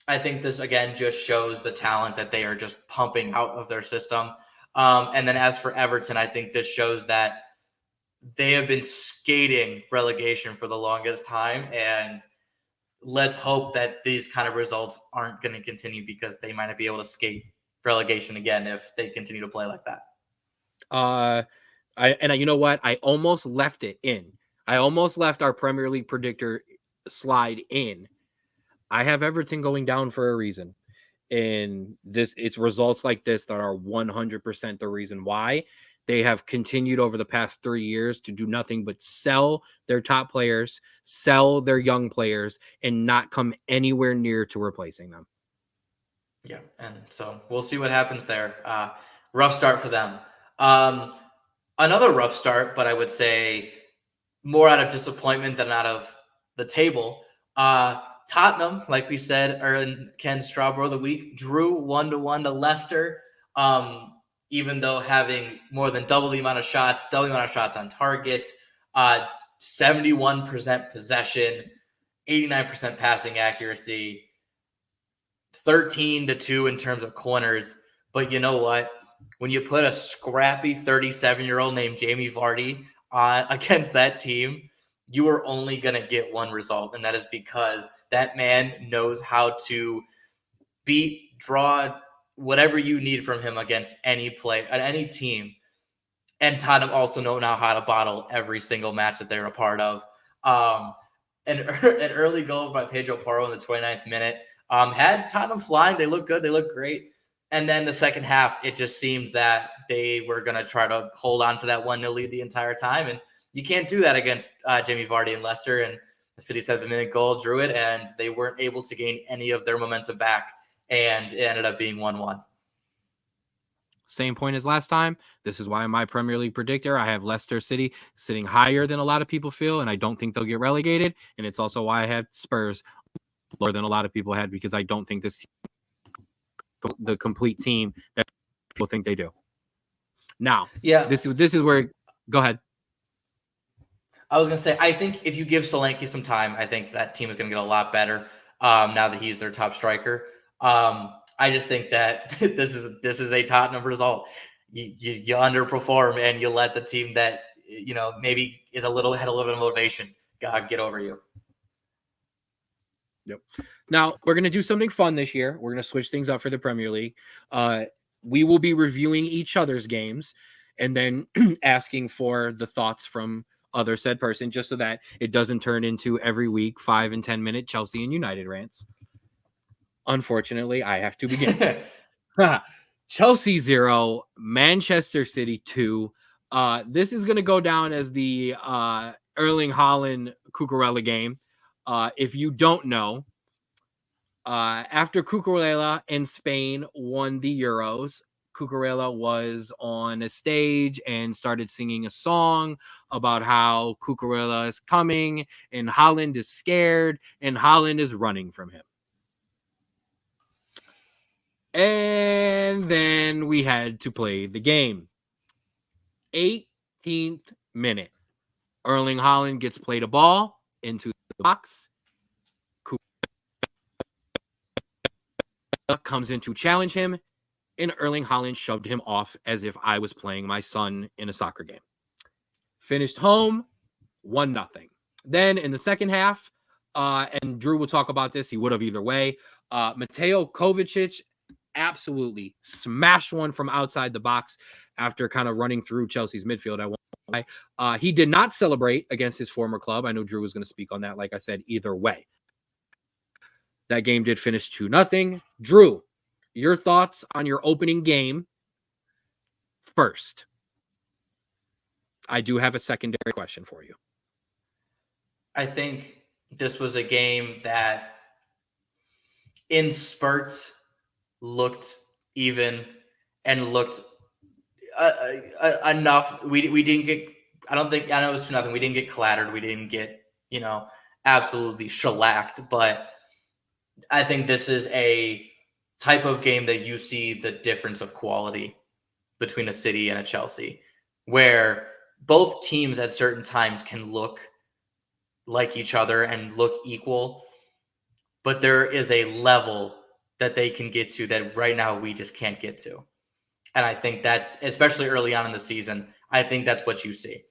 S2: I think this again just shows the talent that they are just pumping out of their system. And then as for Everton, I think this shows that they have been skating relegation for the longest time. And let's hope that these kind of results aren't going to continue because they might not be able to skate relegation again if they continue to play like that.
S1: You know what? I almost left it in. I almost left our Premier League predictor slide in. I have Everton going down for a reason. And it's results like this that are 100% the reason why. They have continued over the past 3 years to do nothing but sell their top players, sell their young players, and not come anywhere near to replacing them.
S2: Yeah, and so we'll see what happens there. Rough start for them. Another rough start, but I would say more out of disappointment than out of the table. Tottenham, like we said, are in Ken's Straub of the week, drew 1-1 to Leicester. Even though having more than double the amount of shots on target, 71% possession, 89% passing accuracy, 13-2 in terms of corners. But you know what? When you put a scrappy 37-year-old named Jamie Vardy on against that team, you are only going to get one result, and that is because that man knows how to beat, draw, whatever you need from him against any team. And Tottenham also know now how to bottle every single match that they're a part of. An early goal by Pedro Porro in the 29th minute had Tottenham flying. They look good. They look great. And then the second half, it just seemed that they were going to try to hold on to that 1-0 lead the entire time. And you can't do that against Jamie Vardy and Leicester. And the 57th-minute goal drew it, and they weren't able to gain any of their momentum back. And it ended up being 1-1.
S1: Same point as last time. This is why my Premier League predictor, I have Leicester City sitting higher than a lot of people feel, and I don't think they'll get relegated. And it's also why I have Spurs lower than a lot of people had, because I don't think this the complete team that people think they do. Now, this is where go ahead.
S2: I was going to say, I think if you give Solanke some time, I think that team is going to get a lot better now that he's their top striker. I just think that this is a Tottenham result. You underperform and you let the team that maybe had a little bit of motivation get over you.
S1: Yep. Now we're gonna do something fun this year. We're gonna switch things up for the Premier League. We will be reviewing each other's games and then asking for the thoughts from other said person, just so that it doesn't turn into every week 5 and 10 minute Chelsea and United rants. Unfortunately, I have to begin. Chelsea 0, Manchester City 2. This is going to go down as the Erling Haaland Cucurella game. If you don't know, after Cucurella and Spain won the Euros, Cucurella was on a stage and started singing a song about how Cucurella is coming and Haaland is scared and Haaland is running from him. And then we had to play the game. 18th minute. Erling Haaland gets played a ball into the box. Comes in to challenge him, and Erling Haaland shoved him off as if I was playing my son in a soccer game. Finished home, 1-0. Then in the second half, and Drew will talk about this, he would have either way, Mateo Kovacic absolutely smashed one from outside the box after kind of running through Chelsea's midfield at one point. He did not celebrate against his former club. I know Drew was going to speak on that. Like I said, either way, that game did finish 2-0. Drew, your thoughts on your opening game first. I do have a secondary question for you.
S2: I think this was a game that in spurts looked even and looked enough. We didn't get, I know it was 2-0. We didn't get clattered. We didn't get, absolutely shellacked. But I think this is a type of game that you see the difference of quality between a City and a Chelsea, where both teams at certain times can look like each other and look equal, but there is a level that they can get to that right now we just can't get to. And I think that's, especially early on in the season, I think that's what you see.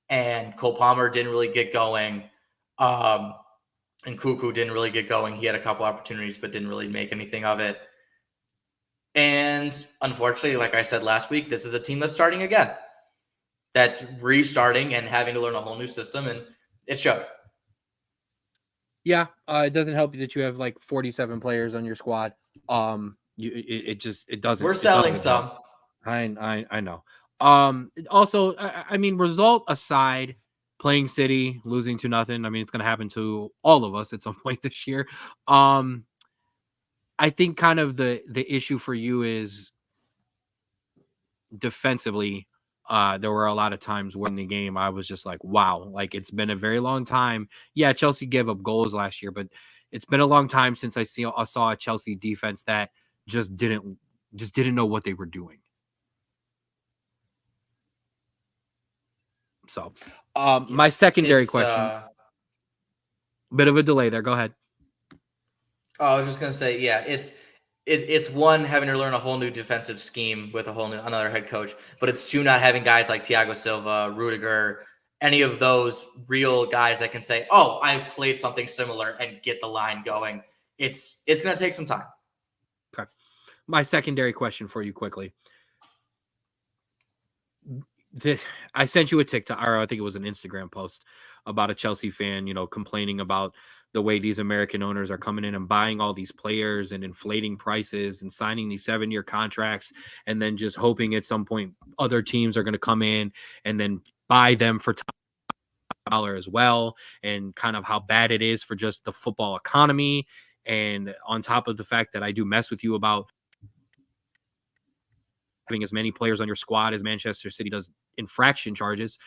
S2: And Cole Palmer didn't really get going. And Cuckoo didn't really get going. He had a couple opportunities, but didn't really make anything of it. And unfortunately, like I said last week, this is a team that's starting again. That's restarting and having to learn a whole new system, and it showed.
S1: Yeah, it doesn't help you that you have like 47 players on your squad. It doesn't.
S2: We're selling some.
S1: I know. Also, I mean, result aside, playing City, losing 2-0. I mean, it's going to happen to all of us at some point this year. I think kind of the issue for you is defensively. There were a lot of times when the game I was just like, wow, like it's been a very long time. Yeah, Chelsea gave up goals last year, but it's been a long time since I saw a Chelsea defense that just didn't know what they were doing. So, my secondary question, bit of a delay there. Go ahead.
S2: Oh, I was just gonna say, yeah, it's one, having to learn a whole new defensive scheme with another head coach, but it's two, not having guys like Thiago Silva, Rudiger, any of those real guys that can say, oh, I played something similar and get the line going. It's going to take some time.
S1: Okay. My secondary question for you quickly. I sent you a TikTok, or I think it was an Instagram post about a Chelsea fan, complaining about the way these American owners are coming in and buying all these players and inflating prices and signing these 7-year contracts, and then just hoping at some point other teams are going to come in and then buy them for $1 as well, and kind of how bad it is for just the football economy. And on top of the fact that I do mess with you about having as many players on your squad as Manchester City does infraction charges,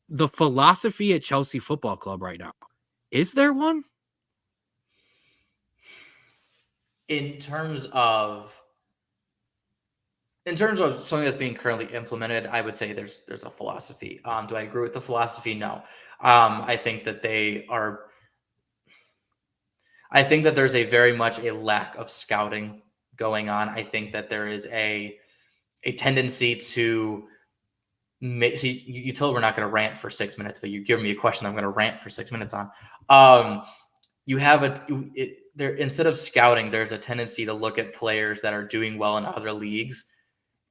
S1: the philosophy at Chelsea Football Club right now, is there one?
S2: In terms of something that's being currently implemented, I would say there's a philosophy. Do I agree with the philosophy? No. I think that there's a very much a lack of scouting going on. I think that there is a tendency to see, you told we're not going to rant for 6 minutes, but you give me a question I'm going to rant for 6 minutes on. You have instead of scouting, there's a tendency to look at players that are doing well in other leagues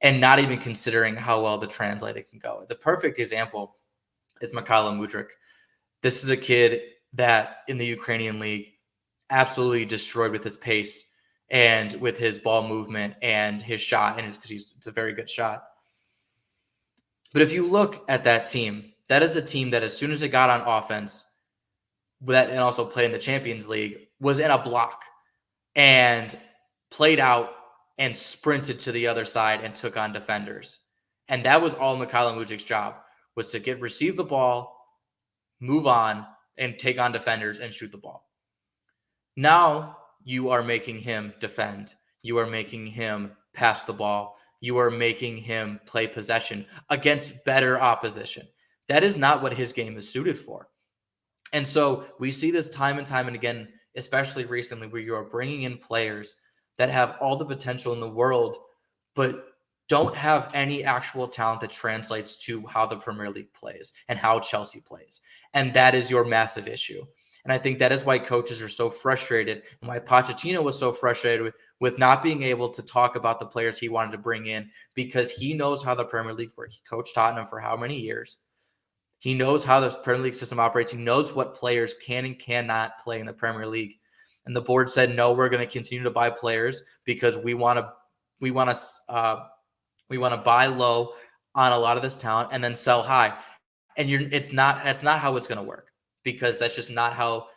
S2: and not even considering how well the translated can go. The perfect example is Mykhailo Mudryk. This is a kid that in the Ukrainian league absolutely destroyed with his pace and with his ball movement and his shot, and it's a very good shot. But if you look at that team, that is a team that as soon as it got on offense, and also played in the Champions League, was in a block and played out and sprinted to the other side and took on defenders. And that was all Mykhailo Mudryk's job, was to receive the ball, move on, and take on defenders and shoot the ball. Now you are making him defend. You are making him pass the ball. You are making him play possession against better opposition. That is not what his game is suited for. And so we see this time and time and again, especially recently, where you are bringing in players that have all the potential in the world, but don't have any actual talent that translates to how the Premier League plays and how Chelsea plays. And that is your massive issue. And I think that is why coaches are so frustrated and why Pochettino was so frustrated with not being able to talk about the players he wanted to bring in, because he knows how the Premier League works. He coached Tottenham for how many years? He knows how the Premier League system operates. He knows what players can and cannot play in the Premier League. And the board said, no, we're going to continue to buy players because we want to buy low on a lot of this talent and then sell high. And that's not how it's going to work, because that's not how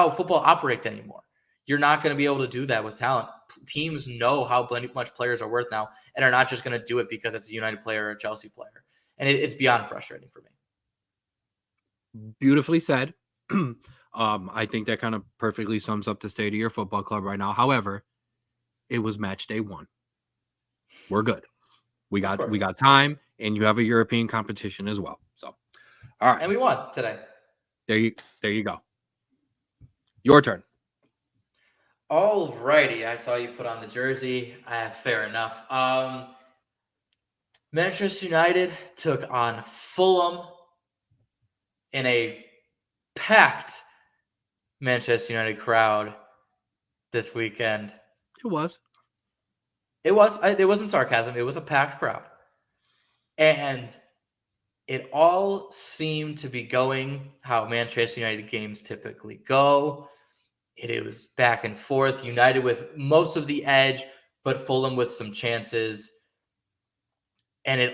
S2: football operates anymore. You're not going to be able to do that with talent. Teams know how much players are worth now and are not just going to do it because it's a United player or a Chelsea player. And it's beyond frustrating for me.
S1: Beautifully said. I think that kind of perfectly sums up the state of your football club right now. However, it was match day 1. We're good. We got time, and you have a European competition as well. So, all right.
S2: And we won today.
S1: There you go. Your turn.
S2: All righty. I saw you put on the jersey. Fair enough. Manchester United took on Fulham in a packed Manchester United crowd this weekend.
S1: It was.
S2: It wasn't sarcasm. It was a packed crowd. And it all seemed to be going how Manchester United games typically go. It was back and forth. United with most of the edge, but Fulham with some chances. And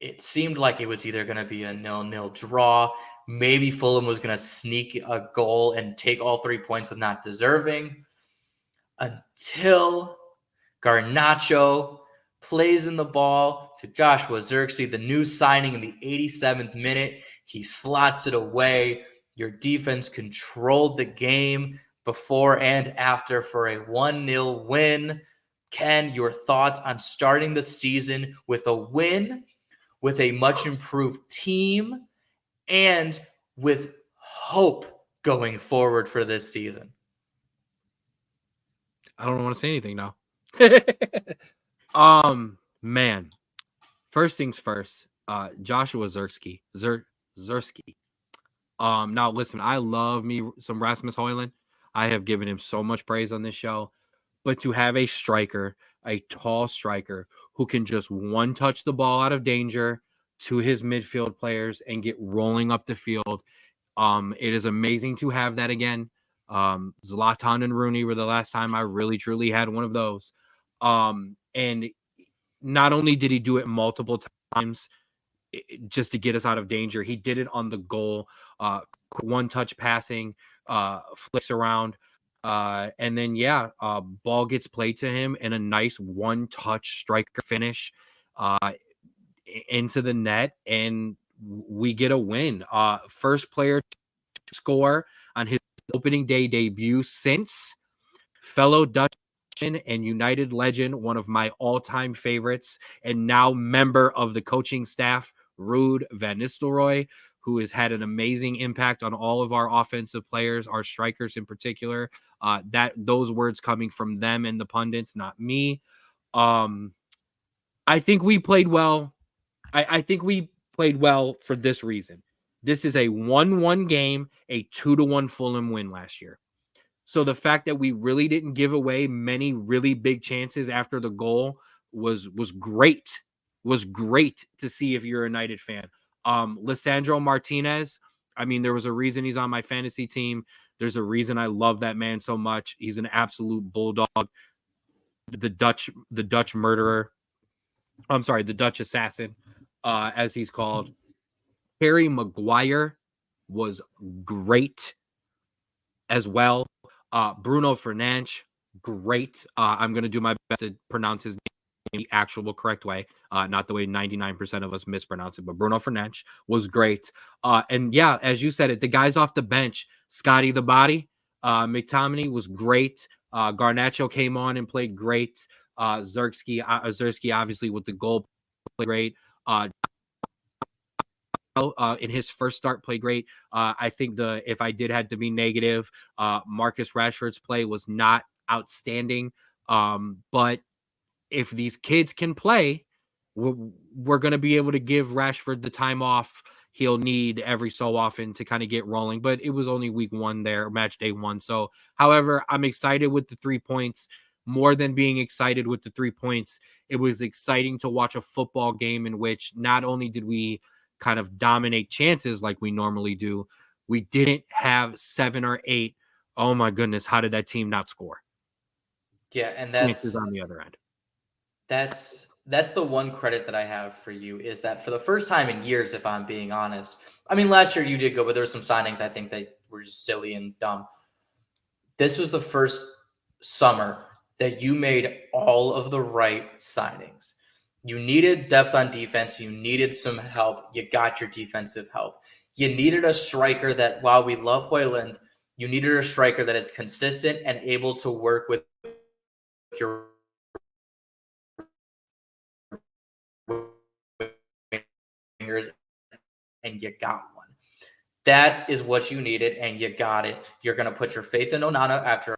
S2: it seemed like it was either going to be a 0-0 draw. Maybe Fulham was going to sneak a goal and take all 3 points with not deserving, until Garnacho plays in the ball to Joshua Zirkzee, the new signing, in the 87th minute. He slots it away. Your defense controlled the game before and after for a 1-0 win. Ken, your thoughts on starting the season with a win, with a much improved team, and with hope going forward for this season?
S1: I don't want to say anything now. Man. First things first, Joshua Zirkzee. Zirkzee. Now listen, I love me some Rasmus Højlund. I have given him so much praise on this show. But to have a striker, a tall striker, who can just one touch the ball out of danger to his midfield players and get rolling up the field, it is amazing to have that again. Zlatan and Rooney were the last time I really, truly had one of those. And not only did he do it multiple times just to get us out of danger, he did it on the goal, one-touch passing, flicks around, and then, ball gets played to him and a nice one-touch striker finish into the net, and we get a win. First player to score on his opening day debut since fellow Dutch and United legend, one of my all-time favorites, and now member of the coaching staff, Ruud van Nistelrooy, who has had an amazing impact on all of our offensive players, our strikers in particular. Those words coming from them and the pundits, not me. I think we played well. I think we played well for this reason. This is a 1-1 game, a 2-1 Fulham win last year. So the fact that we really didn't give away many really big chances after the goal was great. Was great to see if you're a United fan. Lisandro Martinez, I mean, there was a reason he's on my fantasy team. There's a reason I love that man so much. He's an absolute bulldog. The Dutch murderer. I'm sorry, the Dutch assassin, as he's called. Harry Maguire was great as well. Bruno Fernandes, great. I'm going to do my best to pronounce his name in the actual correct way, not the way 99% of us mispronounce it, but Bruno Fernandes was great. And yeah, as you said it, the guys off the bench, Scotty the Body, McTominay was great. Garnacho came on and played great. Zirkzee obviously with the goal played great. In his first start played great. I think if I did have to be negative, Marcus Rashford's play was not outstanding. But if these kids can play, we're going to be able to give Rashford the time off he'll need every so often to kind of get rolling. But it was only week 1 there, match day 1. So, however, I'm excited with the 3 points. More than being excited with the 3 points, it was exciting to watch a football game in which not only did we kind of dominate chances like we normally do, we didn't have 7 or 8. Oh my goodness, how did that team not score?
S2: Yeah, and
S1: Chances on the other end.
S2: That's the one credit that I have for you, is that for the first time in years, if I'm being honest, I mean, last year you did go, but there were some signings I think that were just silly and dumb. This was the first summer that you made all of the right signings. You needed depth on defense. You needed some help. You got your defensive help. You needed a striker that, while we love Hoyland, you needed a striker that is consistent and able to work with your wingers, and you got one. That is what you needed, and you got it. You're going to put your faith in Onana after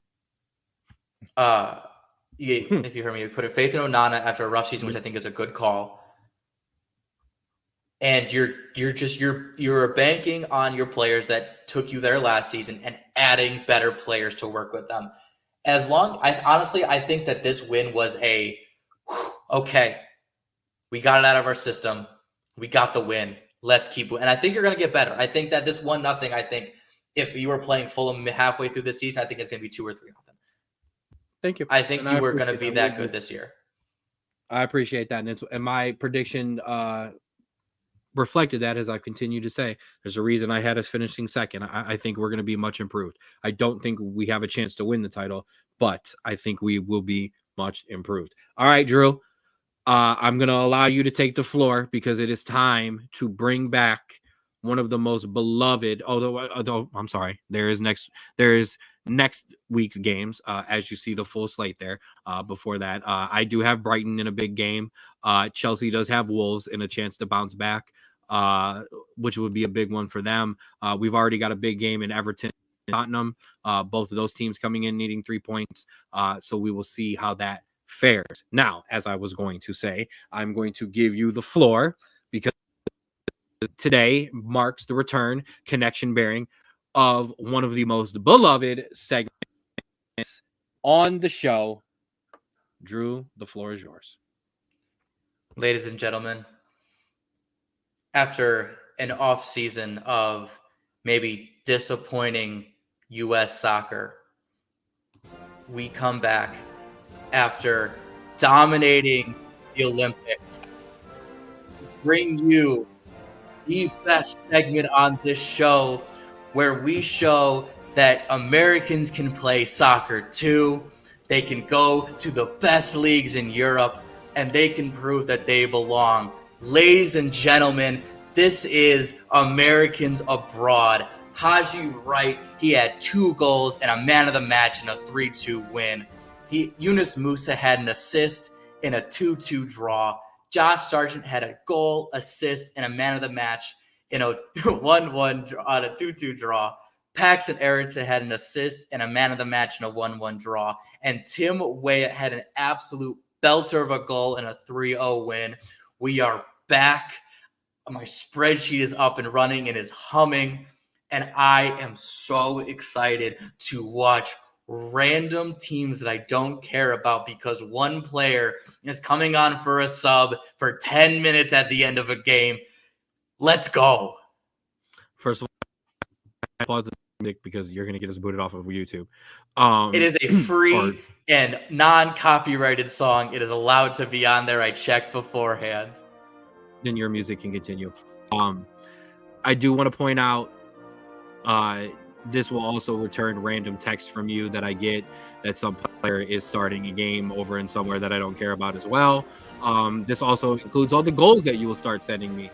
S2: if you heard me, you put a faith in Onana after a rough season, which I think is a good call. And you're banking on your players that took you there last season and adding better players to work with them. I think that this win was okay, we got it out of our system. We got the win. Let's keep it. And I think you're going to get better. I think that this 1-0, I think if you were playing Fulham halfway through the season, I think it's going to be 2 or 3-0.
S1: Thank you.
S2: I think you were going to be that good this year.
S1: I appreciate that. And my prediction reflected that, as I've continued to say. There's a reason I had us finishing second. I think we're going to be much improved. I don't think we have a chance to win the title, but I think we will be much improved. All right, Drew. I'm going to allow you to take the floor because it is time to bring back one of the most beloved, although I'm sorry, there is next week's games, as you see the full slate there. Before that, I do have Brighton in a big game. Chelsea does have Wolves in a chance to bounce back, which would be a big one for them. We've already got a big game in Everton and Tottenham. Both of those teams coming in needing 3 points. So we will see how that fares. Now, as I was going to say, I'm going to give you the floor because today marks the return, connection bearing, of one of the most beloved segments on the show. Drew, the floor is yours.
S2: Ladies and gentlemen, after an off season of maybe disappointing U.S. soccer, we come back after dominating the Olympics. Bring you the best segment on this show, where we show that Americans can play soccer too. They can go to the best leagues in Europe, and they can prove that they belong. Ladies and gentlemen, this is Americans Abroad. Haji Wright, he had 2 goals and a man of the match in a 3-2 win. Yunus Musa had an assist in a 2-2 draw. Josh Sargent had a goal, assist, and a man of the match in a 1-1 draw, on a 2-2 draw. Paxton Aronson had an assist and a man of the match in a 1-1 draw. And Tim Weah had an absolute belter of a goal in a 3-0 win. We are back. My spreadsheet is up and running and is humming. And I am so excited to watch random teams that I don't care about because one player is coming on for a sub for 10 minutes at the end of a game. Let's go.
S1: First of all, I pause the music because you're going to get us booted off of YouTube.
S2: It is a free and non-copyrighted song. It is allowed to be on there. I checked beforehand.
S1: Then your music can continue. I do want to point out this will also return random text from you that I get that some player is starting a game over in somewhere that I don't care about as well. This also includes all the goals that you will start sending me.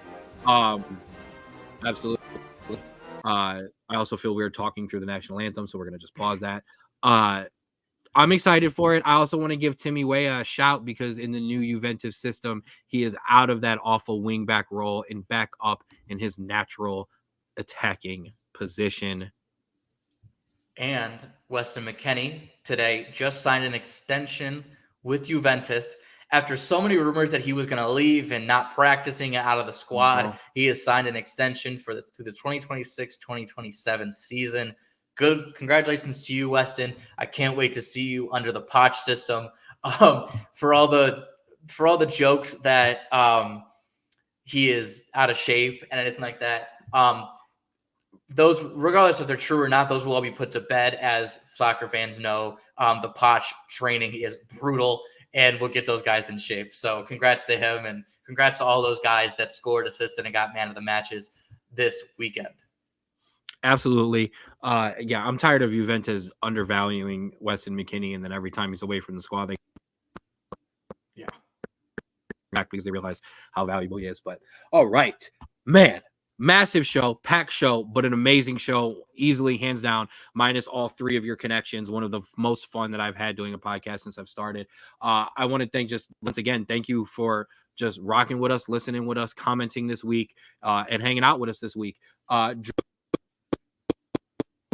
S1: Absolutely. I also feel weird talking through the national anthem, so we're going to just pause that. I'm excited for it. I also want to give Timmy Weah a shout because in the new Juventus system, he is out of that awful wingback role and back up in his natural attacking position.
S2: And Weston McKennie today just signed an extension with Juventus After so many rumors that he was going to leave and not practicing out of the squad, he has signed an extension to the 2026-2027 season. Good. Congratulations to you, Weston. I can't wait to see you under the Poch system. For all the jokes that he is out of shape and anything like that, those, regardless if they're true or not, those will all be put to bed. As soccer fans know, the Poch training is brutal, and we'll get those guys in shape. So congrats to him, and congrats to all those guys that scored, assisted, and got man of the matches this weekend.
S1: Absolutely. Yeah, I'm tired of Juventus undervaluing Weston McKennie, and then every time he's away from the squad, they back because they realize how valuable he is. But all right, man, massive show, packed show, but an amazing show, easily, hands down, minus all three of your connections. One of the most fun that I've had doing a podcast since I've started. I want to once again, thank you for just rocking with us, listening with us, commenting this week, and hanging out with us this week.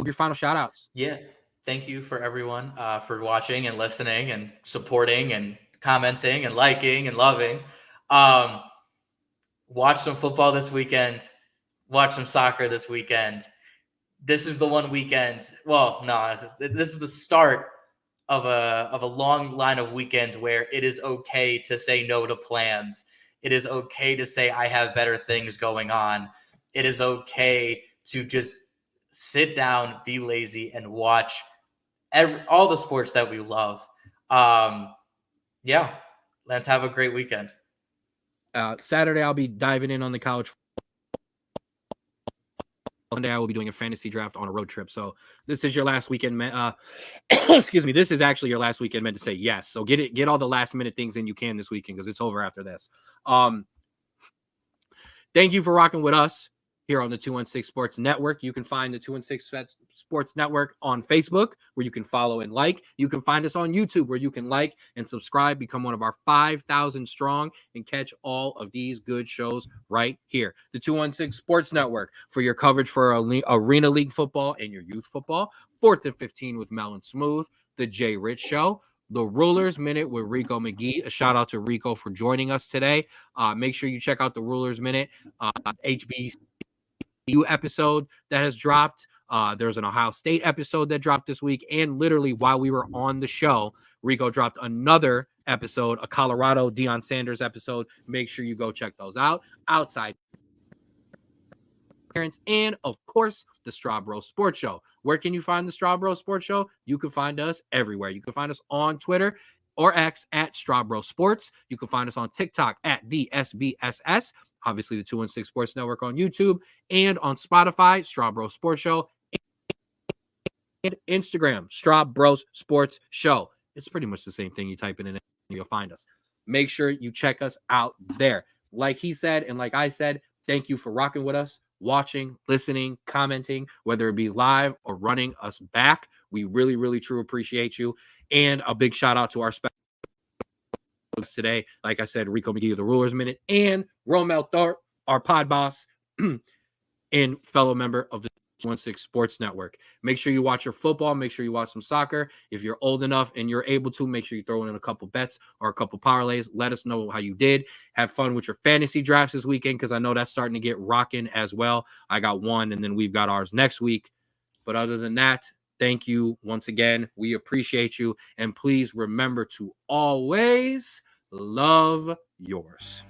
S1: Your final shout outs.
S2: Yeah. Thank you for everyone for watching and listening and supporting and commenting and liking and loving. Watch some football this weekend. Watch some soccer this weekend. This is the one weekend. Well, no, this is the start of a long line of weekends where it is okay to say no to plans. It is okay to say I have better things going on. It is okay to just sit down, be lazy, and watch all the sports that we love. Yeah, let's have a great weekend.
S1: Saturday, I'll be diving in on the couch. Sunday, I will be doing a fantasy draft on a road trip. So this is your last weekend. Excuse me. This is actually your last weekend meant to say yes. So get all the last minute things in you can this weekend, because it's over after this. Thank you for rocking with us here on the 216 Sports Network. You can find the 216 Sports Network on Facebook, where you can follow and like. You can find us on YouTube, where you can like and subscribe, become one of our 5,000 strong, and catch all of these good shows right here. The 216 Sports Network for your coverage for Arena League football and your youth football. 4th and 15 with Mel and Smooth. The Jay Rich Show. The Rulers Minute with Rico McGee. A shout out to Rico for joining us today. Make sure you check out the Rulers Minute. HBCU episode that has dropped. There's an Ohio State episode that dropped this week, and literally while we were on the show, Rico dropped another episode, a Colorado Deion Sanders episode. Make sure you go check those out. Outside and of course the Straub Sports Show. Where can you find the Straub Sports Show? You can find us everywhere. You can find us on Twitter or X at Straub Sports. You can find us on TikTok at the SBSS. Obviously, the 216 Sports Network on YouTube, and on Spotify, Straub Bros Sports Show, and Instagram, Straub Bros Sports Show. It's pretty much the same thing. You type it in and you'll find us. Make sure you check us out there. Like he said, and like I said, thank you for rocking with us, watching, listening, commenting, whether it be live or running us back. We really, really, truly appreciate you. And a big shout out to our special today, like I said, Rico McGee of the Rulers Minute, and Rommel Thorpe, our pod boss and fellow member of the 216 Sports Network. Make sure you watch your football. Make sure you watch some soccer. If you're old enough and you're able to, make sure you throw in a couple bets or a couple parlays. Let us know how you did. Have fun with your fantasy drafts this weekend, because I know that's starting to get rocking as well. I got one, and then we've got ours next week. But other than that, thank you once again. We appreciate you. And please remember to always love yours.